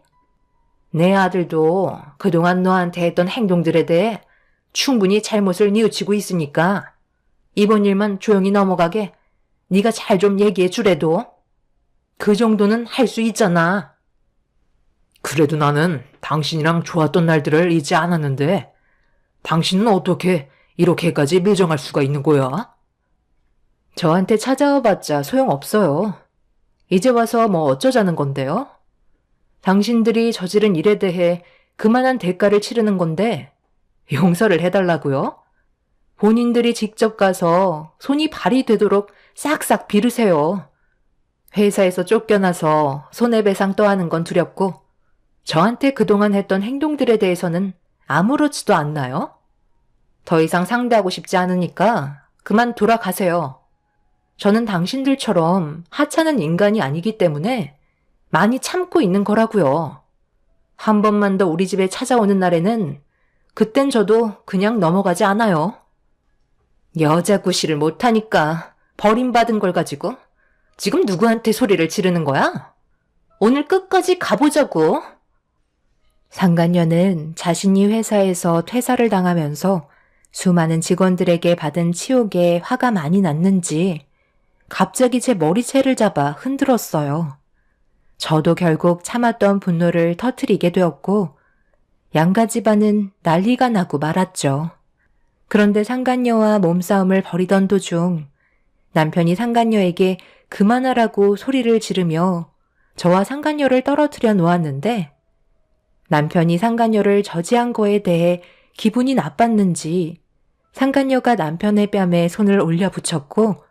내 아들도 그동안 너한테 했던 행동들에 대해 충분히 잘못을 뉘우치고 있으니까 이번 일만 조용히 넘어가게 네가 잘 좀 얘기해 주래도. 그 정도는 할 수 있잖아. 그래도 나는 당신이랑 좋았던 날들을 잊지 않았는데 당신은 어떻게 이렇게까지 밀정할 수가 있는 거야? 저한테 찾아와 봤자 소용없어요. 이제 와서 뭐 어쩌자는 건데요? 당신들이 저지른 일에 대해 그만한 대가를 치르는 건데 용서를 해달라고요? 본인들이 직접 가서 손이 발이 되도록 싹싹 비르세요. 회사에서 쫓겨나서 손해배상 떠하는 건 두렵고 저한테 그동안 했던 행동들에 대해서는 아무렇지도 않나요? 더 이상 상대하고 싶지 않으니까 그만 돌아가세요. 저는 당신들처럼 하찮은 인간이 아니기 때문에 많이 참고 있는 거라고요. 한 번만 더 우리 집에 찾아오는 날에는 그땐 저도 그냥 넘어가지 않아요. 여자 구실을 못하니까 버림받은 걸 가지고 지금 누구한테 소리를 지르는 거야? 오늘 끝까지 가보자고. 상간녀는 자신이 회사에서 퇴사를 당하면서 수많은 직원들에게 받은 치욕에 화가 많이 났는지 갑자기 제 머리채를 잡아 흔들었어요. 저도 결국 참았던 분노를 터뜨리게 되었고 양가 집안은 난리가 나고 말았죠. 그런데 상간녀와 몸싸움을 벌이던 도중 남편이 상간녀에게 그만하라고 소리를 지르며 저와 상간녀를 떨어뜨려 놓았는데 남편이 상간녀를 저지한 거에 대해 기분이 나빴는지 상간녀가 남편의 뺨에 손을 올려 붙였고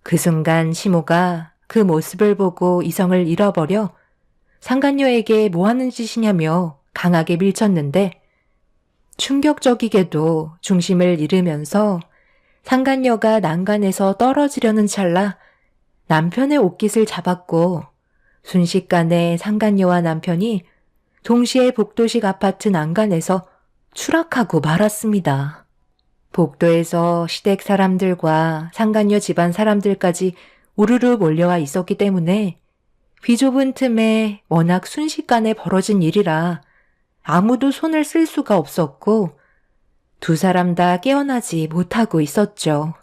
그 순간 시모가 그 모습을 보고 이성을 잃어버려 상간녀에게 뭐 하는 짓이냐며 강하게 밀쳤는데 충격적이게도 중심을 잃으면서 상간녀가 난간에서 떨어지려는 찰나 남편의 옷깃을 잡았고 순식간에 상간녀와 남편이 동시에 복도식 아파트 난간에서 추락하고 말았습니다. 복도에서 시댁 사람들과 상간녀 집안 사람들까지 우르르 몰려와 있었기 때문에 비좁은 틈에 워낙 순식간에 벌어진 일이라 아무도 손을 쓸 수가 없었고 두 사람 다 깨어나지 못하고 있었죠.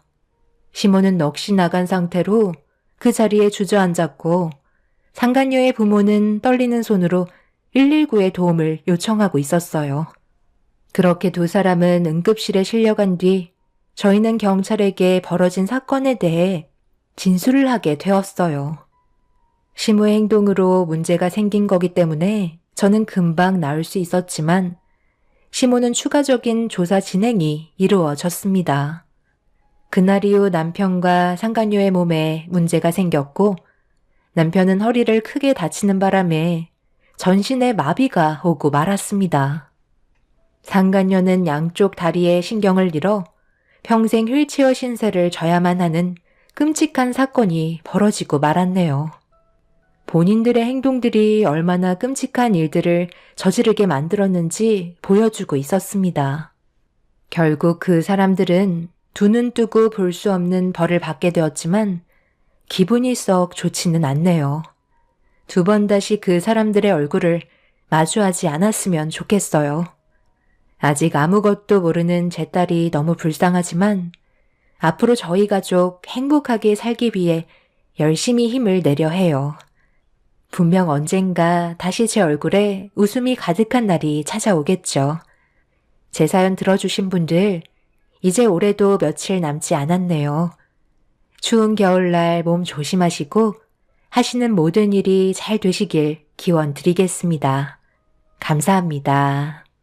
시모는 넋이 나간 상태로 그 자리에 주저앉았고 상간녀의 부모는 떨리는 손으로 119에 도움을 요청하고 있었어요. 그렇게 두 사람은 응급실에 실려간 뒤 저희는 경찰에게 벌어진 사건에 대해 진술을 하게 되었어요. 시모의 행동으로 문제가 생긴 거기 때문에 저는 금방 나을 수 있었지만 시모는 추가적인 조사 진행이 이루어졌습니다. 그날 이후 남편과 상간녀의 몸에 문제가 생겼고 남편은 허리를 크게 다치는 바람에 전신에 마비가 오고 말았습니다. 상간녀는 양쪽 다리에 신경을 잃어 평생 휠체어 신세를 져야만 하는 끔찍한 사건이 벌어지고 말았네요. 본인들의 행동들이 얼마나 끔찍한 일들을 저지르게 만들었는지 보여주고 있었습니다. 결국 그 사람들은 두 눈 뜨고 볼 수 없는 벌을 받게 되었지만 기분이 썩 좋지는 않네요. 두 번 다시 그 사람들의 얼굴을 마주하지 않았으면 좋겠어요. 아직 아무것도 모르는 제 딸이 너무 불쌍하지만 앞으로 저희 가족 행복하게 살기 위해 열심히 힘을 내려 해요. 분명 언젠가 다시 제 얼굴에 웃음이 가득한 날이 찾아오겠죠. 제 사연 들어주신 분들, 이제 올해도 며칠 남지 않았네요. 추운 겨울날 몸 조심하시고 하시는 모든 일이 잘 되시길 기원 드리겠습니다. 감사합니다.